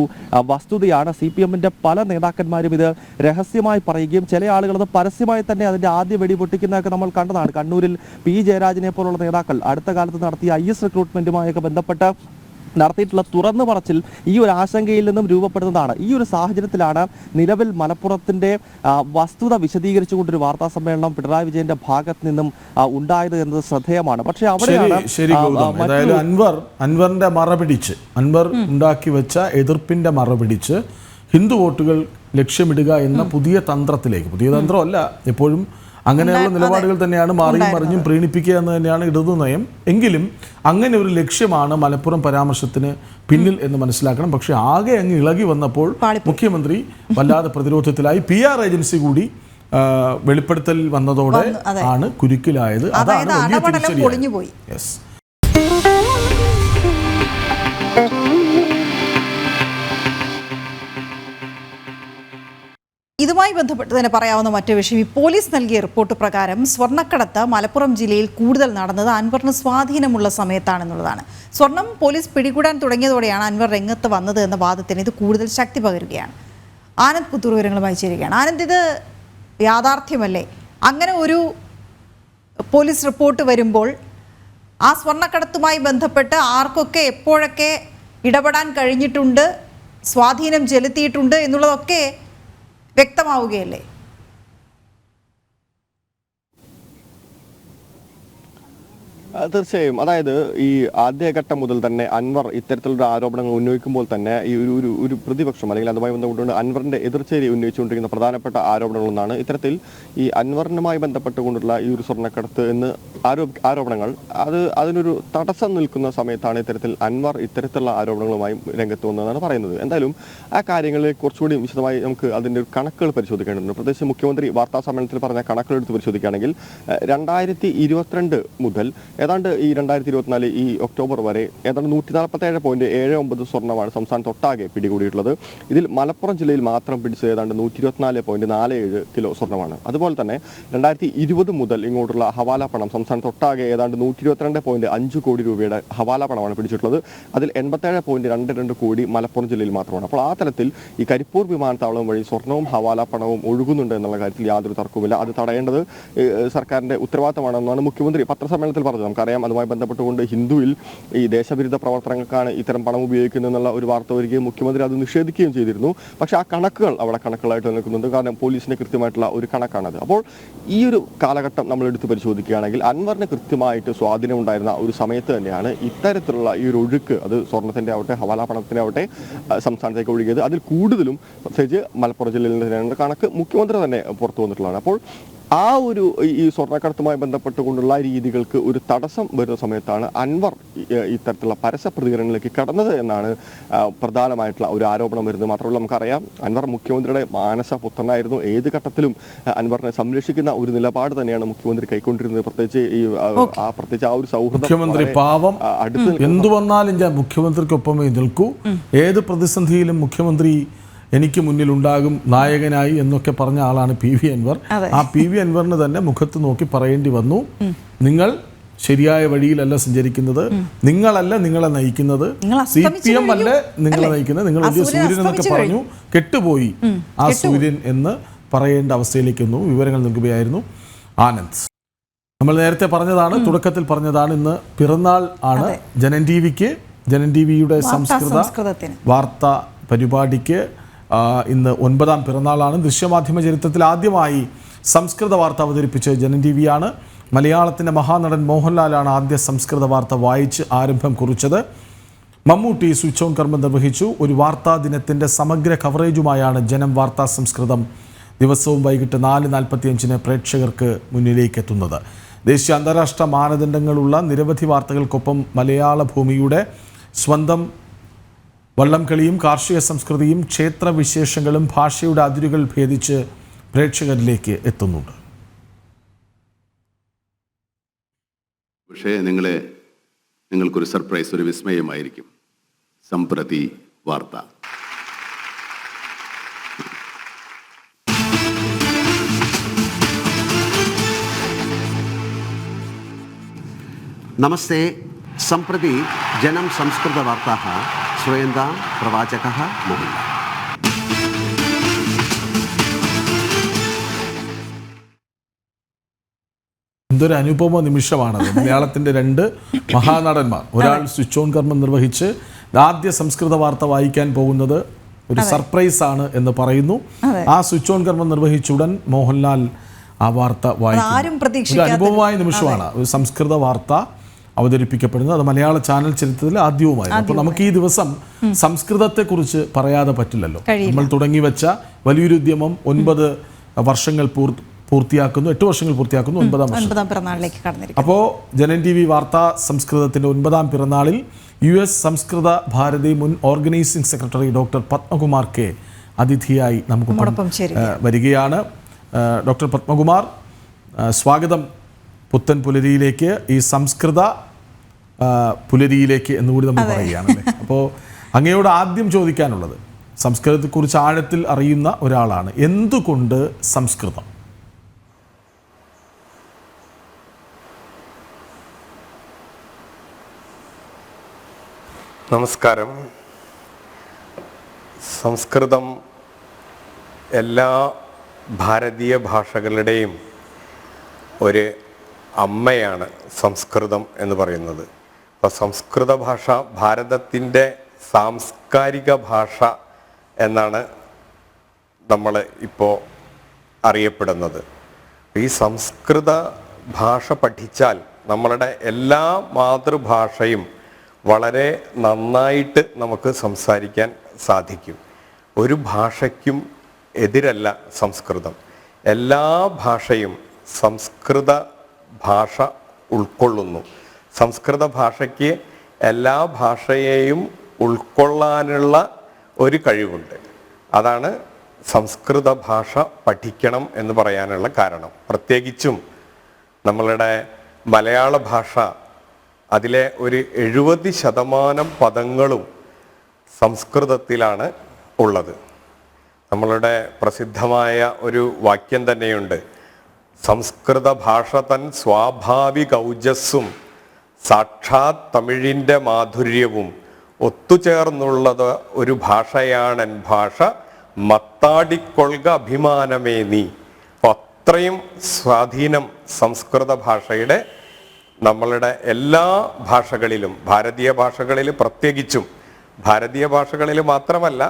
വസ്തുതയാണ്. CPM-ന്റെ പല നേതാക്കന്മാരും ഇത് രഹസ്യമായി പറയുകയും ചില ആളുകൾ അത് പരസ്യമായി തന്നെ അതിൻ്റെ ആദ്യ വെടി പൊട്ടിക്കുന്നതൊക്കെ നമ്മൾ കണ്ടതാണ്. കണ്ണൂരിൽ P ജയരാജനെ പോലുള്ള നേതാക്കൾ അടുത്ത കാലത്ത് നടത്തിയ IS റിക്രൂട്ട്മെന്റുമായൊക്കെ ബന്ധപ്പെട്ട് നടത്തിയിട്ടുള്ള തുറന്നു പറച്ചിൽ ഈ ഒരു ആശങ്കയിൽ നിന്നും രൂപപ്പെടുന്നതാണ്. ഈ ഒരു സാഹചര്യത്തിലാണ് നിലവിൽ മലപ്പുറത്തിന്റെ വസ്തുത വിശദീകരിച്ചുകൊണ്ടൊരു വാർത്താ സമ്മേളനം പിണറായി വിജയന്റെ ഭാഗത്ത് നിന്നും ഉണ്ടായത് എന്നത് ശ്രദ്ധേയമാണ്. പക്ഷേ അവിടെയാണ് അൻവറിന്റെ മറപിടിച്ച്, അൻവർ ഉണ്ടാക്കി വെച്ച എതിർപ്പിന്റെ മറപിടിച്ച് ഹിന്ദു വോട്ടുകൾ ലക്ഷ്യമിടുക എന്ന പുതിയ തന്ത്രത്തിലേക്ക്, പുതിയ തന്ത്രമല്ല, എപ്പോഴും അങ്ങനെയുള്ള നിലപാടുകൾ തന്നെയാണ് മാറിയും മറിഞ്ഞും പ്രീണിപ്പിക്കുക എന്ന് തന്നെയാണ് ഇടതു നയം. എങ്കിലും അങ്ങനെ ഒരു ലക്ഷ്യമാണ് മലപ്പുറം പരാമർശത്തിന് പിന്നിൽ എന്ന് മനസ്സിലാക്കണം. പക്ഷെ ആകെ അങ്ങ് ഇളകി വന്നപ്പോൾ മുഖ്യമന്ത്രി വല്ലാതെ പ്രതിരോധത്തിലായി. PR ഏജൻസി കൂടി വെളിപ്പെടുത്തൽ വന്നതോടെ ആണ് കുരുക്കിലായത്. അതാണ് വലിയ തിരിച്ചടി. യെസ്. ഇതുമായി ബന്ധപ്പെട്ട് തന്നെ പറയാവുന്ന മറ്റു വിഷയം, ഈ പോലീസ് നൽകിയ റിപ്പോർട്ട് പ്രകാരം സ്വർണ്ണക്കടത്ത് മലപ്പുറം ജില്ലയിൽ കൂടുതൽ നടന്നത് അൻവറിന് സ്വാധീനമുള്ള സമയത്താണെന്നുള്ളതാണ്. സ്വർണം പോലീസ് പിടികൂടാൻ തുടങ്ങിയതോടെയാണ് അൻവർ രംഗത്ത് വന്നത് എന്ന വാദത്തിന് ഇത് കൂടുതൽ ശക്തി പകരുകയാണ്. ആനന്ദ് പുത്തൂർ വിവരങ്ങളുമായി ചേരുകയാണ്. ആനന്ദ്, ഇത് യാഥാർത്ഥ്യമല്ലേ? അങ്ങനെ ഒരു പോലീസ് റിപ്പോർട്ട് വരുമ്പോൾ ആ സ്വർണ്ണക്കടത്തുമായി ബന്ധപ്പെട്ട് ആർക്കൊക്കെ എപ്പോഴൊക്കെ ഇടപെടാൻ കഴിഞ്ഞിട്ടുണ്ട്, സ്വാധീനം ചെലുത്തിയിട്ടുണ്ട് എന്നുള്ളതൊക്കെ വ്യക്തമാവുകയല്ലേ? തീർച്ചയായും. അതായത് ഈ ആദ്യഘട്ടം മുതൽ തന്നെ അൻവർ ഇത്തരത്തിലുള്ള ആരോപണങ്ങൾ ഉന്നയിക്കുമ്പോൾ തന്നെ ഈ ഒരു പ്രതിപക്ഷം അല്ലെങ്കിൽ അതുമായി ബന്ധപ്പെട്ടുകൊണ്ട് അൻവറിന്റെ എതിർച്ചേരി ഉന്നയിച്ചുകൊണ്ടിരിക്കുന്ന പ്രധാനപ്പെട്ട ആരോപണങ്ങളൊന്നാണ് ഇത്തരത്തിൽ ഈ അൻവറിനുമായി ബന്ധപ്പെട്ടുകൊണ്ടുള്ള ഈ ഒരു സ്വർണ്ണക്കടത്ത് എന്ന് ആരോപണങ്ങൾ അതിനൊരു തടസ്സം നിൽക്കുന്ന സമയത്താണ് ഇത്തരത്തിൽ അൻവർ ഇത്തരത്തിലുള്ള ആരോപണങ്ങളുമായി രംഗത്ത് വന്നതെന്നാണ് പറയുന്നത്. എന്തായാലും ആ കാര്യങ്ങളെ കുറച്ചുകൂടി വിശദമായി നമുക്ക് അതിന്റെ കണക്കുകൾ പരിശോധിക്കേണ്ടതുണ്ട്. പ്രത്യേകിച്ച് മുഖ്യമന്ത്രി വാർത്താ സമ്മേളനത്തിൽ പറഞ്ഞ കണക്കുകൾ എടുത്ത് പരിശോധിക്കുകയാണെങ്കിൽ 2022 മുതൽ ഏതാണ്ട് ഈ 2024 ഈ ഒക്ടോബർ വരെ ഏതാണ്ട് 147.79 സ്വർണ്ണമാണ് സംസ്ഥാനത്തൊട്ടാകെ പിടികൂടിയിട്ടുള്ളത്. ഇതിൽ മലപ്പുറം ജില്ലയിൽ മാത്രം പിടിച്ചത് ഏതാണ്ട് 124.47 കിലോ സ്വർണ്ണമാണ്. അതുപോലെ തന്നെ 2020 മുതൽ ഇങ്ങോട്ടുള്ള ഹവാല പണം സംസ്ഥാനത്തൊട്ടാകെ ഏതാണ്ട് 122.5 കോടി രൂപയുടെ ഹവാല പണമാണ് പിടിച്ചിട്ടുള്ളത്. അതിൽ 87.22 കോടി മലപ്പുറം ജില്ലയിൽ മാത്രമാണ്. അപ്പോൾ ആ തലത്തിൽ ഈ കരിപ്പൂർ വിമാനത്താവളം വഴി സ്വർണ്ണവും ഹവാല പണവും ഒഴുകുന്നുണ്ട് എന്നുള്ള കാര്യത്തിൽ യാതൊരു തർക്കവുമില്ല. അത് തടയേണ്ടത് സർക്കാരിന്റെ ഉത്തരവാദിത്തമാണെന്നാണ് മുഖ്യമന്ത്രി പത്രസമ്മേളനത്തിൽ പറഞ്ഞത്. നമുക്കറിയാം, അതുമായി ബന്ധപ്പെട്ടുകൊണ്ട് ഹിന്ദുവിൽ ഈ ദേശവിരുദ്ധ പ്രവർത്തനങ്ങൾക്കാണ് ഇത്തരം പണം ഉപയോഗിക്കുന്നതെന്നുള്ള ഒരു വാർത്ത വരികയും മുഖ്യമന്ത്രി അത് നിഷേധിക്കുകയും ചെയ്തിരുന്നു. പക്ഷേ ആ കണക്കുകൾ അവിടെ കണക്കുകളായിട്ട് നിൽക്കുന്നുണ്ട്. കാരണം പോലീസിന് കൃത്യമായിട്ടുള്ള ഒരു കണക്കാണത്. അപ്പോൾ ഈ ഒരു കാലഘട്ടം നമ്മൾ എടുത്ത് പരിശോധിക്കുകയാണെങ്കിൽ അൻവറിന് കൃത്യമായിട്ട് സ്വാധീനമുണ്ടായിരുന്ന ഒരു സമയത്ത് തന്നെയാണ് ഇത്തരത്തിലുള്ള ഈ ഒരു ഒഴുക്ക്, അത് സ്വർണ്ണത്തിന്റെ ആവട്ടെ ഹവാല പണത്തിന്റെ ആവട്ടെ സംസ്ഥാനത്തേക്ക് ഒഴുകിയത്. അതിൽ കൂടുതലും പ്രത്യേകിച്ച് മലപ്പുറം ജില്ലയിൽ നിന്ന് കണക്ക് മുഖ്യമന്ത്രി തന്നെ പുറത്തു വന്നിട്ടുള്ളതാണ്. അപ്പോൾ ആ ഒരു ഈ സ്വർണ്ണക്കടത്തുമായി ബന്ധപ്പെട്ടുകൊണ്ടുള്ള രീതികൾക്ക് ഒരു തടസ്സം വരുന്ന സമയത്താണ് അൻവർ ഇത്തരത്തിലുള്ള പരസ്യ പ്രതികരണങ്ങളിലേക്ക് കടന്നത് എന്നാണ് പ്രധാനമായിട്ടുള്ള ഒരു ആരോപണം വരുന്നത്. മാത്രമല്ല, നമുക്കറിയാം അൻവർ മുഖ്യമന്ത്രിയുടെ മാനസപുത്രനായിരുന്നു. ഏത് ഘട്ടത്തിലും അൻവറിനെ സംരക്ഷിക്കുന്ന ഒരു നിലപാട് തന്നെയാണ് മുഖ്യമന്ത്രി കൈക്കൊണ്ടിരുന്നത്. പ്രത്യേകിച്ച് ആ ഒരു സൗഹൃദം മുഖ്യമന്ത്രി പാവം എന്തു വന്നാലും ഞാൻ മുഖ്യമന്ത്രിക്കൊപ്പമേ നിൽക്കൂ, ഏത് പ്രതിസന്ധിയിലും മുഖ്യമന്ത്രി എനിക്ക് മുന്നിലുണ്ടാകും നായകനായി എന്നൊക്കെ പറഞ്ഞ ആളാണ് പി വി അൻവർ. ആ പി വി അൻവറിന് തന്നെ മുഖത്ത് നോക്കി പറയേണ്ടി വന്നു, നിങ്ങൾ ശരിയായ വഴിയിലല്ല സഞ്ചരിക്കുന്നത്, നിങ്ങളല്ല നിങ്ങളെ നയിക്കുന്നത്, CPM അല്ല നിങ്ങളെ നയിക്കുന്നത്, നിങ്ങൾ വലിയ സൂര്യൻ എന്നൊക്കെ പറഞ്ഞു കെട്ടുപോയി ആ സൂര്യൻ എന്ന് പറയേണ്ട അവസ്ഥയിലേക്കൊന്നും വിവരങ്ങൾ നൽകുകയായിരുന്നു ആനന്ദ്. നമ്മൾ നേരത്തെ പറഞ്ഞതാണ്, തുടക്കത്തിൽ പറഞ്ഞതാണ്, ഇന്ന് പിറന്നാൾ ആണ് ജനൻ ടിവിയുടെ സംസ്കൃത വാർത്താ പരിപാടിക്ക് ഇന്ന് 9ാം പിറന്നാളാണ്. ദൃശ്യമാധ്യമ ചരിത്രത്തിൽ ആദ്യമായി സംസ്കൃത വാർത്ത അവതരിപ്പിച്ച് ജനൻ ടിവിയാണ്. മലയാളത്തിൻ്റെ മഹാനടൻ മോഹൻലാലാണ് ആദ്യ സംസ്കൃത വാർത്ത വായിച്ച് ആരംഭം കുറിച്ചത്. മമ്മൂട്ടി സ്വിച്ച് ഓൺ കർമ്മം നിർവഹിച്ചു. ഒരു വാർത്താ ദിനത്തിൻ്റെ സമഗ്ര കവറേജുമായാണ് ജനം വാർത്താ സംസ്കൃതം ദിവസവും വൈകിട്ട് 4:45 പ്രേക്ഷകർക്ക് മുന്നിലേക്ക് എത്തുന്നത്. ദേശീയ അന്താരാഷ്ട്ര മാനദണ്ഡങ്ങളുള്ള നിരവധി വാർത്തകൾക്കൊപ്പം മലയാള ഭൂമിയുടെ സ്വന്തം വള്ളംകളിയും കാർഷിക സംസ്കൃതിയും ക്ഷേത്രവിശേഷങ്ങളും ഭാഷയുടെ അതിരുകൾ ഭേദിച്ച് പ്രേക്ഷകരിലേക്ക് എത്തുന്നുണ്ട്. പക്ഷേ നിങ്ങൾക്കൊരു സർപ്രൈസ്, ഒരു വിസ്മയമായിരിക്കും. സംപ്രതി വാർത്ത. നമസ്തേ. സംപ്രതി ജനം സംസ്കൃതവാർത്താः ശ്രൂയന്താं പ്രവാചകः മോഹൻലാൽ. എന്തൊരു അനുപമ നിമിഷമാണത്. മലയാളത്തിൻ്റെ 2 മഹാനടന്മാർ, ഒരാൾ സ്വിച്ച് ഓൺ കർമ്മം നിർവഹിച്ച് ആദ്യ സംസ്കൃത വാർത്ത വായിക്കാൻ പോകുന്നത് ഒരു സർപ്രൈസ് ആണ് എന്ന് പറയുന്നു. ആ സ്വിച്ച് ഓൺ കർമ്മം നിർവഹിച്ചുടൻ മോഹൻലാൽ ആ വാർത്ത വായിക്കും. അനുഭവമായ നിമിഷമാണ് ഒരു സംസ്കൃത വാർത്ത അവതരിപ്പിക്കപ്പെടുന്നത്. അത് മലയാള ചാനൽ ചരിത്രത്തിൽ ആദ്യവുമായിരുന്നു. അപ്പോൾ നമുക്ക് ഈ ദിവസം സംസ്കൃതത്തെക്കുറിച്ച് പറയാതെ പറ്റില്ലല്ലോ. നമ്മൾ തുടങ്ങി വെച്ച വലിയൊരു ഉദ്യമം 9 വർഷങ്ങൾ പൂർത്തിയാക്കുന്നു, 8 വർഷങ്ങൾ പൂർത്തിയാക്കുന്നു, 9ാം പിറന്നാളിലേക്ക് കടന്നിരിക്കുന്നു. അപ്പോൾ ജനൻ TV വാർത്താ സംസ്കൃതത്തിൻ്റെ 9ാം പിറന്നാളിൽ US സംസ്കൃത ഭാരതി മുൻ organising secretary doctor Padmakumar K അതിഥിയായി നമുക്ക് വരികയാണ്. ഡോക്ടർ പത്മകുമാർ, സ്വാഗതം പുത്തൻ പുലരിയിലേക്ക്, ഈ സംസ്കൃത പുലരിയിലേക്ക് എന്നുകൂടി നമ്മൾ പറയുകയാണല്ലേ. അപ്പോൾ അങ്ങയോട് ആദ്യം ചോദിക്കാനുള്ളത്, സംസ്കൃതത്തെക്കുറിച്ച് ആഴത്തിൽ അറിയുന്ന ഒരാളാണ്, എന്തുകൊണ്ട് സംസ്കൃതം? നമസ്കാരം. സംസ്കൃതം എല്ലാ ഭാരതീയ ഭാഷകളുടെയും ഒരു അമ്മയാണ് സംസ്കൃതം എന്ന് പറയുന്നത്. അപ്പോൾ സംസ്കൃത ഭാഷ ഭാരതത്തിൻ്റെ സാംസ്കാരിക ഭാഷ എന്നാണ് നമ്മൾ ഇപ്പോൾ അറിയപ്പെടുന്നത്. ഈ സംസ്കൃത ഭാഷ പഠിച്ചാൽ നമ്മളുടെ എല്ലാ മാതൃഭാഷയും വളരെ നന്നായിട്ട് നമുക്ക് സംസാരിക്കാൻ സാധിക്കും. ഒരു ഭാഷയ്ക്കും എതിരല്ല സംസ്കൃതം. എല്ലാ ഭാഷയും സംസ്കൃത ഭാഷ ഉൾക്കൊള്ളുന്നു. സംസ്കൃത ഭാഷയ്ക്ക് എല്ലാ ഭാഷയെയും ഉൾക്കൊള്ളാനുള്ള ഒരു കഴിവുണ്ട്. അതാണ് സംസ്കൃത ഭാഷ പഠിക്കണം എന്ന് പറയാനുള്ള കാരണം. പ്രത്യേകിച്ചും നമ്മളുടെ മലയാള ഭാഷ, അതിലെ ഒരു 70% പദങ്ങളും സംസ്കൃതത്തിലാണ് ഉള്ളത്. നമ്മളുടെ പ്രസിദ്ധമായ ഒരു വാക്യം തന്നെയുണ്ട്, സംസ്കൃത ഭാഷ തൻ സ്വാഭാവിക ഔജസ്സും സാക്ഷാത് തമിഴിൻ്റെ മാധുര്യവും ഒത്തുചേർന്നുള്ളത് ഒരു ഭാഷയാണെൻ ഭാഷ, മത്താടിക്കൊള്ളുക അഭിമാനമേ നീ. അപ്പോൾ അത്രയും സ്വാധീനം സംസ്കൃത ഭാഷയുടെ നമ്മളുടെ എല്ലാ ഭാഷകളിലും, ഭാരതീയ ഭാഷകളിൽ പ്രത്യേകിച്ചും, ഭാരതീയ ഭാഷകളിൽ മാത്രമല്ല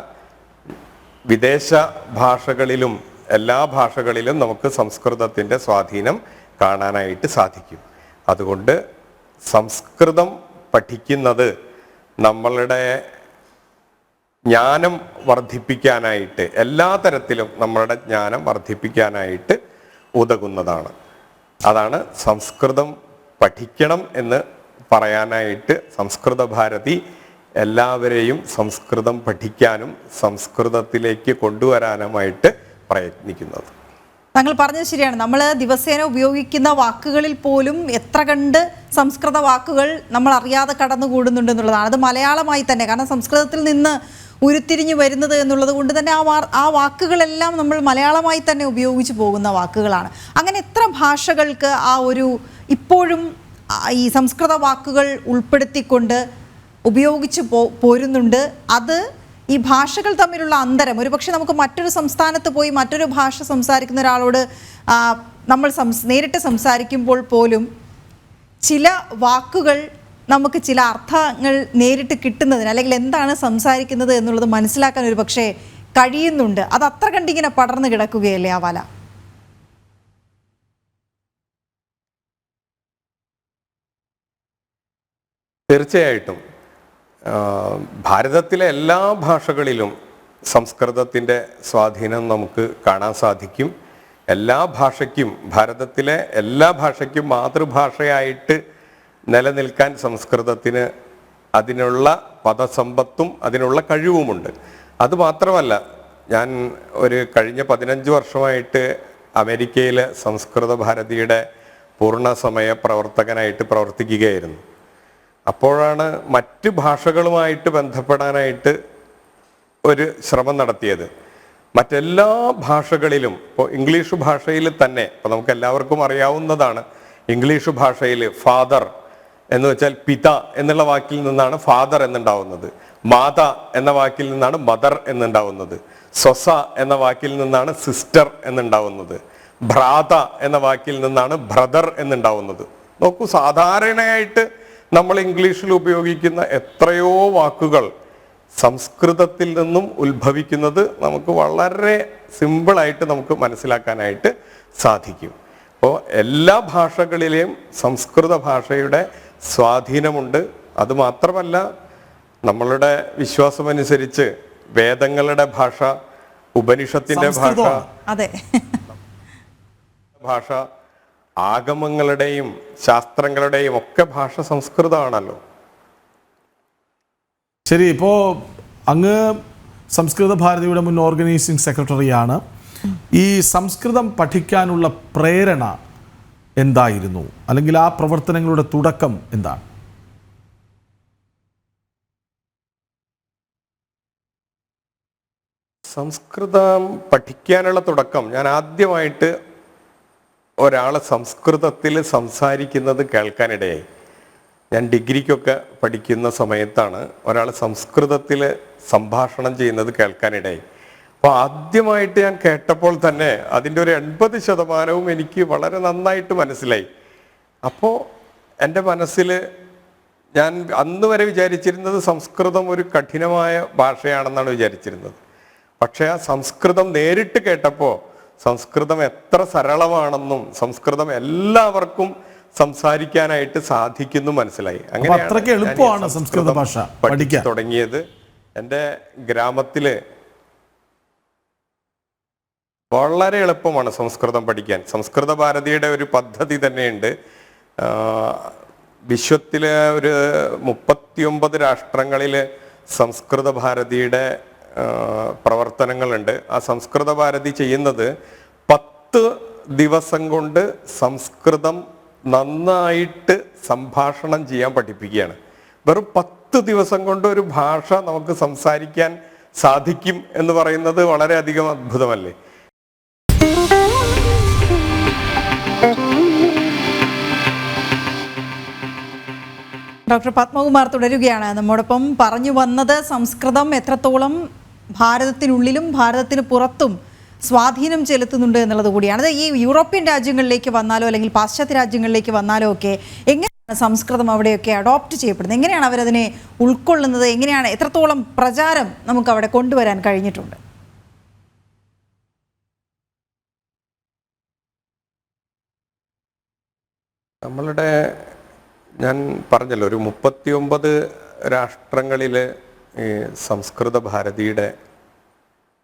വിദേശ ഭാഷകളിലും എല്ലാ ഭാഷകളിലും നമുക്ക് സംസ്കൃതത്തിൻ്റെ സ്വാധീനം കാണാനായിട്ട് സാധിക്കും. അതുകൊണ്ട് സംസ്കൃതം പഠിക്കുന്നത് നമ്മളുടെ ജ്ഞാനം വർദ്ധിപ്പിക്കാനായിട്ട്, എല്ലാ തരത്തിലും നമ്മളുടെ ജ്ഞാനം വർദ്ധിപ്പിക്കാനായിട്ട് ഉതകുന്നതാണ്. അതാണ് സംസ്കൃതം പഠിക്കണം എന്ന് പറയാനായിട്ട് സംസ്കൃത ഭാരതി എല്ലാവരെയും സംസ്കൃതം പഠിക്കാനും സംസ്കൃതത്തിലേക്ക് കൊണ്ടുവരാനുമായിട്ട് പ്രയത്നിക്കുന്നത്. താങ്കൾ പറഞ്ഞത് ശരിയാണ്. നമ്മൾ ദിവസേന ഉപയോഗിക്കുന്ന വാക്കുകളിൽ പോലും എത്ര കണ്ട് സംസ്കൃത വാക്കുകൾ നമ്മൾ അറിയാതെ കടന്നുകൂടുന്നുണ്ട് എന്നുള്ളതാണ്. അത് മലയാളമായി തന്നെ, കാരണം സംസ്കൃതത്തിൽ നിന്ന് ഉരുത്തിരിഞ്ഞു വരുന്നത് എന്നുള്ളത് കൊണ്ട് തന്നെ ആ വാക്കുകളെല്ലാം നമ്മൾ മലയാളമായി തന്നെ ഉപയോഗിച്ച് പോകുന്ന വാക്കുകളാണ്. അങ്ങനെ എത്ര ഭാഷകൾക്ക് ആ ഒരു ഇപ്പോഴും ഈ സംസ്കൃത വാക്കുകൾ ഉൾപ്പെടുത്തിക്കൊണ്ട് ഉപയോഗിച്ച് പോരുന്നുണ്ട്. അത് ഈ ഭാഷകൾ തമ്മിലുള്ള അന്തരം, ഒരുപക്ഷെ നമുക്ക് മറ്റൊരു സംസ്ഥാനത്ത് പോയി മറ്റൊരു ഭാഷ സംസാരിക്കുന്ന ഒരാളോട് നമ്മൾ നേരിട്ട് സംസാരിക്കുമ്പോൾ പോലും ചില വാക്കുകൾ നമുക്ക് ചില അർത്ഥങ്ങൾ നേരിട്ട് കിട്ടുന്നതിന്, അല്ലെങ്കിൽ എന്താണ് സംസാരിക്കുന്നത് എന്നുള്ളത് മനസ്സിലാക്കാൻ ഒരു പക്ഷേ കഴിയുന്നുണ്ട്. അത് അത്ര കണ്ടിങ്ങനെ പടർന്നു കിടക്കുകയല്ലേ ആവാല? തീർച്ചയായിട്ടും ഭാരതത്തിലെ എല്ലാ ഭാഷകളിലും സംസ്കൃതത്തിൻ്റെ സ്വാധീനം നമുക്ക് കാണാൻ സാധിക്കും. എല്ലാ ഭാഷയ്ക്കും, ഭാരതത്തിലെ എല്ലാ ഭാഷയ്ക്കും മാതൃഭാഷയായിട്ട് നിലനിൽക്കാൻ സംസ്കൃതത്തിന് അതിനുള്ള പദസമ്പത്തും അതിനുള്ള കഴിവുമുണ്ട്. അതുമാത്രമല്ല, ഞാൻ കഴിഞ്ഞ 15 വർഷമായിട്ട് അമേരിക്കയിലെ സംസ്കൃത ഭാരതിയുടെ പൂർണ്ണസമയ പ്രവർത്തകനായിട്ട് പ്രവർത്തിക്കുകയായിരുന്നു. അപ്പോഴാണ് മറ്റ് ഭാഷകളുമായിട്ട് ബന്ധപ്പെടാനായിട്ട് ഒരു ശ്രമം നടത്തിയത്. മറ്റെല്ലാ ഭാഷകളിലും, ഇപ്പോൾ ഇംഗ്ലീഷ് ഭാഷയിൽ തന്നെ, ഇപ്പോൾ നമുക്ക് എല്ലാവർക്കും അറിയാവുന്നതാണ്, ഇംഗ്ലീഷ് ഭാഷയിൽ ഫാദർ എന്ന് വെച്ചാൽ പിത എന്നുള്ള വാക്കിൽ നിന്നാണ് ഫാദർ എന്നുണ്ടാവുന്നത്. മാത എന്ന വാക്കിൽ നിന്നാണ് മദർ എന്നുണ്ടാവുന്നത്. സ്വസ എന്ന വാക്കിൽ നിന്നാണ് സിസ്റ്റർ എന്നുണ്ടാവുന്നത്. ഭ്രാത എന്ന വാക്കിൽ നിന്നാണ് ബ്രദർ എന്നുണ്ടാവുന്നത്. നോക്കൂ, സാധാരണയായിട്ട് നമ്മൾ ഇംഗ്ലീഷിൽ ഉപയോഗിക്കുന്ന എത്രയോ വാക്കുകൾ സംസ്കൃതത്തിൽ നിന്നും ഉത്ഭവിക്കുന്നത് നമുക്ക് വളരെ സിമ്പിളായിട്ട് നമുക്ക് മനസ്സിലാക്കാനായിട്ട് സാധിക്കും. അപ്പോൾ എല്ലാ ഭാഷകളിലെയും സംസ്കൃത ഭാഷയുടെ സ്വാധീനമുണ്ട്. അതുമാത്രമല്ല, നമ്മളുടെ വിശ്വാസമനുസരിച്ച് വേദങ്ങളുടെ ഭാഷ, ഉപനിഷത്തിന്റെ ഭാഷ, ആഗമങ്ങളുടെയും ശാസ്ത്രങ്ങളുടെയും ഒക്കെ ഭാഷ സംസ്കൃതമാണല്ലോ. ശരി, ഇപ്പോൾ അങ്ങ് സംസ്കൃത ഭാരതിയുടെ മുൻ ഓർഗനൈസിംഗ് സെക്രട്ടറിയാണ്. ഈ സംസ്കൃതം പഠിക്കാനുള്ള പ്രേരണ എന്തായിരുന്നു, അല്ലെങ്കിൽ ആ പ്രവർത്തനങ്ങളുടെ തുടക്കം എന്താണ്? സംസ്കൃതം പഠിക്കാനുള്ള തുടക്കം, ഞാൻ ആദ്യമായിട്ട് ഒരാൾ സംസ്കൃതത്തിൽ സംസാരിക്കുന്നത് കേൾക്കാനിടയായി. ഞാൻ ഡിഗ്രിക്കൊക്കെ പഠിക്കുന്ന സമയത്താണ് ഒരാൾ സംസ്കൃതത്തിൽ സംഭാഷണം ചെയ്യുന്നത് കേൾക്കാനിടയായി. അപ്പോൾ ആദ്യമായിട്ട് ഞാൻ കേട്ടപ്പോൾ തന്നെ അതിൻ്റെ ഒരു 80% എനിക്ക് വളരെ നന്നായിട്ട് മനസ്സിലായി. അപ്പോൾ എൻ്റെ മനസ്സിൽ ഞാൻ അന്ന് വരെ വിചാരിച്ചിരുന്നത് സംസ്കൃതം ഒരു കഠിനമായ ഭാഷയാണെന്നാണ് വിചാരിച്ചിരുന്നത്. പക്ഷേ ആ സംസ്കൃതം നേരിട്ട് കേട്ടപ്പോൾ സംസ്കൃതം എത്ര സരളമാണെന്നും സംസ്കൃതം എല്ലാവർക്കും സംസാരിക്കാനായിട്ട് സാധിക്കുന്നു മനസ്സിലായി. അത്രയ്ക്ക് എളുപ്പമാണ് സംസ്കൃത ഭാഷ പഠിക്കാൻ തുടങ്ങിയത്. എൻ്റെ ഗ്രാമത്തില് വളരെ എളുപ്പമാണ് സംസ്കൃതം പഠിക്കാൻ. സംസ്കൃത ഭാരതിയുടെ ഒരു പദ്ധതി തന്നെയുണ്ട്. വിശ്വത്തിലെ ഒരു 39 രാഷ്ട്രങ്ങളിൽ സംസ്കൃത ഭാരതിയുടെ പ്രവർത്തനങ്ങളുണ്ട്. ആ സംസ്കൃത ഭാരതി ചെയ്യുന്നത് 10 ദിവസം കൊണ്ട് സംസ്കൃതം നന്നായിട്ട് സംഭാഷണം ചെയ്യാൻ പഠിപ്പിക്കുകയാണ്. വെറും 10 ദിവസം കൊണ്ട് ഒരു ഭാഷ നമുക്ക് സംസാരിക്കാൻ സാധിക്കും എന്ന് പറയുന്നത് വളരെയധികം അത്ഭുതമല്ലേ. ഡോക്ടർ പത്മകുമാർ തുടരുകയാണ് നമ്മോടൊപ്പം. പറഞ്ഞു വന്നത് സംസ്കൃതം എത്രത്തോളം ഭാരതത്തിനുള്ളിലും ഭാരതത്തിന് പുറത്തും സ്വാധീനം ചെലുത്തുന്നുണ്ട് എന്നുള്ളത് കൂടിയാണ്. അത് ഈ യൂറോപ്യൻ രാജ്യങ്ങളിലേക്ക് വന്നാലോ അല്ലെങ്കിൽ പാശ്ചാത്യ രാജ്യങ്ങളിലേക്ക് വന്നാലോ ഒക്കെ എങ്ങനെയാണ് സംസ്കൃതം അവിടെയൊക്കെ അഡോപ്റ്റ് ചെയ്യപ്പെടുന്നത്? എങ്ങനെയാണ് അവരതിനെ ഉൾക്കൊള്ളുന്നത്? എങ്ങനെയാണ്, എത്രത്തോളം പ്രചാരം നമുക്ക് അവിടെ കൊണ്ടുവരാൻ കഴിഞ്ഞിട്ടുണ്ട്? നമ്മളുടെ ഞാൻ പറഞ്ഞല്ലോ ഒരു 39 രാഷ്ട്രങ്ങളിൽ ഈ സംസ്കൃത ഭാരതിയുടെ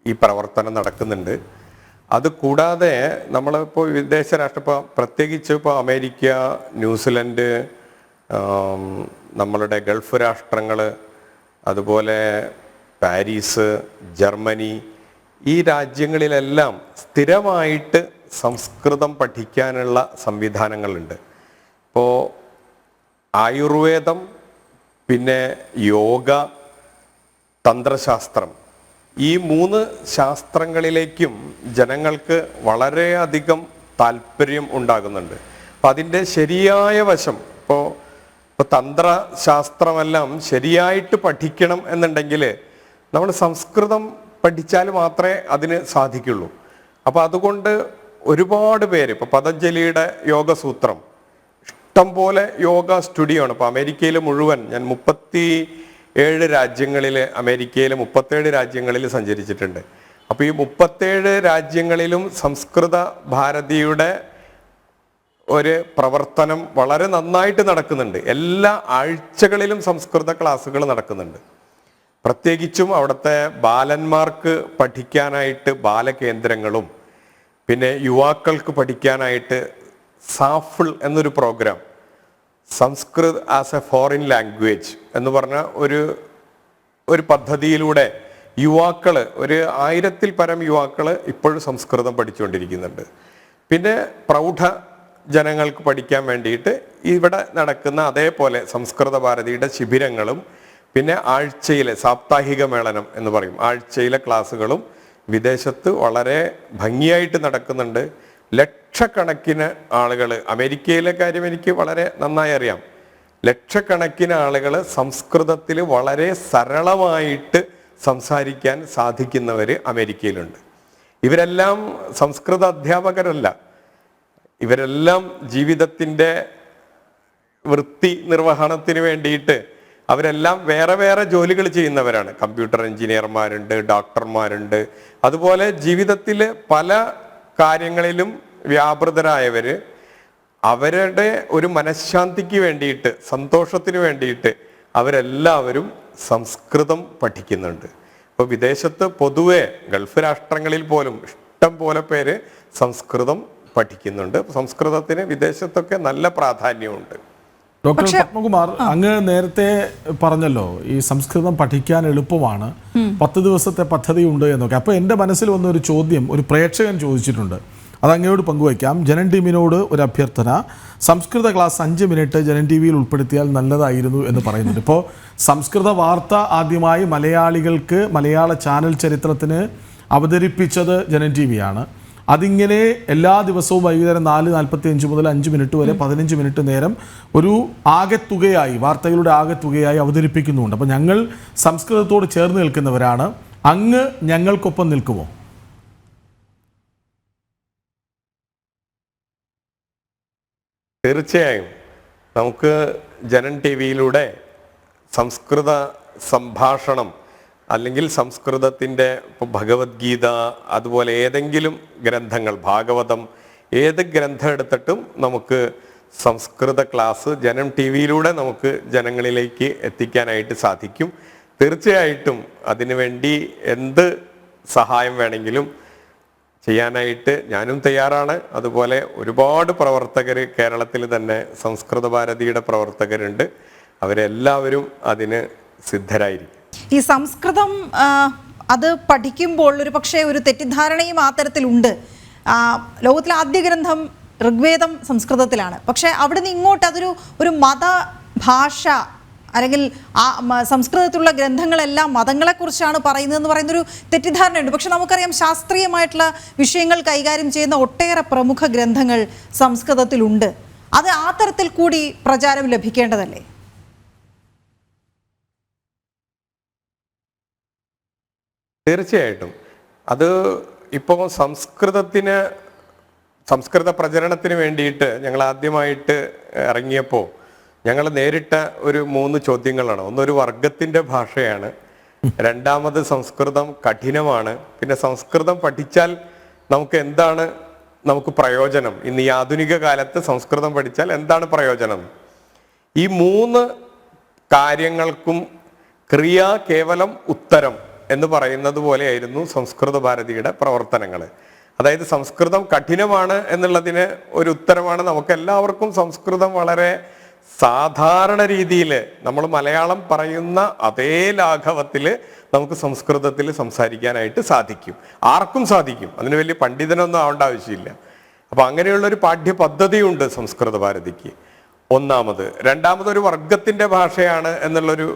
ഈ പ്രവർത്തനം നടക്കുന്നുണ്ട്. അത് കൂടാതെ നമ്മളിപ്പോൾ വിദേശ രാഷ്ട്രം, പ്രത്യേകിച്ച് ഇപ്പോൾ അമേരിക്ക, ന്യൂസിലൻഡ്, നമ്മളുടെ ഗൾഫ് രാഷ്ട്രങ്ങൾ, അതുപോലെ പാരീസ്, ജർമ്മനി, ഈ രാജ്യങ്ങളിലെല്ലാം സ്ഥിരമായിട്ട് സംസ്കൃതം പഠിക്കാനുള്ള സംവിധാനങ്ങളുണ്ട്. ഇപ്പോൾ ആയുർവേദം, പിന്നെ യോഗ, തന്ത്രശാസ്ത്രം, ഈ 3 ശാസ്ത്രങ്ങളിലേക്കും ജനങ്ങൾക്ക് വളരെയധികം താല്പര്യം ഉണ്ടാകുന്നുണ്ട്. അപ്പം അതിൻ്റെ ശരിയായ വശം ഇപ്പോൾ തന്ത്രശാസ്ത്രമെല്ലാം ശരിയായിട്ട് പഠിക്കണം എന്നുണ്ടെങ്കിൽ നമ്മൾ സംസ്കൃതം പഠിച്ചാൽ മാത്രമേ അതിന് സാധിക്കുള്ളൂ. അപ്പോൾ അതുകൊണ്ട് ഒരുപാട് പേര്, ഇപ്പോൾ പതഞ്ജലിയുടെ യോഗസൂത്രം, ഇഷ്ടം പോലെ യോഗ സ്റ്റുഡിയോ ആണ്. ഇപ്പോൾ അമേരിക്കയിൽ മുഴുവൻ ഞാൻ 37 രാജ്യങ്ങളിൽ, അമേരിക്കയിലെ 37 രാജ്യങ്ങളിൽ സഞ്ചരിച്ചിട്ടുണ്ട്. അപ്പോൾ ഈ 37 രാജ്യങ്ങളിലും സംസ്കൃത ഭാരതിയുടെ ഒരു പ്രവർത്തനം വളരെ നന്നായിട്ട് നടക്കുന്നുണ്ട്. എല്ലാ ആഴ്ചകളിലും സംസ്കൃത ക്ലാസ്സുകൾ നടക്കുന്നുണ്ട്. പ്രത്യേകിച്ചും അവിടുത്തെ ബാലന്മാർക്ക് പഠിക്കാനായിട്ട് ബാലകേന്ദ്രങ്ങളും, പിന്നെ യുവാക്കൾക്ക് പഠിക്കാനായിട്ട് സാഫിൾ എന്നൊരു program, Sanskrit as a foreign language എന്ന് പറഞ്ഞ ഒരു പദ്ധതിയിലൂടെ യുവാക്കൾ, ഒരു 1000-ൽ പരം യുവാക്കൾ ഇപ്പോഴും സംസ്കൃതം പഠിച്ചുകൊണ്ടിരിക്കുന്നുണ്ട്. പിന്നെ പ്രൗഢ ജനങ്ങൾക്ക് പഠിക്കാൻ വേണ്ടിയിട്ട് ഇവിടെ നടക്കുന്ന അതേപോലെ സംസ്കൃത ഭാരതിയുടെ ശിബിരങ്ങളും, പിന്നെ ആഴ്ചയിലെ സാപ്താഹിക മേളനം എന്ന് പറയും, ആഴ്ചയിലെ ക്ലാസ്സുകളും വിദേശത്ത് വളരെ ഭംഗിയായിട്ട് നടക്കുന്നുണ്ട്. ലക്ഷക്കണക്കിന് ആളുകൾ, അമേരിക്കയിലെ കാര്യം എനിക്ക് വളരെ നന്നായി അറിയാം, ലക്ഷക്കണക്കിന് ആളുകൾ സംസ്കൃതത്തിൽ വളരെ സരളമായിട്ട് സംസാരിക്കാൻ സാധിക്കുന്നവർ അമേരിക്കയിലുണ്ട്. ഇവരെല്ലാം സംസ്കൃത അധ്യാപകരല്ല, ഇവരെല്ലാം ജീവിതത്തിൻ്റെ വൃത്തി നിർവഹണത്തിന് വേണ്ടിയിട്ട് അവരെല്ലാം വേറെ വേറെ ജോലികൾ ചെയ്യുന്നവരാണ്. കമ്പ്യൂട്ടർ എഞ്ചിനീയർമാരുണ്ട്, ഡോക്ടർമാരുണ്ട്, അതുപോലെ ജീവിതത്തിൽ പല കാര്യങ്ങളിലും വ്യാപൃതരായവർ അവരുടെ ഒരു മനഃശാന്തിക്ക് വേണ്ടിയിട്ട്, സന്തോഷത്തിന് വേണ്ടിയിട്ട് അവരെല്ലാവരും സംസ്കൃതം പഠിക്കുന്നുണ്ട്. ഇപ്പോൾ വിദേശത്ത് പൊതുവെ ഗൾഫ് രാഷ്ട്രങ്ങളിൽ പോലും ഇഷ്ടം പോലെ പേര് സംസ്കൃതം പഠിക്കുന്നുണ്ട്. സംസ്കൃതത്തിന് വിദേശത്തൊക്കെ നല്ല പ്രാധാന്യമുണ്ട്. ഡോക്ടർ പത്മകുമാർ, അങ്ങ് നേരത്തെ പറഞ്ഞല്ലോ ഈ സംസ്കൃതം പഠിക്കാൻ എളുപ്പമാണ്, 10 ദിവസത്തെ പദ്ധതി ഉണ്ട് എന്നൊക്കെ. അപ്പോൾ എൻ്റെ മനസ്സിൽ വന്ന ഒരു ചോദ്യം ഒരു പ്രേക്ഷകൻ ചോദിച്ചിട്ടുണ്ട്, അത് അങ്ങയോട് പങ്കുവയ്ക്കാം. ജനൻ ടീമിനോട് ഒരു അഭ്യർത്ഥന, സംസ്കൃത ക്ലാസ് 5 മിനിറ്റ് ജനൻ ടി വിയിൽ ഉൾപ്പെടുത്തിയാൽ നല്ലതായിരുന്നു എന്ന് പറയുന്നുണ്ട്. ഇപ്പോൾ സംസ്കൃത വാർത്ത ആദ്യമായി മലയാളികൾക്ക് മലയാള ചാനൽ ചരിത്രത്തിന് അവതരിപ്പിച്ചത് ജനൻ ടി വിയാണ്. അതിങ്ങനെ എല്ലാ ദിവസവും വൈകുന്നേരം 4:45 മുതൽ 5 മിനിറ്റ് വരെ 15 മിനിറ്റ് നേരം ഒരു ആകെത്തുകയായി, വാർത്തകളുടെ ആകെത്തുകയായി അവതരിപ്പിക്കുന്നുണ്ട്. അപ്പോൾ ഞങ്ങൾ സംസ്കൃതത്തോട് ചേർന്ന് നിൽക്കുന്നവരാണ്, അങ്ങ് ഞങ്ങൾക്കൊപ്പം നിൽക്കുമോ? തീർച്ചയായും നമുക്ക് ജനൻ ടി വിയിലൂടെ സംസ്കൃത സംഭാഷണം, അല്ലെങ്കിൽ സംസ്കൃതത്തിൻ്റെ ഇപ്പോൾ ഭഗവത്ഗീത, അതുപോലെ ഏതെങ്കിലും ഗ്രന്ഥങ്ങൾ, ഭാഗവതം, ഏത് ഗ്രന്ഥം എടുത്തിട്ടും നമുക്ക് സംസ്കൃത ക്ലാസ് ജനം TV-യിലൂടെ നമുക്ക് ജനങ്ങളിലേക്ക് എത്തിക്കാനായിട്ട് സാധിക്കും. തീർച്ചയായിട്ടും അതിനുവേണ്ടി എന്ത് സഹായം വേണമെങ്കിലും ചെയ്യാനായിട്ട് ഞാനും തയ്യാറാണ്. അതുപോലെ ഒരുപാട് പ്രവർത്തകർ കേരളത്തിൽ തന്നെ സംസ്കൃത ഭാരതിയുടെ പ്രവർത്തകരുണ്ട്. അവരെല്ലാവരും അതിന് സിദ്ധരായിരിക്കും. ഈ സംസ്കൃതം അത് പഠിക്കുമ്പോൾ ഒരു പക്ഷേ ഒരു തെറ്റിദ്ധാരണയും ആ തരത്തിലുണ്ട്. ലോകത്തിലെ ആദ്യ ഗ്രന്ഥം ഋഗ്വേദം സംസ്കൃതത്തിലാണ്. പക്ഷേ അവിടെ നിന്ന് ഇങ്ങോട്ട് ഒരു മതഭാഷ അല്ലെങ്കിൽ ആ സംസ്കൃതത്തിലുള്ള ഗ്രന്ഥങ്ങളെല്ലാം മതങ്ങളെക്കുറിച്ചാണ് പറയുന്നതെന്ന് പറയുന്നൊരു തെറ്റിദ്ധാരണയുണ്ട്. പക്ഷെ നമുക്കറിയാം ശാസ്ത്രീയമായിട്ടുള്ള വിഷയങ്ങൾ കൈകാര്യം ചെയ്യുന്ന ഒട്ടേറെ പ്രമുഖ ഗ്രന്ഥങ്ങൾ സംസ്കൃതത്തിലുണ്ട്. അത് ആ തരത്തിൽ കൂടി പ്രചാരം ലഭിക്കേണ്ടതല്ലേ? തീർച്ചയായിട്ടും. അത് ഇപ്പോൾ സംസ്കൃത പ്രചരണത്തിന് വേണ്ടിയിട്ട് ഞങ്ങൾ ആദ്യമായിട്ട് ഇറങ്ങിയപ്പോൾ ഞങ്ങൾ നേരിട്ട ഒരു 3 ചോദ്യങ്ങളാണ്. ഒന്നൊരു വർഗത്തിൻ്റെ ഭാഷയാണ്, രണ്ടാമത് സംസ്കൃതം കഠിനമാണ്, പിന്നെ സംസ്കൃതം പഠിച്ചാൽ നമുക്ക് പ്രയോജനം, ഇന്ന് ഈ ആധുനിക കാലത്ത് സംസ്കൃതം പഠിച്ചാൽ എന്താണ് പ്രയോജനം? ഈ 3 കാര്യങ്ങൾക്കും ക്രിയ കേവലം ഉത്തരം എന്ന് പറയുന്നത് പോലെയായിരുന്നു സംസ്കൃത ഭാരതിയുടെ പ്രവർത്തനങ്ങൾ. അതായത് സംസ്കൃതം കഠിനമാണ് എന്നുള്ളതിന് ഒരു ഉത്തരമാണ്. നമുക്ക് എല്ലാവർക്കും സംസ്കൃതം വളരെ സാധാരണ രീതിയിൽ നമ്മൾ മലയാളം പറയുന്ന അതേ ലാഘവത്തിൽ നമുക്ക് സംസ്കൃതത്തിൽ സംസാരിക്കാനായിട്ട് സാധിക്കും. ആർക്കും സാധിക്കും. അതിന് വലിയ പണ്ഡിതനൊന്നും ആവേണ്ട ആവശ്യമില്ല. അപ്പം അങ്ങനെയുള്ളൊരു പാഠ്യപദ്ധതിയുണ്ട് സംസ്കൃത ഭാരതിക്ക്. ഒന്നാമത്. രണ്ടാമത് ഒരു വർഗത്തിൻ്റെ ഭാഷയാണ് എന്നുള്ളൊരു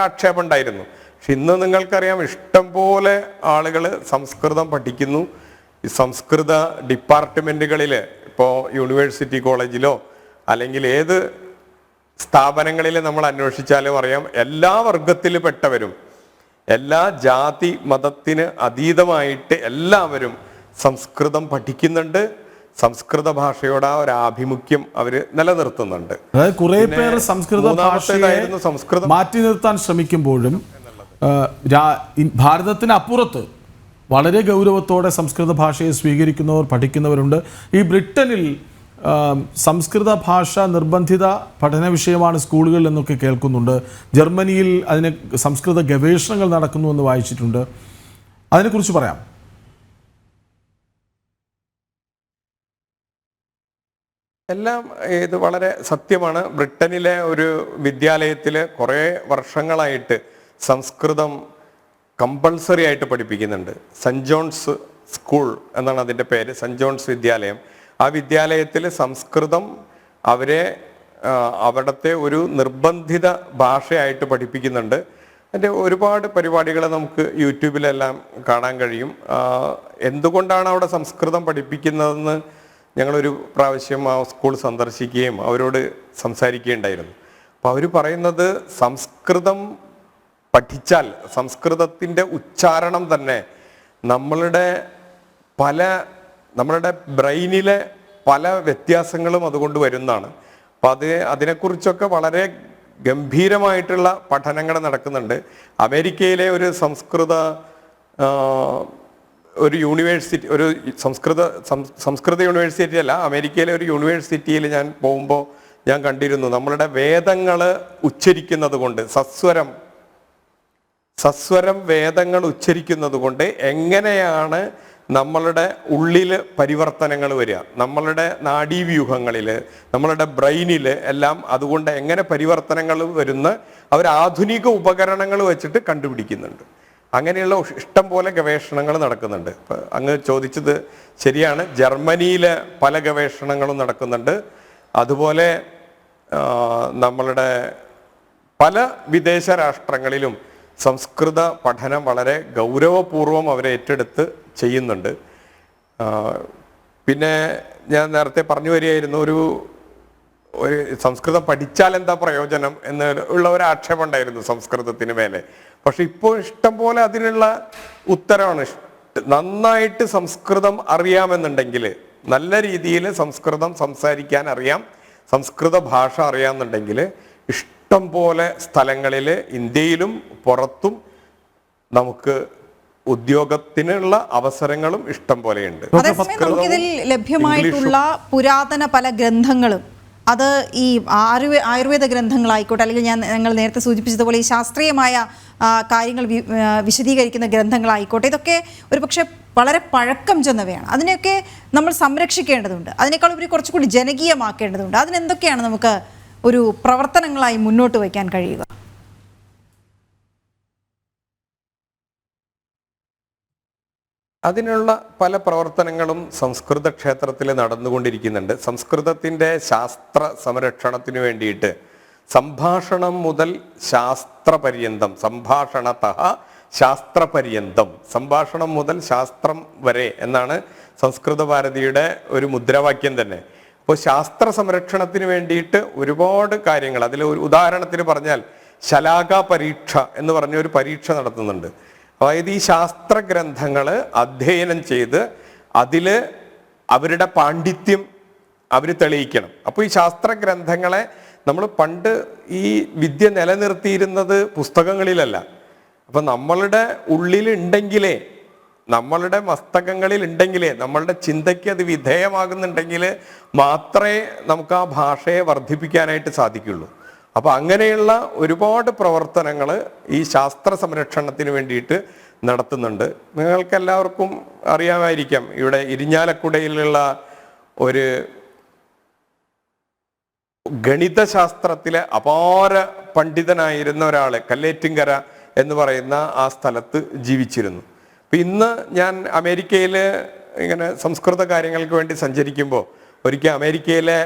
ആക്ഷേപം ഉണ്ടായിരുന്നു. പക്ഷെ ഇന്ന് നിങ്ങൾക്കറിയാം ഇഷ്ടം പോലെ ആളുകൾ സംസ്കൃതം പഠിക്കുന്നു. ഈ സംസ്കൃത ഡിപ്പാർട്ട്മെൻറ്റുകളിൽ ഇപ്പോൾ യൂണിവേഴ്സിറ്റി കോളേജിലോ അല്ലെങ്കിൽ ഏത് സ്ഥാപനങ്ങളിൽ നമ്മൾ അന്വേഷിച്ചാലും അറിയാം എല്ലാ വർഗത്തിൽ പെട്ടവരും എല്ലാ ജാതി മതത്തിന് അതീതമായിട്ട് എല്ലാവരും സംസ്കൃതം പഠിക്കുന്നുണ്ട്. സംസ്കൃത ഭാഷയോട് ആ ഒരു ആഭിമുഖ്യം അവർ നിലനിർത്തുന്നുണ്ട്. അതായത് കുറെ പേർ സംസ്കൃത ഭാഷയെ മാറ്റി നിർത്താൻ ശ്രമിക്കുമ്പോഴും ഭാരതത്തിന് അപ്പുറത്ത് വളരെ ഗൗരവത്തോടെ സംസ്കൃത ഭാഷയെ സ്വീകരിക്കുന്നവർ പഠിക്കുന്നവരുണ്ട്. ഈ ബ്രിട്ടനിൽ സംസ്കൃത ഭാഷ നിർബന്ധിത പഠന വിഷയമാണ് സ്കൂളുകളിൽ എന്നൊക്കെ കേൾക്കുന്നുണ്ട്. ജർമ്മനിയിൽ അതിന് സംസ്കൃത ഗവേഷണങ്ങൾ നടക്കുന്നു എന്ന് വായിച്ചിട്ടുണ്ട്. അതിനെക്കുറിച്ച് പറയാം. എല്ലാം ഇത് വളരെ സത്യമാണ്. ബ്രിട്ടനിലെ ഒരു വിദ്യാലയത്തിൽ കുറേ വർഷങ്ങളായിട്ട് സംസ്കൃതം കമ്പൾസറി ആയിട്ട് പഠിപ്പിക്കുന്നുണ്ട്. സെൻറ് ജോൺസ് സ്കൂൾ എന്നാണ് അതിൻ്റെ പേര്, സെൻറ് ജോൺസ് വിദ്യാലയം. ആ വിദ്യാലയത്തിൽ സംസ്കൃതം അവിടുത്തെ ഒരു നിർബന്ധിത ഭാഷയായിട്ട് പഠിപ്പിക്കുന്നുണ്ട്. അതിൻ്റെ ഒരുപാട് പരിപാടികൾ നമുക്ക് യൂട്യൂബിലെല്ലാം കാണാൻ കഴിയും. എന്തുകൊണ്ടാണ് അവിടെ സംസ്കൃതം പഠിപ്പിക്കുന്നതെന്ന് ഞങ്ങളൊരു പ്രാവശ്യം ആ സ്കൂൾ സന്ദർശിക്കുകയും അവരോട് സംസാരിക്കുകയുണ്ടായിരുന്നു. അപ്പോൾ അവർ പറയുന്നത് സംസ്കൃതം പഠിച്ചാൽ സംസ്കൃതത്തിൻ്റെ ഉച്ചാരണം തന്നെ നമ്മളുടെ ബ്രെയിനിലെ പല വ്യത്യാസങ്ങളും അതുകൊണ്ട് വരുന്നതാണ്. അപ്പം അതിനെക്കുറിച്ചൊക്കെ വളരെ ഗംഭീരമായിട്ടുള്ള പഠനങ്ങൾ നടക്കുന്നുണ്ട്. അമേരിക്കയിലെ ഒരു യൂണിവേഴ്സിറ്റി, ഒരു സംസ്കൃത യൂണിവേഴ്സിറ്റി അല്ല, അമേരിക്കയിലെ ഒരു യൂണിവേഴ്സിറ്റിയിൽ ഞാൻ പോകുമ്പോൾ ഞാൻ കണ്ടിരുന്നു നമ്മളുടെ വേദങ്ങൾ ഉച്ചരിക്കുന്നത് കൊണ്ട് സസ്വരം വേദങ്ങൾ ഉച്ചരിക്കുന്നത് കൊണ്ട് എങ്ങനെയാണ് നമ്മളുടെ ഉള്ളിൽ പരിവർത്തനങ്ങൾ വരിക, നമ്മളുടെ നാഡീവ്യൂഹങ്ങളിൽ, നമ്മളുടെ ബ്രെയിനിൽ എല്ലാം അതുകൊണ്ട് എങ്ങനെ പരിവർത്തനങ്ങൾ വരുന്ന അവർ ആധുനിക ഉപകരണങ്ങൾ വെച്ചിട്ട് കണ്ടുപിടിക്കുന്നുണ്ട്. അങ്ങനെയുള്ള ഇഷ്ടം പോലെ ഗവേഷണങ്ങൾ നടക്കുന്നുണ്ട്. ഇപ്പം അങ്ങ് ചോദിച്ചത് ശരിയാണ്. ജർമ്മനിയിൽ പല ഗവേഷണങ്ങളും നടക്കുന്നുണ്ട്. അതുപോലെ നമ്മളുടെ പല വിദേശ രാഷ്ട്രങ്ങളിലും സംസ്കൃത പഠനം വളരെ ഗൗരവപൂർവം അവരെ ഏറ്റെടുത്ത് ചെയ്യുന്നുണ്ട്. പിന്നെ ഞാൻ നേരത്തെ പറഞ്ഞു വരികയായിരുന്നു, ഒരു സംസ്കൃതം പഠിച്ചാൽ എന്താ പ്രയോജനം എന്നുള്ള ഒരു ആക്ഷേപം ഉണ്ടായിരുന്നു സംസ്കൃതത്തിന് മേലെ. പക്ഷെ ഇപ്പോൾ ഇഷ്ടം പോലെ അതിനുള്ള ഉത്തരമാണ്. നന്നായിട്ട് സംസ്കൃതം അറിയാമെന്നുണ്ടെങ്കിൽ, നല്ല രീതിയിൽ സംസ്കൃതം സംസാരിക്കാൻ അറിയാം, സംസ്കൃത ഭാഷ അറിയാമെന്നുണ്ടെങ്കിൽ ഇഷ്ടം പോലെ സ്ഥലങ്ങളിൽ ഇന്ത്യയിലും പുറത്തും നമുക്ക് ഉദ്യോഗത്തിനുള്ള അവസരങ്ങളും ഇഷ്ടം പോലെയുണ്ട്. ഇതിൽ ലഭ്യമായിട്ടുള്ള പുരാതന പല ഗ്രന്ഥങ്ങളും അത് ഈ ആയുർവേദ ഗ്രന്ഥങ്ങളായിക്കോട്ടെ, അല്ലെങ്കിൽ ഞങ്ങൾ നേരത്തെ സൂചിപ്പിച്ചതുപോലെ ഈ ശാസ്ത്രീയമായ കാര്യങ്ങൾ വിശദീകരിക്കുന്ന ഗ്രന്ഥങ്ങളായിക്കോട്ടെ, ഇതൊക്കെ ഒരുപക്ഷെ വളരെ പഴക്കം ചെന്നവയാണ്. അതിനെയൊക്കെ നമ്മൾ സംരക്ഷിക്കേണ്ടതുണ്ട്. അതിനേക്കാൾ ഉപരി കുറച്ചുകൂടി ജനകീയമാക്കേണ്ടതുണ്ട്. അതിനെന്തൊക്കെയാണ് നമുക്ക് ഒരു പ്രവർത്തനങ്ങളായി മുന്നോട്ട് വയ്ക്കാൻ കഴിയുക? അതിനുള്ള പല പ്രവർത്തനങ്ങളും സംസ്കൃത ക്ഷേത്രത്തിൽ നടന്നുകൊണ്ടിരിക്കുന്നുണ്ട്. സംസ്കൃതത്തിൻ്റെ ശാസ്ത്ര സംരക്ഷണത്തിന് വേണ്ടിയിട്ട് സംഭാഷണം മുതൽ ശാസ്ത്രപര്യന്തം, സംഭാഷണതഃ ശാസ്ത്രപര്യന്തം, സംഭാഷണം മുതൽ ശാസ്ത്രം വരെ എന്നാണ് സംസ്കൃത ഭാരതിയുടെ ഒരു മുദ്രാവാക്യം തന്നെ. അപ്പോൾ ശാസ്ത്ര സംരക്ഷണത്തിന് വേണ്ടിയിട്ട് ഒരുപാട് കാര്യങ്ങൾ, അതിൽ ഒരു ഉദാഹരണത്തിന് പറഞ്ഞാൽ ശലാക പരീക്ഷ എന്ന് പറഞ്ഞ ഒരു പരീക്ഷ നടത്തുന്നുണ്ട്. അതായത് ഈ ശാസ്ത്ര ഗ്രന്ഥങ്ങൾ അധ്യയനം ചെയ്ത് അതിൽ അവരുടെ പാണ്ഡിത്യം അവർ തെളിയിക്കണം. അപ്പോൾ ഈ ശാസ്ത്ര ഗ്രന്ഥങ്ങളെ നമ്മൾ പണ്ട് ഈ വിദ്യ നിലനിർത്തിയിരുന്നത് പുസ്തകങ്ങളിലല്ല. അപ്പം നമ്മളുടെ ഉള്ളിലുണ്ടെങ്കിലേ, നമ്മളുടെ മസ്തകങ്ങളിൽ ഉണ്ടെങ്കിലേ, നമ്മളുടെ ചിന്തയ്ക്ക് അത് വിധേയമാകുന്നുണ്ടെങ്കിൽ മാത്രമേ നമുക്ക് ആ ഭാഷയെ വർദ്ധിപ്പിക്കാനായിട്ട് സാധിക്കുള്ളൂ. അപ്പോൾ അങ്ങനെയുള്ള ഒരുപാട് പ്രവർത്തനങ്ങൾ ഈ ശാസ്ത്ര സംരക്ഷണത്തിന് വേണ്ടിയിട്ട് നടത്തുന്നുണ്ട്. നിങ്ങൾക്കെല്ലാവർക്കും അറിയാമായിരിക്കാം, ഇവിടെ ഇരിഞ്ഞാലക്കുടയിലുള്ള ഒരു ഗണിതശാസ്ത്രത്തിലെ അപാര പണ്ഡിതനായിരുന്ന ഒരാൾ കല്ലേറ്റിങ്കര എന്ന് പറയുന്ന ആ സ്ഥലത്ത് ജീവിച്ചിരുന്നു. അപ്പം ഇന്ന് ഞാൻ അമേരിക്കയിൽ ഇങ്ങനെ സംസ്കൃത കാര്യങ്ങൾക്ക് വേണ്ടി സഞ്ചരിക്കുമ്പോൾ ഒരിക്കൽ അമേരിക്കയിലെ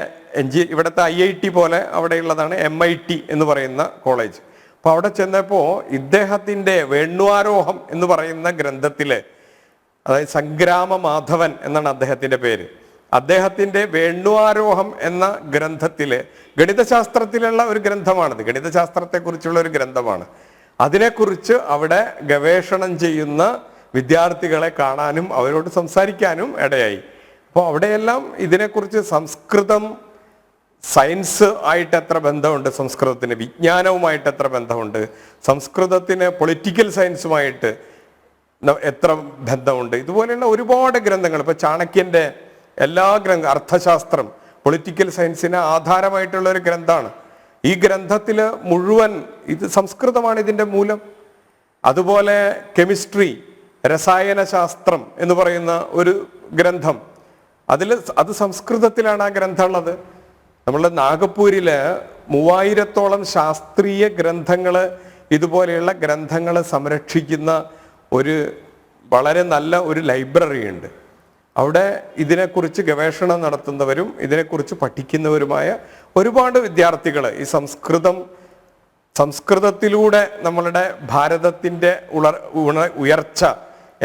ഇവിടുത്തെ IIT പോലെ അവിടെയുള്ളതാണ് MIT എന്ന് പറയുന്ന കോളേജ്. അപ്പോൾ അവിടെ ചെന്നപ്പോൾ ഇദ്ദേഹത്തിൻ്റെ വേണുവാരോഹം എന്ന് പറയുന്ന ഗ്രന്ഥത്തിൽ, അതായത് സംഗ്രാമ മാധവൻ എന്നാണ് അദ്ദേഹത്തിൻ്റെ പേര്, അദ്ദേഹത്തിൻ്റെ വേണുവാരോഹം എന്ന ഗ്രന്ഥത്തിൽ, ഗണിതശാസ്ത്രത്തിലുള്ള ഒരു ഗ്രന്ഥമാണിത്, ഗണിതശാസ്ത്രത്തെക്കുറിച്ചുള്ള ഒരു ഗ്രന്ഥമാണ്. അതിനെക്കുറിച്ച് അവിടെ ഗവേഷണം ചെയ്യുന്ന വിദ്യാർത്ഥികളെ കാണാനും അവരോട് സംസാരിക്കാനും ഇടയായി. അപ്പോൾ അവിടെയെല്ലാം ഇതിനെക്കുറിച്ച് സംസ്കൃതം സയൻസ് ആയിട്ട് എത്ര ബന്ധമുണ്ട്, സംസ്കൃതത്തിന് വിജ്ഞാനവുമായിട്ട് എത്ര ബന്ധമുണ്ട്, സംസ്കൃതത്തിന് പൊളിറ്റിക്കൽ സയൻസുമായിട്ട് എത്ര ബന്ധമുണ്ട്, ഇതുപോലെയുള്ള ഒരുപാട് ഗ്രന്ഥങ്ങൾ. ഇപ്പോൾ ചാണക്യൻ്റെ എല്ലാ അർത്ഥശാസ്ത്രം പൊളിറ്റിക്കൽ സയൻസിന് ആധാരമായിട്ടുള്ള ഒരു ഗ്രന്ഥമാണ്. ഈ ഗ്രന്ഥത്തിൽ മുഴുവൻ ഇത് സംസ്കൃതമാണ് ഇതിൻ്റെ മൂലം. അതുപോലെ കെമിസ്ട്രി, രസായനശാസ്ത്രം എന്ന് പറയുന്ന ഒരു ഗ്രന്ഥം, അത് സംസ്കൃതത്തിലാണ് ആ ഗ്രന്ഥം ഉള്ളത്. നമ്മളുടെ നാഗപ്പൂരിൽ 3000-ഓളം ശാസ്ത്രീയ ഗ്രന്ഥങ്ങൾ, ഇതുപോലെയുള്ള ഗ്രന്ഥങ്ങൾ സംരക്ഷിക്കുന്ന ഒരു വളരെ നല്ല ഒരു ലൈബ്രറി ഉണ്ട്. അവിടെ ഇതിനെക്കുറിച്ച് ഗവേഷണം നടത്തുന്നവരും ഇതിനെക്കുറിച്ച് പഠിക്കുന്നവരുമായ ഒരുപാട് വിദ്യാർത്ഥികൾ ഈ സംസ്കൃതത്തിലൂടെ നമ്മളുടെ ഭാരതത്തിൻ്റെ ഉയർച്ച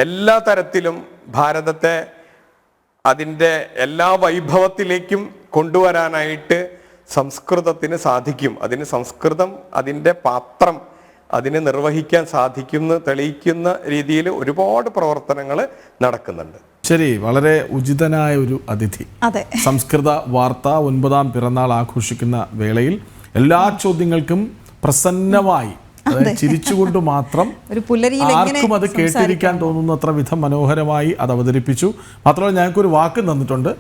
എല്ലാ തരത്തിലും ഭാരതത്തെ അതിൻ്റെ എല്ലാ വൈഭവത്തിലേക്കും കൊണ്ടുവരാനായിട്ട് സംസ്കൃതത്തിന് സാധിക്കും. അതിന് സംസ്കൃതം അതിൻ്റെ പാത്രം അതിനെ നിർവഹിക്കാൻ സാധിക്കുമെന്ന് തെളിയിക്കുന്ന രീതിയിൽ ഒരുപാട് പ്രവർത്തനങ്ങൾ നടക്കുന്നുണ്ട്. ശരി, വളരെ ഉചിതനായ ഒരു അതിഥി. സംസ്കൃത വാർത്ത 9ാം പിറന്നാൾ ആഘോഷിക്കുന്ന വേളയിൽ എല്ലാ ചോദ്യങ്ങൾക്കും പ്രസന്നമായി, ചിരിച്ചുകൊണ്ട് മാത്രം ആർക്കും അത് കേട്ടിരിക്കാൻ തോന്നുന്നത്ര വിധം മനോഹരമായി അത് അവതരിപ്പിച്ചു. മാത്രമല്ല ഞങ്ങൾക്കൊരു വാക്ക് തന്നിട്ടുണ്ട്,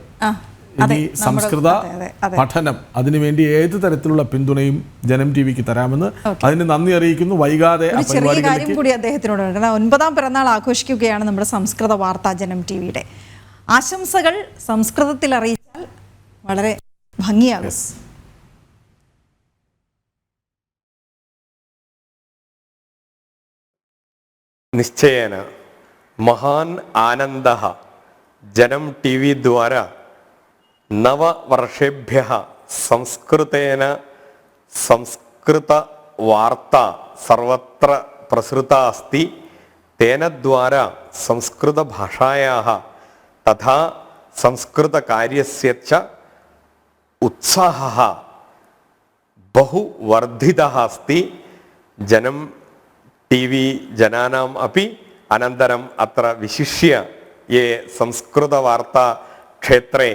ഇനി സംസ്കൃത പഠനം അതിനുവേണ്ടി ഏത് തരത്തിലുള്ള പിന്തുണയും ജനം ടിവിക്ക് തരാമെന്ന്. അതിന് നന്ദി അറിയിക്കുന്നു. വൈകാതെ ചെറിയ കാര്യം കൂടി അദ്ദേഹത്തിനോട് 9ാം പിറന്നാൾ ആഘോഷിക്കുകയാണ് നമ്മുടെ സംസ്കൃത വാർത്ത ജനം ടിവിയുടെ. ആശംസകൾ സംസ്കൃതത്തിൽ അറിയിച്ചാൽ വളരെ ഭംഗിയാകും. നിശ്ചയേന മഹാൻ ആനന്ദഃ ജനം TV द्वारा 9 വർഷേഭ്യഃ സംസ്കൃതേന സംസ്കൃത വാർത്ത സർവത്ര പ്രസൃത അസ്തി. തേന द्वारा സംസ്കൃത ഭാഷായാഃ തഥാ സംസ്കൃത കാര്യസ്യ ച ഉത്സാഹഃ बहु വർദ്ധിതഃ അസ്തി. ജനം TV ജനാനാം അപി അനന്തരം അത്ര വിശിഷ്യ യേ സംസ്കൃത വാർത്താ ക്ഷേത്രേ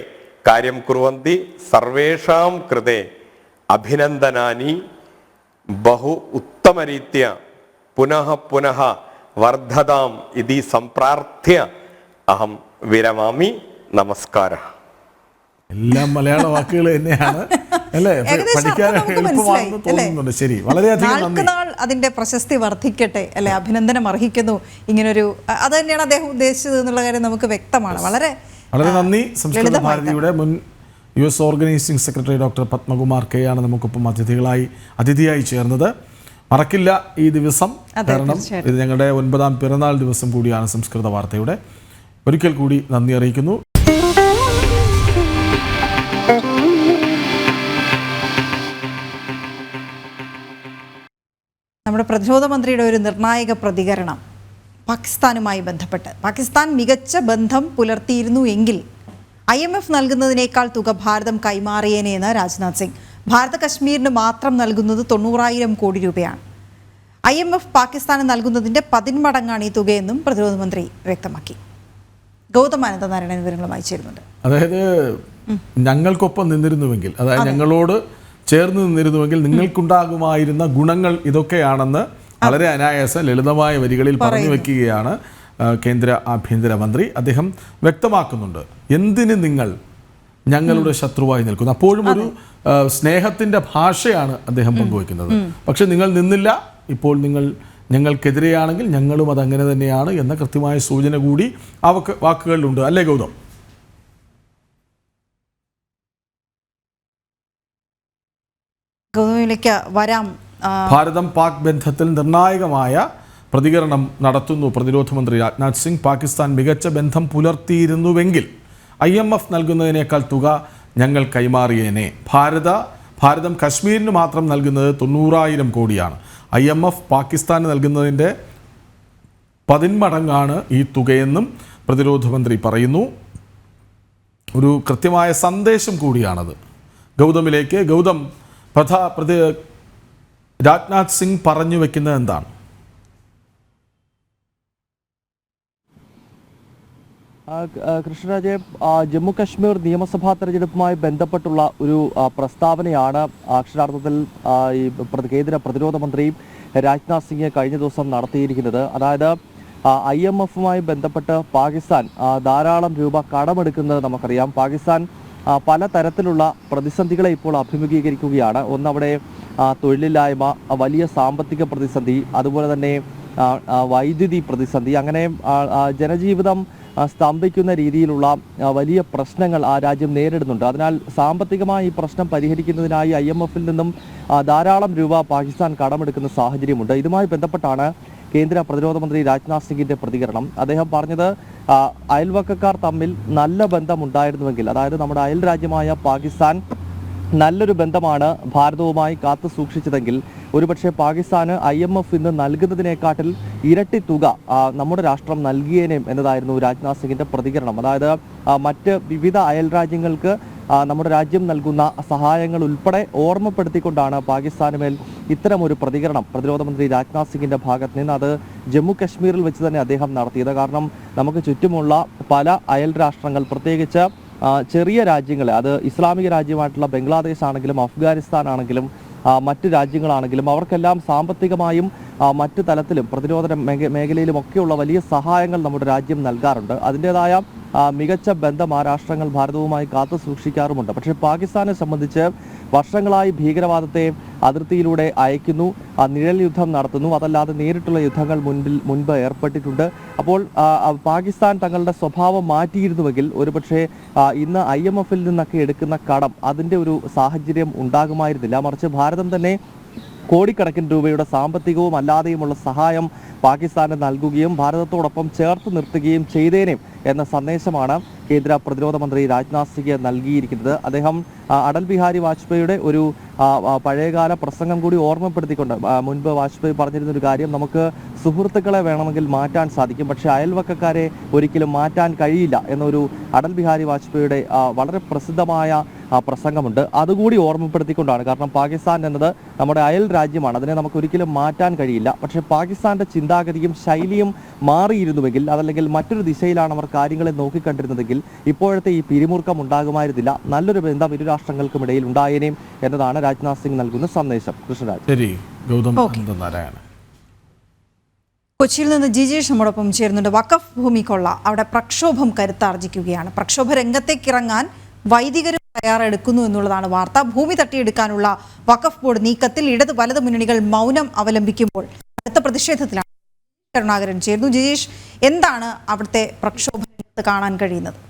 കാര്യം കുർവന്തി സർവേഷാം കൃതേ അഭിനന്ദനാനി. ബഹു ഉത്തമരീത്യ പുനഃ പുനഃ വർദ്ധതാം ഇതി സംപ്രാർത്ഥ്യ അഹം വിരമാമി. നമസ്കാരം. എല്ലാം മലയാള വാക്കുകൾ തന്നെയാണ്. അല്ലേ? ഏകദേശം പഠിക്കാൻ അർത്ഥം നമുക്ക് മനസ്സിലായി എളുപ്പമാണെന്ന് അല്ലേ? തോന്നുന്നുണ്ട്. ശരി, വളരെയധികം നന്ദി. നാൾക്കുനാൾ അതിന്റെ പ്രശസ്തി വർദ്ധിക്കട്ടെ അല്ലെ, അഭിനന്ദനം അർഹിക്കുന്നു. ഇങ്ങനൊരു അത് തന്നെയാണ് അദ്ദേഹം ഉദ്ദേശിച്ചത് എന്നുള്ള കാര്യം നമുക്ക് വ്യക്തമാണ്. വളരെ നന്ദി. സംസ്കൃത ഭാരതിയുടെ മുൻ US organising secretary doctor Padmakumar K ആണ് നമുക്കൊപ്പം അതിഥിയായി ചേർന്നത്. മറക്കില്ല ഈ ദിവസം, കാരണം ഇത് ഞങ്ങളുടെ 9ാം പിറന്നാൾ ദിവസം കൂടിയാണ് സംസ്കൃത വാർത്തയുടെ. ഒരിക്കൽ കൂടി നന്ദി അറിയിക്കുന്നു. നമ്മുടെ പ്രതിരോധ മന്ത്രിയുടെ ഒരു നിർണായക പ്രതികരണം പാകിസ്ഥാനുമായി ബന്ധപ്പെട്ട്. പാകിസ്ഥാൻ മികച്ച ബന്ധം പുലർത്തിയിരുന്നു എങ്കിൽ IMF നൽകുന്നതിനേക്കാൾ തുക ഭാരതം കൈമാറിയേനെന്ന് രാജ്നാഥ് സിംഗ്. ഭാരത കശ്മീരിന് മാത്രം നൽകുന്നത് 90,000 കോടി രൂപയാണ്. IMF പാകിസ്ഥാന് നൽകുന്നതിൻ്റെ 10 മടങ്ങാണ് ഈ തുകയെന്നും പ്രതിരോധ മന്ത്രി വ്യക്തമാക്കി. ഗൗതം അനന്തനാരായണൻ വിവരങ്ങളുമായി ചേരുന്നുണ്ട്. അതായത് ഞങ്ങൾക്കൊപ്പം നിന്നിരുന്നുവെങ്കിൽ, അതായത് ഞങ്ങളോട് ചേർന്ന് നിന്നിരുന്നുവെങ്കിൽ നിങ്ങൾക്കുണ്ടാകുമായിരുന്ന ഗുണങ്ങൾ ഇതൊക്കെയാണെന്ന് വളരെ അനായാസ ലളിതമായ വരികളിൽ പറഞ്ഞു വെക്കുകയാണ് കേന്ദ്ര ആഭ്യന്തരമന്ത്രി. അദ്ദേഹം വ്യക്തമാക്കുന്നുണ്ട് എന്തിന് നിങ്ങൾ ഞങ്ങളുടെ ശത്രുവായി നിൽക്കുന്നു. അപ്പോഴും ഒരു സ്നേഹത്തിൻ്റെ ഭാഷയാണ് അദ്ദേഹം പങ്കുവയ്ക്കുന്നത്. പക്ഷെ നിങ്ങൾ നിന്നില്ല, ഇപ്പോൾ നിങ്ങൾ ഞങ്ങൾക്കെതിരെയാണെങ്കിൽ ഞങ്ങളും അതങ്ങനെ തന്നെയാണ് എന്ന കൃത്യമായ സൂചന കൂടി ആ വാക്കുകളിലുണ്ട്. അല്ലേ ഗൗതം? ഗൗതമിലേക്ക് വരാം. ഭാരതം പാക് ബന്ധത്തിൽ നിർണായകമായ പ്രതികരണം നടത്തുന്നു പ്രതിരോധ മന്ത്രി രാജ്നാഥ് സിംഗ്. പാകിസ്ഥാൻ മികച്ച ബന്ധം പുലർത്തിയിരുന്നുവെങ്കിൽ IMF നൽകുന്നതിനേക്കാൾ തുക ഞങ്ങൾ കൈമാറിയേനെ. ഭാരതം കശ്മീരിന് മാത്രം നൽകുന്നത് 90,000 കോടിയാണ്. IMF പാകിസ്ഥാന് നൽകുന്നതിൻ്റെ 10 മടങ്ങാണ് ഈ തുകയെന്നും പ്രതിരോധ മന്ത്രി പറയുന്നു. ഒരു കൃത്യമായ സന്ദേശം കൂടിയാണത്. ഗൗതമിലേക്ക്. ഗൗതം, രാജ്നാഥ് സിംഗ് പറഞ്ഞു വെക്കുന്നത് എന്താണ്? കൃഷ്ണരാജെ, ജമ്മു കശ്മീർ നിയമസഭാ തെരഞ്ഞെടുപ്പുമായി ബന്ധപ്പെട്ടുള്ള ഒരു പ്രസ്താവനയാണ് അക്ഷരാർത്ഥത്തിൽ ഈ കേന്ദ്ര പ്രതിരോധ മന്ത്രി രാജ്നാഥ് സിംഗ് കഴിഞ്ഞ ദിവസം നടത്തിയിരിക്കുന്നത്. അതായത് IMFുമായി ബന്ധപ്പെട്ട് പാകിസ്ഥാൻ ധാരാളം രൂപ കടമെടുക്കുന്നത് നമുക്കറിയാം. പാകിസ്ഥാൻ പല തരത്തിലുള്ള പ്രതിസന്ധികളെ ഇപ്പോൾ അഭിമുഖീകരിക്കുകയാണ്. ഒന്നവിടെ തൊഴിലില്ലായ്മ, വലിയ സാമ്പത്തിക പ്രതിസന്ധി, അതുപോലെ തന്നെ വൈദ്യുതി പ്രതിസന്ധി, അങ്ങനെ ജനജീവിതം സ്തംഭിക്കുന്ന രീതിയിലുള്ള വലിയ പ്രശ്നങ്ങൾ ആ രാജ്യം നേരിടുന്നുണ്ട്. അതിനാൽ സാമ്പത്തികമായി ഈ പ്രശ്നം പരിഹരിക്കുന്നതിനായി IMFൽ നിന്നും ധാരാളം രൂപ പാകിസ്ഥാൻ കടമെടുക്കുന്ന സാഹചര്യമുണ്ട്. ഇതുമായി ബന്ധപ്പെട്ടാണ് കേന്ദ്ര പ്രതിരോധ മന്ത്രി രാജ്നാഥ് സിംഗിന്റെ പ്രതികരണം. അദ്ദേഹം പറഞ്ഞത് അയൽവക്കക്കാർ തമ്മിൽ നല്ല ബന്ധമുണ്ടായിരുന്നുവെങ്കിൽ, അതായത് നമ്മുടെ അയൽ രാജ്യമായ പാകിസ്ഥാൻ നല്ലൊരു ബന്ധമാണ് ഭാരതവുമായി കാത്തു സൂക്ഷിച്ചതെങ്കിൽ ഒരുപക്ഷെ പാകിസ്ഥാന് IMF ഇന്ന് നൽകുന്നതിനെക്കാട്ടിൽ ഇരട്ടി തുക നമ്മുടെ രാഷ്ട്രം നൽകിയേനേം എന്നതായിരുന്നു രാജ്നാഥ് സിംഗിന്റെ പ്രതികരണം. അതായത് മറ്റ് വിവിധ അയൽ രാജ്യങ്ങൾക്ക് നമ്മുടെ രാജ്യം നൽകുന്ന സഹായങ്ങൾ ഉൾപ്പെടെ ഓർമ്മപ്പെടുത്തിക്കൊണ്ടാണ് പാകിസ്ഥാന് മേൽ ഇത്തരമൊരു പ്രതികരണം പ്രതിരോധ മന്ത്രി രാജ്നാഥ് സിംഗിന്റെ ഭാഗത്ത് നിന്ന് അത് ജമ്മു കശ്മീരിൽ വെച്ച് തന്നെ അദ്ദേഹം നടത്തിയത്. കാരണം നമുക്ക് ചുറ്റുമുള്ള പല അയൽ രാഷ്ട്രങ്ങൾ, പ്രത്യേകിച്ച് ചെറിയ രാജ്യങ്ങൾ, അത് ഇസ്ലാമിക രാജ്യമായിട്ടുള്ള ബംഗ്ലാദേശ് ആണെങ്കിലും അഫ്ഗാനിസ്ഥാൻ ആണെങ്കിലും മറ്റ് രാജ്യങ്ങളാണെങ്കിലും അവർക്കെല്ലാം സാമ്പത്തികമായും മറ്റു തലത്തിലും പ്രതിരോധ മേഖലയിലുമൊക്കെയുള്ള വലിയ സഹായങ്ങൾ നമ്മുടെ രാജ്യം നൽകാറുണ്ട്. അതിൻ്റെതായ മികച്ച ബന്ധം ആ രാഷ്ട്രങ്ങൾ ഭാരതവുമായി കാത്തു സൂക്ഷിക്കാറുമുണ്ട്. പക്ഷേ പാകിസ്ഥാനെ സംബന്ധിച്ച് വർഷങ്ങളായി ഭീകരവാദത്തെ അതിർത്തിയിലൂടെ അയക്കുന്നു, നിഴൽ യുദ്ധം നടത്തുന്നു, അതല്ലാതെ നേരിട്ടുള്ള യുദ്ധങ്ങൾ മുൻപ് ഏർപ്പെട്ടിട്ടുണ്ട്. അപ്പോൾ പാകിസ്ഥാൻ തങ്ങളുടെ സ്വഭാവം മാറ്റിയിരുന്നുവെങ്കിൽ ഒരുപക്ഷെ ഇന്ന് IMFൽ നിന്നൊക്കെ എടുക്കുന്ന കടം അതിൻ്റെ ഒരു സാഹചര്യം ഉണ്ടാകുമായിരുന്നില്ല. മറിച്ച് ഭാരതം തന്നെ കോടിക്കണക്കിന് രൂപയുടെ സാമ്പത്തികവും അല്ലാതെയുമുള്ള സഹായം പാകിസ്ഥാന് നൽകുകയും ഭാരതത്തോടൊപ്പം ചേർത്ത് നിർത്തുകയും ചെയ്തേനെ എന്ന സന്ദേശമാണ് കേന്ദ്ര പ്രതിരോധ മന്ത്രി രാജ്നാഥ് സിംഗ് നൽകിയിരിക്കുന്നത്. അദ്ദേഹം അടൽ ബിഹാരി വാജ്പേയിയുടെ ഒരു പഴയകാല പ്രസംഗം കൂടി ഓർമ്മപ്പെടുത്തിക്കൊണ്ട് മുൻപ് വാജ്പേയി പറഞ്ഞിരുന്നൊരു കാര്യം, നമുക്ക് സുഹൃത്തുക്കളെ വേണമെങ്കിൽ മാറ്റാൻ സാധിക്കും, പക്ഷേ അയൽവക്കക്കാരെ ഒരിക്കലും മാറ്റാൻ കഴിയില്ല എന്നൊരു അടൽ ബിഹാരി വാജ്പേയിയുടെ വളരെ പ്രസിദ്ധമായ പ്രസംഗമുണ്ട്. അതുകൂടി ഓർമ്മപ്പെടുത്തിക്കൊണ്ടാണ്. കാരണം പാകിസ്ഥാൻ എന്നത് നമ്മുടെ അയൽ രാജ്യമാണ്, അതിനെ നമുക്ക് ഒരിക്കലും മാറ്റാൻ കഴിയില്ല. പക്ഷേ പാകിസ്ഥാന്റെ ചിന്താഗതിയും ശൈലിയും മാറിയിരുന്നുവെങ്കിൽ, അതല്ലെങ്കിൽ മറ്റൊരു ദിശയിലാണ് അവർ കാര്യങ്ങളെ നോക്കിക്കണ്ടിരുന്നതെങ്കിൽ ഇപ്പോഴത്തെ ഈ പിരിമുറുക്കം ഉണ്ടാകുമായിരുന്നില്ല. നല്ലൊരു ബന്ധം ഇരു രാഷ്ട്രങ്ങൾക്കും ഇടയിൽ ഉണ്ടായേനേയും എന്നതാണ് രാജ്നാഥ് സിംഗ് നൽകുന്ന സന്ദേശം. കൃഷ്ണരാജ്. കൊച്ചിയിൽ നിന്ന് ജിജേഷ് നമ്മോടൊപ്പം ചേരുന്നുണ്ട്. വഖഫ് ഭൂമി കൊള്ള അവിടെ പ്രക്ഷോഭം കരുത്താർജിക്കുകയാണ്. പ്രക്ഷോഭ രംഗത്തേക്കിറങ്ങാൻ വൈദികരും തയ്യാറെടുക്കുന്നു എന്നുള്ളതാണ് വാർത്ത. ഭൂമി തട്ടിയെടുക്കാനുള്ള വഖഫ് ബോർഡ് നീക്കത്തിൽ ഇടത് വലത് മുന്നണികൾ മൗനം അവലംബിക്കുമ്പോൾ അടുത്ത പ്രതിഷേധത്തിലാണ് കരുണാകരൻ ചേർന്നു. ജിജീഷ്, എന്താണ് അവിടുത്തെ പ്രക്ഷോഭം കാണാൻ കഴിയുന്നത്?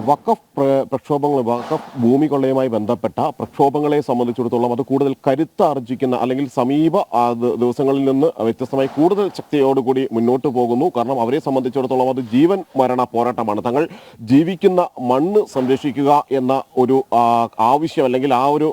വഖഫ് പ്രക്ഷോഭങ്ങൾ, വഖഫ് ഭൂമി കൊള്ളയുമായി ബന്ധപ്പെട്ട പ്രക്ഷോഭങ്ങളെ സംബന്ധിച്ചിടത്തോളം അത് കൂടുതൽ കരുത്താർജിക്കുന്ന അല്ലെങ്കിൽ സമീപ ദിവസങ്ങളിൽ നിന്ന് വ്യത്യസ്തമായി കൂടുതൽ ശക്തിയോടുകൂടി മുന്നോട്ട് പോകുന്നു. കാരണം അവരെ സംബന്ധിച്ചിടത്തോളം അത് ജീവൻ മരണ പോരാട്ടമാണ്. തങ്ങൾ ജീവിക്കുന്ന മണ്ണ് സംരക്ഷിക്കുക എന്ന ഒരു ആവശ്യം അല്ലെങ്കിൽ ആ ഒരു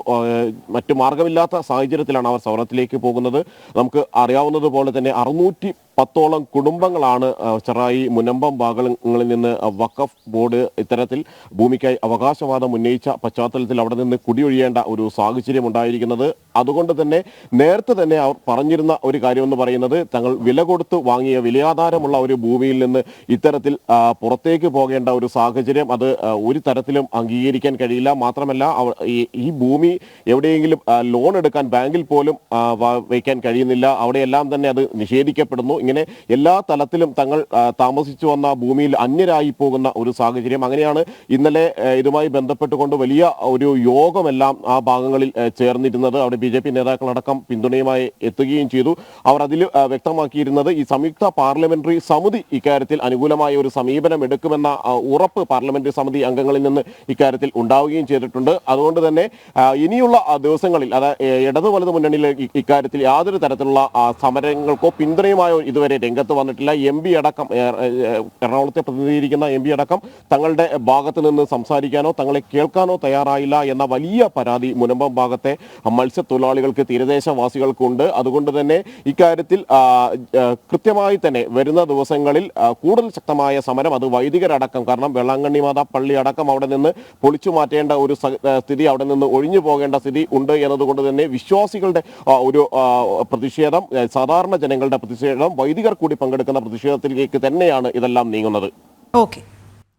മറ്റു മാർഗമില്ലാത്ത സാഹചര്യത്തിലാണ് അവർ സമരത്തിലേക്ക് പോകുന്നത്. നമുക്ക് അറിയാവുന്നതുപോലെ തന്നെ 610ഓളം കുടുംബങ്ങളാണ് ചെറായി മുനമ്പം ഭാഗങ്ങളിൽ നിന്ന് വഖഫ് ബോർഡ് ഇത്തരത്തിൽ ഭൂമിക്കായി അവകാശവാദം ഉന്നയിച്ച പശ്ചാത്തലത്തിൽ അവിടെ നിന്ന് കുടിയൊഴിയേണ്ട ഒരു സാഹചര്യം ഉണ്ടായിരിക്കുന്നത്. അതുകൊണ്ട് തന്നെ നേരത്തെ തന്നെ അവർ പറഞ്ഞിരുന്ന ഒരു കാര്യമെന്ന് പറയുന്നത് തങ്ങൾ വില കൊടുത്ത് വാങ്ങിയ വിലയാധാരമുള്ള ഒരു ഭൂമിയിൽ നിന്ന് ഇത്തരത്തിൽ പുറത്തേക്ക് പോകേണ്ട ഒരു സാഹചര്യം അത് ഒരു തരത്തിലും അംഗീകരിക്കാൻ കഴിയില്ല. മാത്രമല്ല ഈ ഭൂമി എവിടെയെങ്കിലും ലോൺ എടുക്കാൻ ബാങ്കിൽ പോലും വയ്ക്കാൻ കഴിയുന്നില്ല. അവിടെയെല്ലാം തന്നെ അത് നിഷേധിക്കപ്പെടുന്നു. ഇങ്ങനെ എല്ലാ തലത്തിലും തങ്ങൾ താമസിച്ചു വന്ന ഭൂമിയിൽ അന്യരായി പോകുന്ന ഒരു സാഹചര്യം. അങ്ങനെയാണ് ഇന്നലെ ഇതുമായി ബന്ധപ്പെട്ടുകൊണ്ട് വലിയ ഒരു യോഗമെല്ലാം ആ ഭാഗങ്ങളിൽ ചേർന്നിരുന്നത്. അവിടെ BJP നേതാക്കളടക്കം പിന്തുണയുമായി എത്തുകയും ചെയ്തു. അവർ അതിൽ വ്യക്തമാക്കിയിരുന്നത് ഈ സംയുക്ത പാർലമെന്ററി സമിതി ഇക്കാര്യത്തിൽ അനുകൂലമായ ഒരു സമീപനം എടുക്കുമെന്ന ഉറപ്പ് പാർലമെന്ററി സമിതി അംഗങ്ങളിൽ നിന്ന് ഇക്കാര്യത്തിൽ ഉണ്ടാവുകയും ചെയ്തിട്ടുണ്ട്. അതുകൊണ്ട് തന്നെ ഇനിയുള്ള ദിവസങ്ങളിൽ ഇടതു വലതു മുന്നണിയിലെ ഇക്കാര്യത്തിൽ യാതൊരു തരത്തിലുള്ള സമരങ്ങൾക്കോ പിന്തുണയുമായോ ഇതുവരെ രംഗത്ത് വന്നിട്ടില്ല. MP അടക്കം, എറണാകുളത്തെ പ്രതിനിധീകരിക്കുന്ന MP അടക്കം തങ്ങളുടെ ഭാഗത്ത് നിന്ന് സംസാരിക്കാനോ തങ്ങളെ കേൾക്കാനോ തയ്യാറായില്ല എന്ന വലിയ പരാതി മുനമ്പം ഭാഗത്തെ മത്സ്യത്തൊഴിലാളികൾക്ക്, തീരദേശവാസികൾക്കുണ്ട്. അതുകൊണ്ട് തന്നെ ഇക്കാര്യത്തിൽ കൃത്യമായി തന്നെ വരുന്ന ദിവസങ്ങളിൽ കൂടുതൽ ശക്തമായ സമരം, അത് വൈദികരടക്കം, കാരണം വെള്ളാങ്കണ്ണി മാതാ പള്ളി അടക്കം അവിടെ നിന്ന് പൊളിച്ചു മാറ്റേണ്ട ഒരു സ്ഥിതി, അവിടെ നിന്ന് ഒഴിഞ്ഞു പോകേണ്ട സ്ഥിതി ഉണ്ട് എന്നതുകൊണ്ട് തന്നെ വിശ്വാസികളുടെ ഒരു പ്രതിഷേധം, സാധാരണ ജനങ്ങളുടെ പ്രതിഷേധം, വൈദികർ കൂടി പങ്കെടുക്കുന്ന പ്രതിഷേധത്തിലേക്ക് തന്നെയാണ് ഇതെല്ലാം നീങ്ങുന്നത്. ഓക്കെ,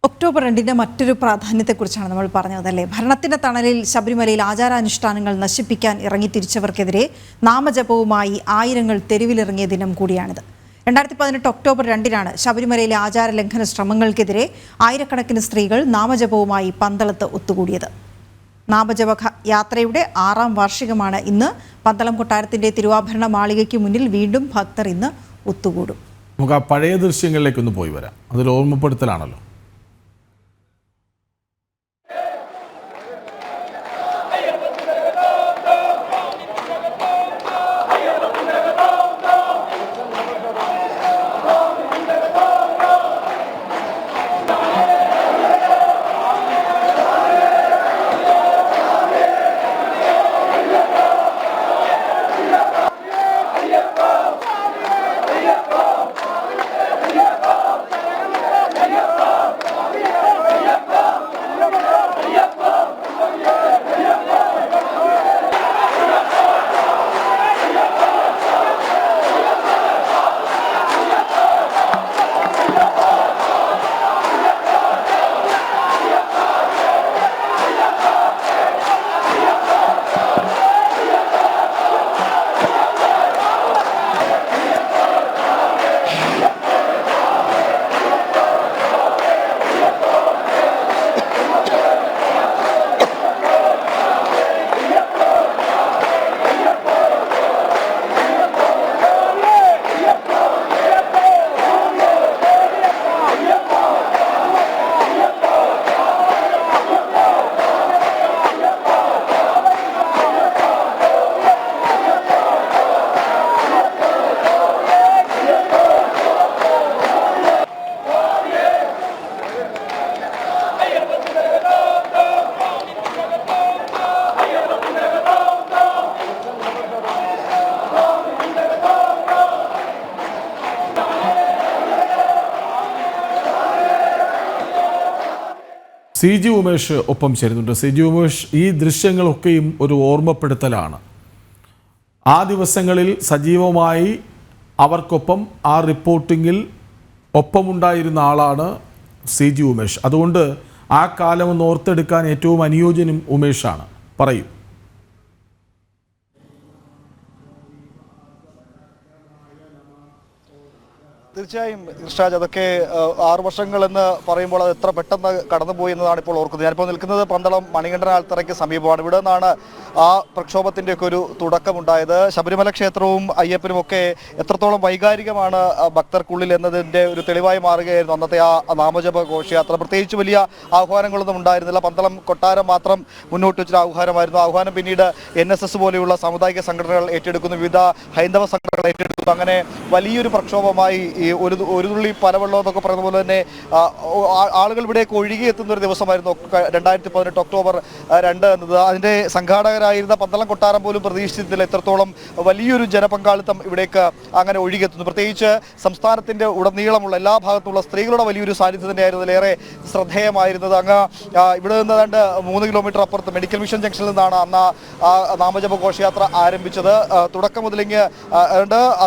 ഒക്ടോബർ 2 മറ്റൊരു പ്രാധാന്യത്തെക്കുറിച്ചാണ് നമ്മൾ പറഞ്ഞത് അല്ലേ? ഭരണത്തിന്റെ തണലിൽ ശബരിമലയിൽ ആചാരാനുഷ്ഠാനങ്ങൾ നശിപ്പിക്കാൻ ഇറങ്ങി തിരിച്ചവർക്കെതിരെ നാമജപവുമായി ആയിരങ്ങൾ തെരുവിലിറങ്ങിയ ദിനം കൂടിയാണിത്. 2018 ഒക്ടോബർ 2 ശബരിമലയിലെ ആചാര ലംഘന ശ്രമങ്ങൾക്കെതിരെ ആയിരക്കണക്കിന് സ്ത്രീകൾ നാമജപവുമായി പന്തളത്ത് ഒത്തുകൂടിയത്. നാമജപ യാത്രയുടെ 6ാം വാർഷികമാണ് ഇന്ന്. പന്തളം കൊട്ടാരത്തിന്റെ തിരുവാഭരണ മാളികയ്ക്ക് മുന്നിൽ വീണ്ടും ഭക്തർ ഇന്ന് ഒത്തുകൂടും. നമുക്ക് ആ പഴയ ദൃശ്യങ്ങളിലേക്കൊന്ന് പോയി വരാം. അതൊരു ഓർമ്മപ്പെടുത്തലാണല്ലോ. CG ഉമേഷ് ഒപ്പം ചേരുന്നുണ്ട്. CG ഉമേഷ്, ഈ ദൃശ്യങ്ങളൊക്കെയും ഒരു ഓർമ്മപ്പെടുത്തലാണ്. ആ ദിവസങ്ങളിൽ സജീവമായി അവർക്കൊപ്പം ആ റിപ്പോർട്ടിങ്ങിൽ ഒപ്പമുണ്ടായിരുന്ന ആളാണ് CG ഉമേഷ്. അതുകൊണ്ട് ആ കാലം ഒന്ന് ഓർത്തെടുക്കാൻ ഏറ്റവും അനുയോജ്യനും ഉമേഷാണ്. പറയൂ. തീർച്ചയായും ഇർഷാദ്, അതൊക്കെ 6 വർഷങ്ങളെന്ന് പറയുമ്പോൾ അത് എത്ര പെട്ടെന്ന് കടന്നുപോയി എന്നതാണ് ഇപ്പോൾ ഓർക്കുന്നത്. ഞാനിപ്പോൾ നിൽക്കുന്നത് പന്തളം മണികണ്ഠൻ ആൽത്തറയ്ക്ക് സമീപമാണ്. ഇവിടെ നിന്നാണ് ആ പ്രക്ഷോഭത്തിൻ്റെയൊക്കെ ഒരു തുടക്കമുണ്ടായത്. ശബരിമല ക്ഷേത്രവും അയ്യപ്പനും ഒക്കെ എത്രത്തോളം വൈകാരികമാണ് ഭക്തർക്കുള്ളിൽ എന്നതിൻ്റെ ഒരു തെളിവായി മാറുകയായിരുന്നു അന്നത്തെ ആ നാമജപ ഘോഷയാത്ര. പ്രത്യേകിച്ച് വലിയ ആഹ്വാനങ്ങളൊന്നും ഉണ്ടായിരുന്നില്ല. പന്തളം കൊട്ടാരം മാത്രം മുന്നോട്ട് വെച്ചൊരു ആഹ്വാനമായിരുന്നു. ആഹ്വാനം പിന്നീട് NSS പോലെയുള്ള സാമുദായിക സംഘടനകൾ ഏറ്റെടുക്കുന്നു, വിവിധ ഹൈന്ദവ സംഘടനകൾ ഏറ്റെടുക്കുന്നു. അങ്ങനെ വലിയൊരു പ്രക്ഷോഭമായി ഈ ഒരു തുള്ളി പലവെള്ളം എന്നൊക്കെ പറയുന്ന പോലെ തന്നെ ആളുകൾ ഇവിടേക്ക് ഒഴുകിയെത്തുന്ന ഒരു ദിവസമായിരുന്നു 2018 ഒക്ടോബർ 2 എന്നത്. അതിൻ്റെ സംഘാടകരായിരുന്ന പന്തളം കൊട്ടാരം പോലും പ്രതീക്ഷിച്ചിട്ടില്ല എത്രത്തോളം വലിയൊരു ജനപങ്കാളിത്തം ഇവിടേക്ക് അങ്ങനെ ഒഴുകിയെത്തുന്നു. പ്രത്യേകിച്ച് സംസ്ഥാനത്തിൻ്റെ ഉടനീളമുള്ള എല്ലാ ഭാഗത്തുമുള്ള സ്ത്രീകളുടെ വലിയൊരു സാന്നിധ്യം തന്നെയായിരുന്നു അതിലേറെ ശ്രദ്ധേയമായിരുന്നത്. അങ്ങ് ഇവിടെ നിന്ന് ഏതാണ്ട് 3 കിലോമീറ്റർ അപ്പുറത്ത് മെഡിക്കൽ മിഷൻ ജംഗ്ഷനിൽ നിന്നാണ് അന്ന് ആ നാമജപ ഘോഷയാത്ര ആരംഭിച്ചത്. തുടക്കം മുതലിങ്ങ്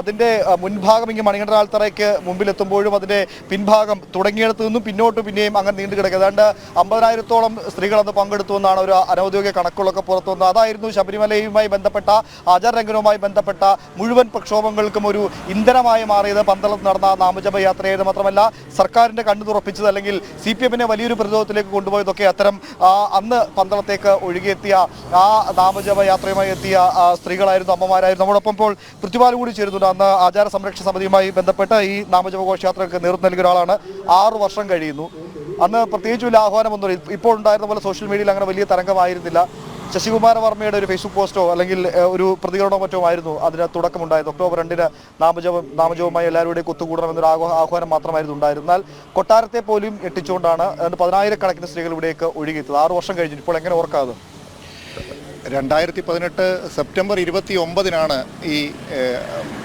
അതിൻ്റെ മുൻഭാഗം ഇങ്ങ് മണികണ്ഠൻ ആൽത്തറയ്ക്ക് മുമ്പിലെത്തുമ്പോഴും അതിൻ്റെ പിൻഭാഗം തുടങ്ങിയിടത്തു നിന്നും പിന്നോട്ട് പിന്നെയും അങ്ങനെ നീണ്ടു കിടക്കുക. ഏതാണ്ട് 50,000-ഓളം സ്ത്രീകൾ അന്ന് പങ്കെടുത്തു എന്നാണ് ഒരു അനൗദ്യോഗിക കണക്കുകളൊക്കെ പുറത്തു വന്നത്. അതായിരുന്നു ശബരിമലയുമായി ബന്ധപ്പെട്ട ആചാരലംഘനവുമായി ബന്ധപ്പെട്ട മുഴുവൻ പ്രക്ഷോഭങ്ങൾക്കും ഒരു ഇന്ധനമായി മാറിയത് പന്തളത്ത് നടന്ന നാമജപ യാത്രയായിരുന്നു. മാത്രമല്ല സർക്കാരിൻ്റെ കണ്ണു തുറപ്പിച്ചത് അല്ലെങ്കിൽ CPM-നെ വലിയൊരു പ്രതിരോധത്തിലേക്ക് കൊണ്ടുപോയതൊക്കെ അത്തരം അന്ന് പന്തളത്തേക്ക് ഒഴുകിയെത്തിയ ആ നാമജപ യാത്രയുമായി എത്തിയ സ്ത്രീകളായിരുന്നു, അമ്മമാരായിരുന്നു. നമ്മോടൊപ്പം ഇപ്പോൾ പൃഥ്വിപാൽ കൂടി ചേരുന്നുണ്ട്. അന്ന് ആചാര സംരക്ഷണ സമിതിയുമായി ബന്ധപ്പെട്ട ഈ നാമജപ ഘോഷയാത്രയ്ക്ക് നേതൃത്വം നൽകിയ ഒരാളാണ്. 6 വർഷം കഴിയുന്നു. അന്ന് പ്രത്യേകിച്ച് വലിയ ആഹ്വാനമൊന്നും ഇപ്പോൾ ഉണ്ടായിരുന്ന പോലെ സോഷ്യൽ മീഡിയയിൽ അങ്ങനെ വലിയ തരംഗമായിരുന്നില്ല. ശശികുമാര വർമ്മയുടെ ഒരു ഫേസ്ബുക്ക് പോസ്റ്റോ അല്ലെങ്കിൽ ഒരു പ്രതികരണമോ മറ്റോ ആയിരുന്നു അതിന് തുടക്കമുണ്ടായത്. ഒക്ടോബർ 2 നാമജപവുമായി എല്ലാവരുടെയും ഒത്തുകൂടണമെന്നൊരു ആഹ്വാനം മാത്രമായിരുന്നു ഉണ്ടായിരുന്നത്. എന്നാൽ കൊട്ടാരത്തെ പോലും എത്തിച്ചുകൊണ്ടാണ് 10,000-കണക്കിന് സ്ത്രീകൾ ഇവിടേക്ക് ഒഴുകിയെത്തത്. 6 വർഷം കഴിഞ്ഞു. ഇപ്പോൾ എങ്ങനെ ഓർക്കാതെ? 2018 സെപ്റ്റംബർ 29-നാണ് ഈ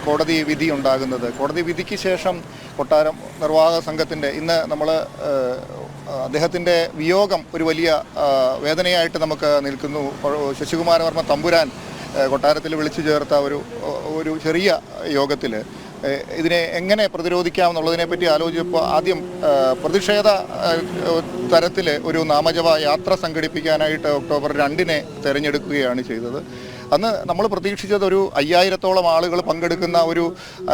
കോടതി വിധി ഉണ്ടാകുന്നത്. കോടതി വിധിക്ക് ശേഷം കൊട്ടാരം നിർവാഹക സംഘത്തിൻ്റെ ഇന്ന് നമ്മൾ അദ്ദേഹത്തിൻ്റെ വിയോഗം ഒരു വലിയ വേദനയായിട്ട് നമുക്ക് നിൽക്കുന്നു. ശശികുമാര വർമ്മ തമ്പുരാൻ കൊട്ടാരത്തിൽ വിളിച്ചു ചേർത്ത ഒരു ചെറിയ യോഗത്തിൽ ഇതിനെ എങ്ങനെ പ്രതിരോധിക്കാമെന്നുള്ളതിനെപ്പറ്റി ആലോചിച്ചപ്പോൾ ആദ്യം പ്രതിഷേധ തരത്തിൽ ഒരു നാമജപ യാത്ര സംഘടിപ്പിക്കാനായിട്ട് ഒക്ടോബർ 2-നെ തിരഞ്ഞെടുക്കുകയാണ് ചെയ്തത്. അന്ന് നമ്മൾ പ്രതീക്ഷിച്ചത് ഒരു 5,000-ഓളം ആളുകൾ പങ്കെടുക്കുന്ന ഒരു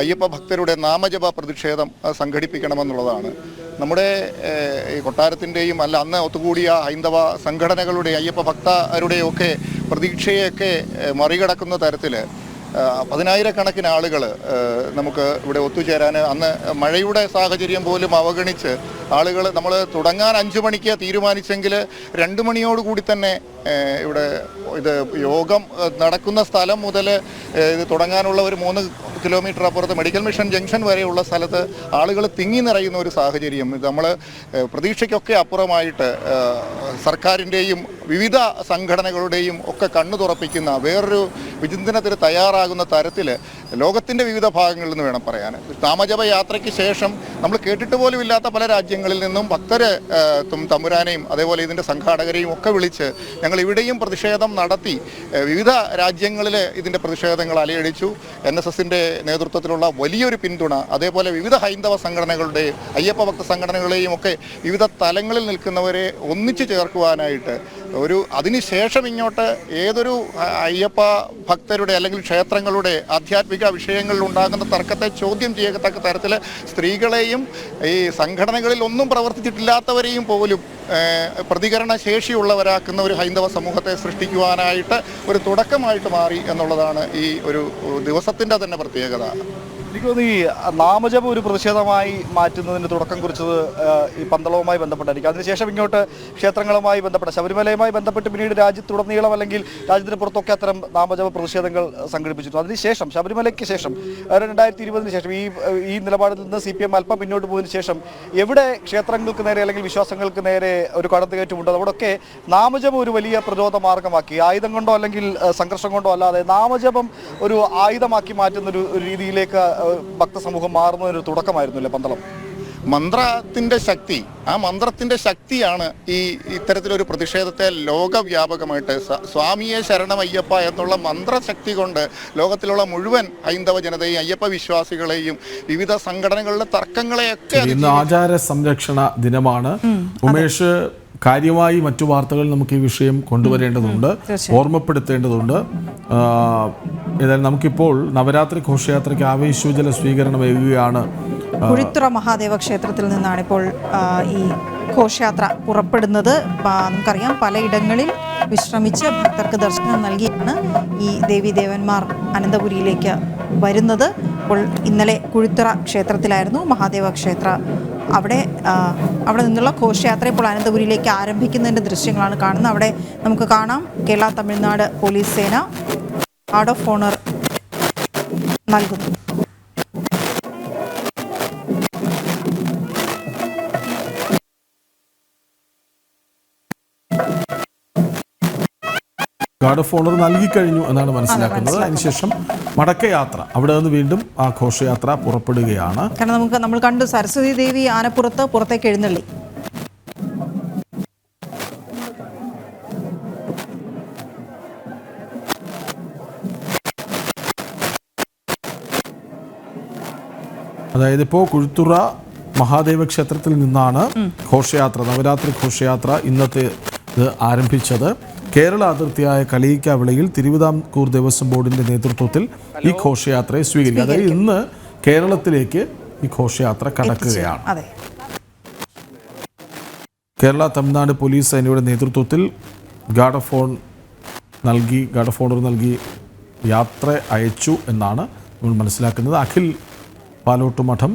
അയ്യപ്പ ഭക്തരുടെ നാമജപ പ്രതിഷേധം സംഘടിപ്പിക്കണമെന്നുള്ളതാണ്. നമ്മുടെ ഈ കൊട്ടാരത്തിൻ്റെയും അന്ന് ഒത്തുകൂടിയ ഹൈന്ദവ സംഘടനകളുടെ അയ്യപ്പ ഭക്തരുടെയൊക്കെ പ്രതീക്ഷയൊക്കെ മറികടക്കുന്ന തരത്തിൽ 10,000-കണക്കിന് ആളുകൾ നമുക്ക് ഇവിടെ ഒത്തുചേരാൻ അന്ന് മഴയുടെ സാഹചര്യം പോലും അവഗണിച്ച് ആളുകൾ നമ്മൾ തുടങ്ങാൻ 5 മണിക്ക് തീരുമാനിച്ചെങ്കിൽ 2 മണിയോടുകൂടി തന്നെ ഇവിടെ ഇത് യോഗം നടക്കുന്ന സ്ഥലം മുതൽ ഇത് തുടങ്ങാനുള്ള ഒരു 3 കിലോമീറ്റർ അപ്പുറത്ത് മെഡിക്കൽ മിഷൻ ജംഗ്ഷൻ വരെയുള്ള സ്ഥലത്ത് ആളുകൾ തിങ്ങി നിറയുന്ന ഒരു സാഹചര്യം. ഇത് നമ്മൾ പ്രതീക്ഷയ്ക്കൊക്കെ അപ്പുറമായിട്ട് സർക്കാരിൻ്റെയും വിവിധ സംഘടനകളുടെയും ഒക്കെ കണ്ണു തുറപ്പിക്കുന്ന വേറൊരു വിചിന്തനത്തിന് തയ്യാറാകുന്ന തരത്തിൽ ലോകത്തിൻ്റെ വിവിധ ഭാഗങ്ങളിൽ നിന്ന് വേണം പറയാൻ. നാമജപ യാത്രയ്ക്ക് ശേഷം നമ്മൾ കേട്ടിട്ട് പോലും ഇല്ലാത്ത പല രാജ്യങ്ങളിൽ നിന്നും ഭക്തർ തമ്പുരാനെയും അതേപോലെ ഇതിൻ്റെ സംഘാടകരെയും ഒക്കെ വിളിച്ച് ഞങ്ങൾ ഇവിടെയും പ്രതിഷേധം നടത്തി. വിവിധ രാജ്യങ്ങളിൽ ഇതിൻ്റെ പ്രതിഷേധങ്ങൾ അലയടിച്ചു. NSS-ൻ്റെ നേതൃത്വത്തിലുള്ള വലിയൊരു പിന്തുണ, അതേപോലെ വിവിധ ഹൈന്ദവ സംഘടനകളുടെയും അയ്യപ്പ ഭക്ത സംഘടനകളെയും ഒക്കെ വിവിധ തലങ്ങളിൽ നിൽക്കുന്നവരെ ഒന്നിച്ചു ചേർക്കുവാനായിട്ട് അതിനുശേഷം ഇങ്ങോട്ട് ഏതൊരു അയ്യപ്പ ഭക്തരുടെ അല്ലെങ്കിൽ ക്ഷേത്രങ്ങളുടെ ആധ്യാത്മിക വിഷയങ്ങളിൽ ഉണ്ടാകുന്ന തർക്കത്തെ ചോദ്യം ചെയ്യത്തക്ക തരത്തിൽ സ്ത്രീകളെയും ഈ സംഘടനകളിൽ ഒന്നും പ്രവർത്തിച്ചിട്ടില്ലാത്തവരെയും പോലും പ്രതികരണ ശേഷിയുള്ളവരാക്കുന്ന ഒരു ഹൈന്ദവ സമൂഹത്തെ സൃഷ്ടിക്കുവാനായിട്ട് ഒരു തുടക്കമായിട്ട് മാറി എന്നുള്ളതാണ് ഈ ഒരു ദിവസത്തിൻ്റെ തന്നെ പ്രത്യേകത. എനിക്ക് തോന്നുന്നു ഈ നാമജപം ഒരു പ്രതിഷേധമായി മാറ്റുന്നതിന് തുടക്കം കുറിച്ചത് ഈ പന്തളവുമായി ബന്ധപ്പെട്ടായിരിക്കും. അതിനുശേഷം ഇങ്ങോട്ട് ക്ഷേത്രങ്ങളുമായി ബന്ധപ്പെട്ട ശബരിമലയുമായി ബന്ധപ്പെട്ട് പിന്നീട് രാജ്യത്തുടനീളം അല്ലെങ്കിൽ രാജ്യത്തിന് പുറത്തൊക്കെ അത്തരം നാമജപ പ്രതിഷേധങ്ങൾ സംഘടിപ്പിച്ചിട്ടുണ്ട്. അതിനുശേഷം ശബരിമലയ്ക്ക് ശേഷം 2020-ന് ശേഷം ഈ നിലപാടിൽ നിന്ന് CPM അല്പം പിന്നോട്ട് പോയതിനു ശേഷം എവിടെ ക്ഷേത്രങ്ങൾക്ക് നേരെ അല്ലെങ്കിൽ വിശ്വാസങ്ങൾക്ക് നേരെ ഒരു കടന്നുകയറ്റമുണ്ടോ അവിടെയൊക്കെ നാമജപം ഒരു വലിയ പ്രതിരോധ മാർഗമാക്കി. ആയുധം കൊണ്ടോ അല്ലെങ്കിൽ സംഘർഷം കൊണ്ടോ അല്ലാതെ നാമജപം ഒരു ആയുധമാക്കി മാറ്റുന്ന ഒരു രീതിയിലേക്ക് ഭക്തസമൂഹം മാറുന്നതിനൊരു തുടക്കമായിരുന്നില്ലേ പന്തളം? മന്ത്രത്തിൻ്റെ ശക്തി, ആ മന്ത്രത്തിൻ്റെ ശക്തിയാണ് ഇത്തരത്തിലൊരു പ്രതിഷേധത്തെ ലോകവ്യാപകമായിട്ട് സ്വാമിയെ ശരണമയ്യപ്പ എന്നുള്ള മന്ത്രശക്തി കൊണ്ട് ലോകത്തിലുള്ള മുഴുവൻ ഹൈന്ദവ ജനതയും അയ്യപ്പ വിശ്വാസികളെയും വിവിധ സംഘടനകളുടെ തർക്കങ്ങളെയൊക്കെ ഇന്ന് ആചാര സംരക്ഷണ ദിനമാണ്. ഉമേഷ്, കാര്യമായി മറ്റു വാർത്തകൾ നമുക്ക് ഈ വിഷയം കൊണ്ടുവരേണ്ടതുണ്ട്, ഓർമ്മപ്പെടുത്തേണ്ടതുണ്ട്. ഏതായാലും നമുക്കിപ്പോൾ നവരാത്രി ഘോഷയാത്രയ്ക്ക് ആവേശോജ്വല സ്വീകരണമേകുകയാണ് കുഴിത്തുറ മഹാദേവ ക്ഷേത്രത്തിൽ നിന്നാണ് ഇപ്പോൾ ഈ ഘോഷയാത്ര പുറപ്പെടുന്നത്. നമുക്കറിയാം പലയിടങ്ങളിൽ വിശ്രമിച്ച് ഭക്തർക്ക് ദർശനം നൽകിയാണ് ഈ ദേവീദേവന്മാർ അനന്തപുരിയിലേക്ക് വരുന്നത്. അപ്പോൾ ഇന്നലെ കുഴിത്തുറ ക്ഷേത്രത്തിലായിരുന്നു മഹാദേവ ക്ഷേത്ര. അവിടെ നിന്നുള്ള ഘോഷയാത്ര ഇപ്പോൾ അനന്തപുരിയിലേക്ക് ആരംഭിക്കുന്നതിൻ്റെ ദൃശ്യങ്ങളാണ് കാണുന്നത്. അവിടെ നമുക്ക് കാണാം കേരള തമിഴ്നാട് പോലീസ് സേന ഗാർഡ് ഓഫ് ഓണർ നൽകുന്നു. ഗാർഡ് ഓഫ് ഓണർ നൽകിക്കഴിഞ്ഞു എന്നാണ് മനസ്സിലാക്കുന്നത്. അതിനുശേഷം മടക്കയാത്ര, അവിടെ നിന്ന് വീണ്ടും ആ ഘോഷയാത്ര പുറപ്പെടുകയാണ്. കാരണം നമ്മൾ കണ്ടു സരസ്വതി ദേവി ആനപ്പുറത്ത് പുറത്തേക്ക് എഴുന്നള്ളി. അതായത് ഇപ്പോൾ കുഴിത്തുറ മഹാദേവ ക്ഷേത്രത്തിൽ നിന്നാണ് ഘോഷയാത്ര, നവരാത്രി ഘോഷയാത്ര ഇന്നത്തെ ആരംഭിച്ചത്. കേരള അതിർത്തിയായ കളിയിക്കാവിളയിൽ തിരുവിതാംകൂർ ദേവസ്വം ബോർഡിന്റെ നേതൃത്വത്തിൽ ഈ ഘോഷയാത്രയെ സ്വീകരിക്കും. അതായത് ഇന്ന് കേരളത്തിലേക്ക് ഈ ഘോഷയാത്ര കടക്കുകയാണ്. കേരള തമിഴ്നാട് പോലീസ് സേനയുടെ നേതൃത്വത്തിൽ ഗാർഡ് ഓഫ് ഓണർ നൽകി യാത്ര അയച്ചു എന്നാണ് നമ്മൾ മനസ്സിലാക്കുന്നത്. അഖിൽ പാലോട്ടുമഠം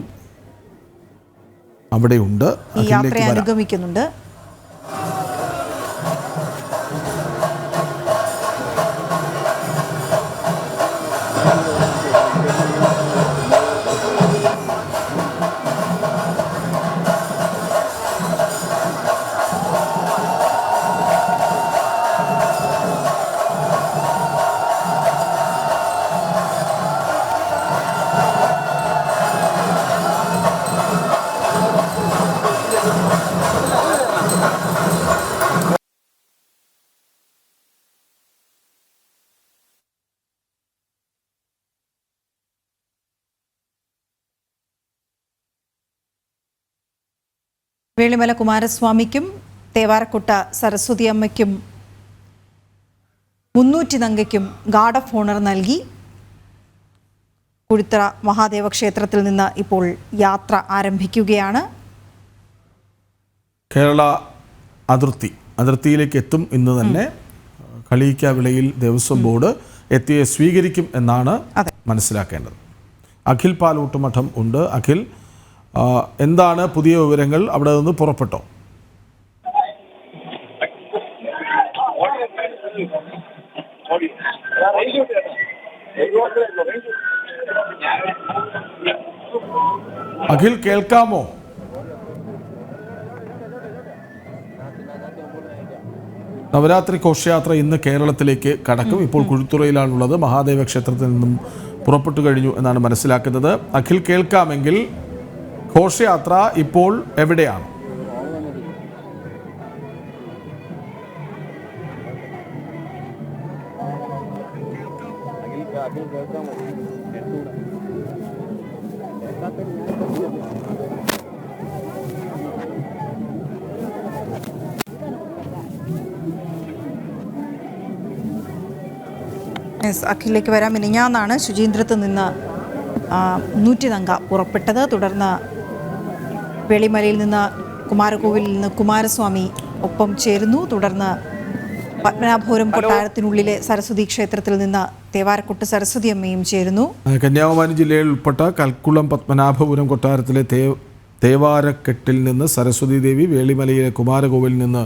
അവിടെയുണ്ട്, യാത്രയെ അനുഗമിക്കുന്നുണ്ട്. വേളിമല കുമാരസ്വാമിക്കും തേവാരക്കുട്ട സരസ്വതി അമ്മയ്ക്കും 300 നങ്കയ്ക്കും ഗാർഡ് ഓഫ് ഓണർ നൽകി കുഴിത്തുറ മഹാദേവ ക്ഷേത്രത്തിൽ നിന്ന് ഇപ്പോൾ യാത്ര ആരംഭിക്കുകയാണ്. കേരള അതിർത്തിയിലേക്ക് എത്തും. ഇന്ന് തന്നെ കളിയിക്കാവിളയിൽ ദേവസ്വം ബോർഡ് എത്തിയെ സ്വീകരിക്കും എന്നാണ് മനസ്സിലാക്കേണ്ടത്. അഖിൽ പാലോട്ടുമഠം ഉണ്ട്. അഖിൽ, എന്താണ് പുതിയ വിവരങ്ങൾ? അവിടെ നിന്ന് പുറപ്പെട്ടോ? അഖിൽ, കേൾക്കാമോ? നവരാത്രി ഘോഷയാത്ര ഇന്ന് കേരളത്തിലേക്ക് കടക്കും. ഇപ്പോൾ കുഴിത്തുറയിലാണുള്ളത്. മഹാദേവ ക്ഷേത്രത്തിൽ നിന്നും പുറപ്പെട്ടു കഴിഞ്ഞു എന്നാണ് മനസ്സിലാക്കുന്നത്. അഖിൽ, കേൾക്കാമെങ്കിൽ ഘോഷയാത്ര ഇപ്പോൾ എവിടെയാണ്? അഖിലേക്ക് വരാൻ മിനിഞ്ഞാന്നാണ് ശുചീന്ദ്രത്ത് നിന്ന് 100 നങ്ക പുറപ്പെട്ടത്. തുടർന്ന് വേളിമലയിൽ നിന്ന് കുമാരകോവിലിൽ നിന്ന് കുമാരസ്വാമി ഒപ്പം ചേരുന്നു. തുടർന്ന് പത്മനാഭപുരം കൊട്ടാരത്തിനുള്ളിലെ സരസ്വതി ക്ഷേത്രത്തിൽ നിന്ന് തേവാരക്കുട്ട് സരസ്വതി അമ്മയും ചേരുന്നു. കന്യാകുമാരി ജില്ലയിൽ ഉൾപ്പെട്ട കൽക്കുളം പത്മനാഭപുരം കൊട്ടാരത്തിലെ തേവാരക്കെട്ടിൽ നിന്ന് സരസ്വതി ദേവി, വേളിമലയിലെ കുമാരകോവിലിൽ നിന്ന്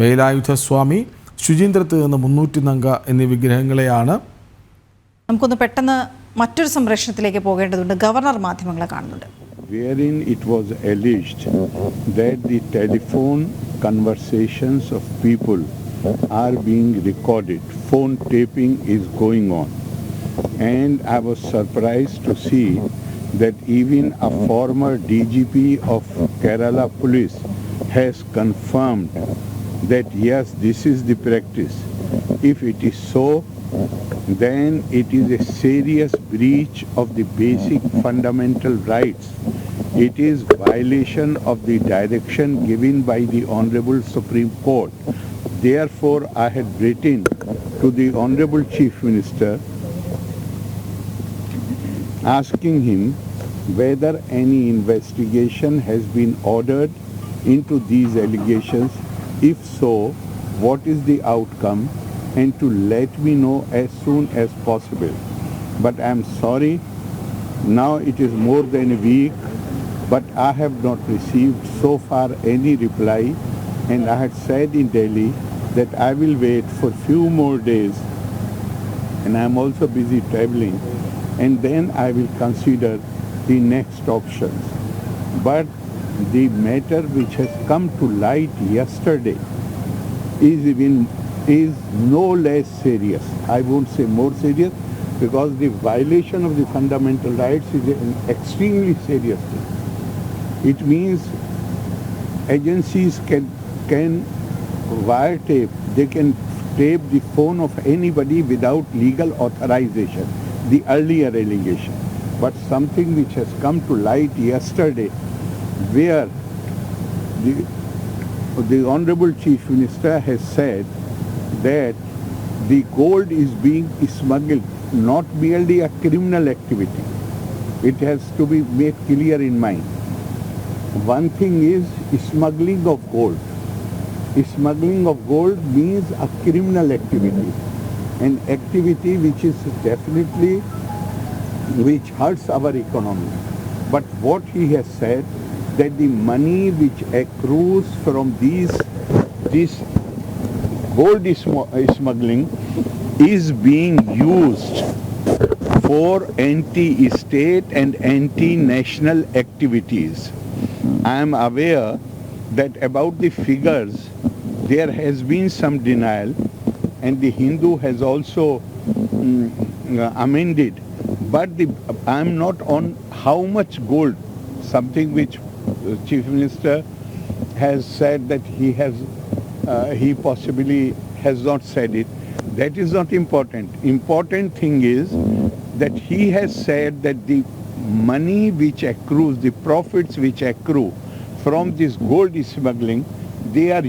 വേലായുധസ്വാമി, ശുചീന്ദ്രത്ത് നിന്ന് 300 നങ്ക എന്നീ വിഗ്രഹങ്ങളെയാണ്. നമുക്കൊന്ന് പെട്ടെന്ന് മറ്റൊരു സംപ്രേഷണത്തിലേക്ക് പോകേണ്ടതുണ്ട്. ഗവർണർ മാധ്യമങ്ങളെ കാണുന്നുണ്ട്. Wherein it was alleged that the telephone conversations of people are being recorded, phone taping is going on, and I was surprised to see that even a former DGP of Kerala Police has confirmed that yes, this is the practice. If it is so, then it is a serious breach of the basic fundamental rights. It is violation of the direction given by the Honorable Supreme Court. Therefore, I had written to the Honorable Chief Minister asking him whether any investigation has been ordered into these allegations. If so, what is the outcome, and to let me know as soon as possible. But I am sorry, now it is more than a week, but I have not received so far any reply, and I had said in Delhi that I will wait for few more days, and I am also busy traveling, and then I will consider the next options. But the matter which has come to light yesterday is no less serious. I won't say more serious, because the violation of the fundamental rights is an extremely serious thing. It means agencies can wiretape, they can tape the phone of anybody without legal authorization, the earlier allegation. But something which has come to light yesterday, where the Honorable Chief Minister has said that the gold is being smuggled, not merely a criminal activity. It has to be made clear in mind. One thing is smuggling of gold. Smuggling of gold means a criminal activity, an activity which is definitely, which hurts our economy. But what he has said, that the money which accrues from this gold smuggling is being used for anti-state and anti-national activities. I am aware that about the figures there has been some denial, and the Hindu has also amended. But I am not on how much gold, something which Chief Minister has said that he possibly has not said it. That is not important. Important thing is that he has said that the money which accrues, the profits which accrue from this gold smuggling, they are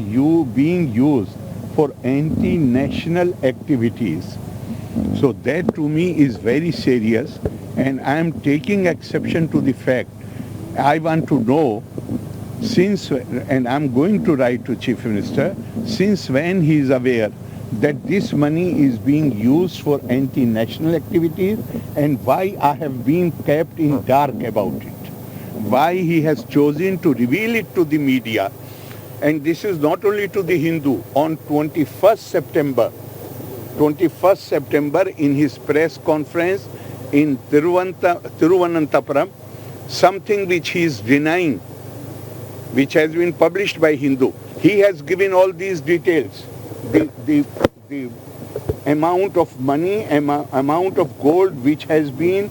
being used for anti-national activities. So that to me is very serious, and I am taking exception to the fact. I want to know, since, and I am going to write to Chief Minister, since when he is aware that this money is being used for anti-national activities, and why I have been kept in dark about it. Why he has chosen to reveal it to the media. And this is not only to the Hindu. On 21st September in his press conference in Thiruvananthapuram, something which he is denying, which has been published by Hindu. He has given all these details. The amount of money, amount of gold which has been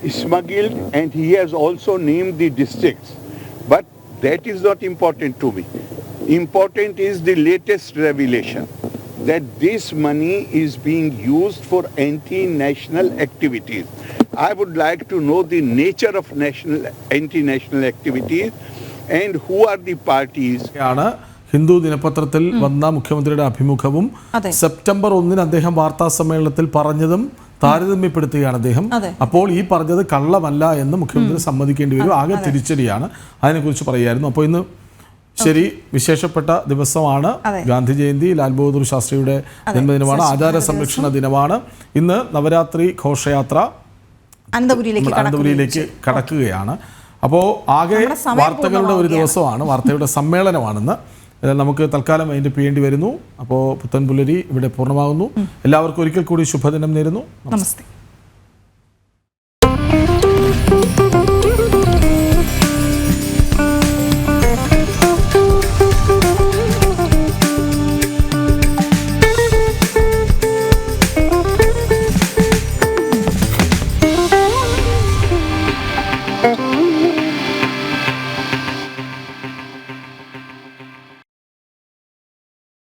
smuggled, and he has also named the districts. But that is not important to me. Important is the latest revelation, that this money is being used for anti-national activities. I would like to know the nature of anti-national activities and who are the parties. Hindu ദിനപത്രത്തിൽ വന്ന മുഖ്യമന്ത്രിയുടെ അഭിമുഖവും September 1 അദ്ദേഹം വാർത്താ സമ്മേളനത്തിൽ പറഞ്ഞതും താരതമ്യപ്പെടുത്തുകയാണ് അദ്ദേഹം. അപ്പോൾ ഈ പറഞ്ഞത് കള്ളമല്ല എന്ന് മുഖ്യമന്ത്രി സമ്മതിക്കേണ്ടി വരും. ആകെ തിരിച്ചടിയാണ്. അതിനെക്കുറിച്ച് പറയായിരുന്നു. അപ്പോൾ ഇന്ന് ശരി, വിശേഷപ്പെട്ട ദിവസമാണ്. ഗാന്ധി ജയന്തി, ലാൽ ബഹദൂർ ശാസ്ത്രിയുടെ ജന്മദിനമാണ്, ആചാര സംരക്ഷണ ദിനമാണ്. ഇന്ന് നവരാത്രി ഘോഷയാത്ര അനന്തപുരിയിലേക്ക് കടക്കുകയാണ്. അപ്പോൾ ആകെ വാർത്തകളുടെ ഒരു ദിവസമാണ്, വാർത്തയുടെ സമ്മേളനമാണെന്ന്. നമുക്ക് തൽക്കാലം അതിൻ്റെ ചെയ്യേണ്ടി വരുന്നു. അപ്പോൾ പുത്തൻ പുലരി ഇവിടെ പൂർണ്ണമാകുന്നു. എല്ലാവർക്കും ഒരിക്കൽ കൂടി ശുഭദിനം നേരുന്നു. നമസ്തേ.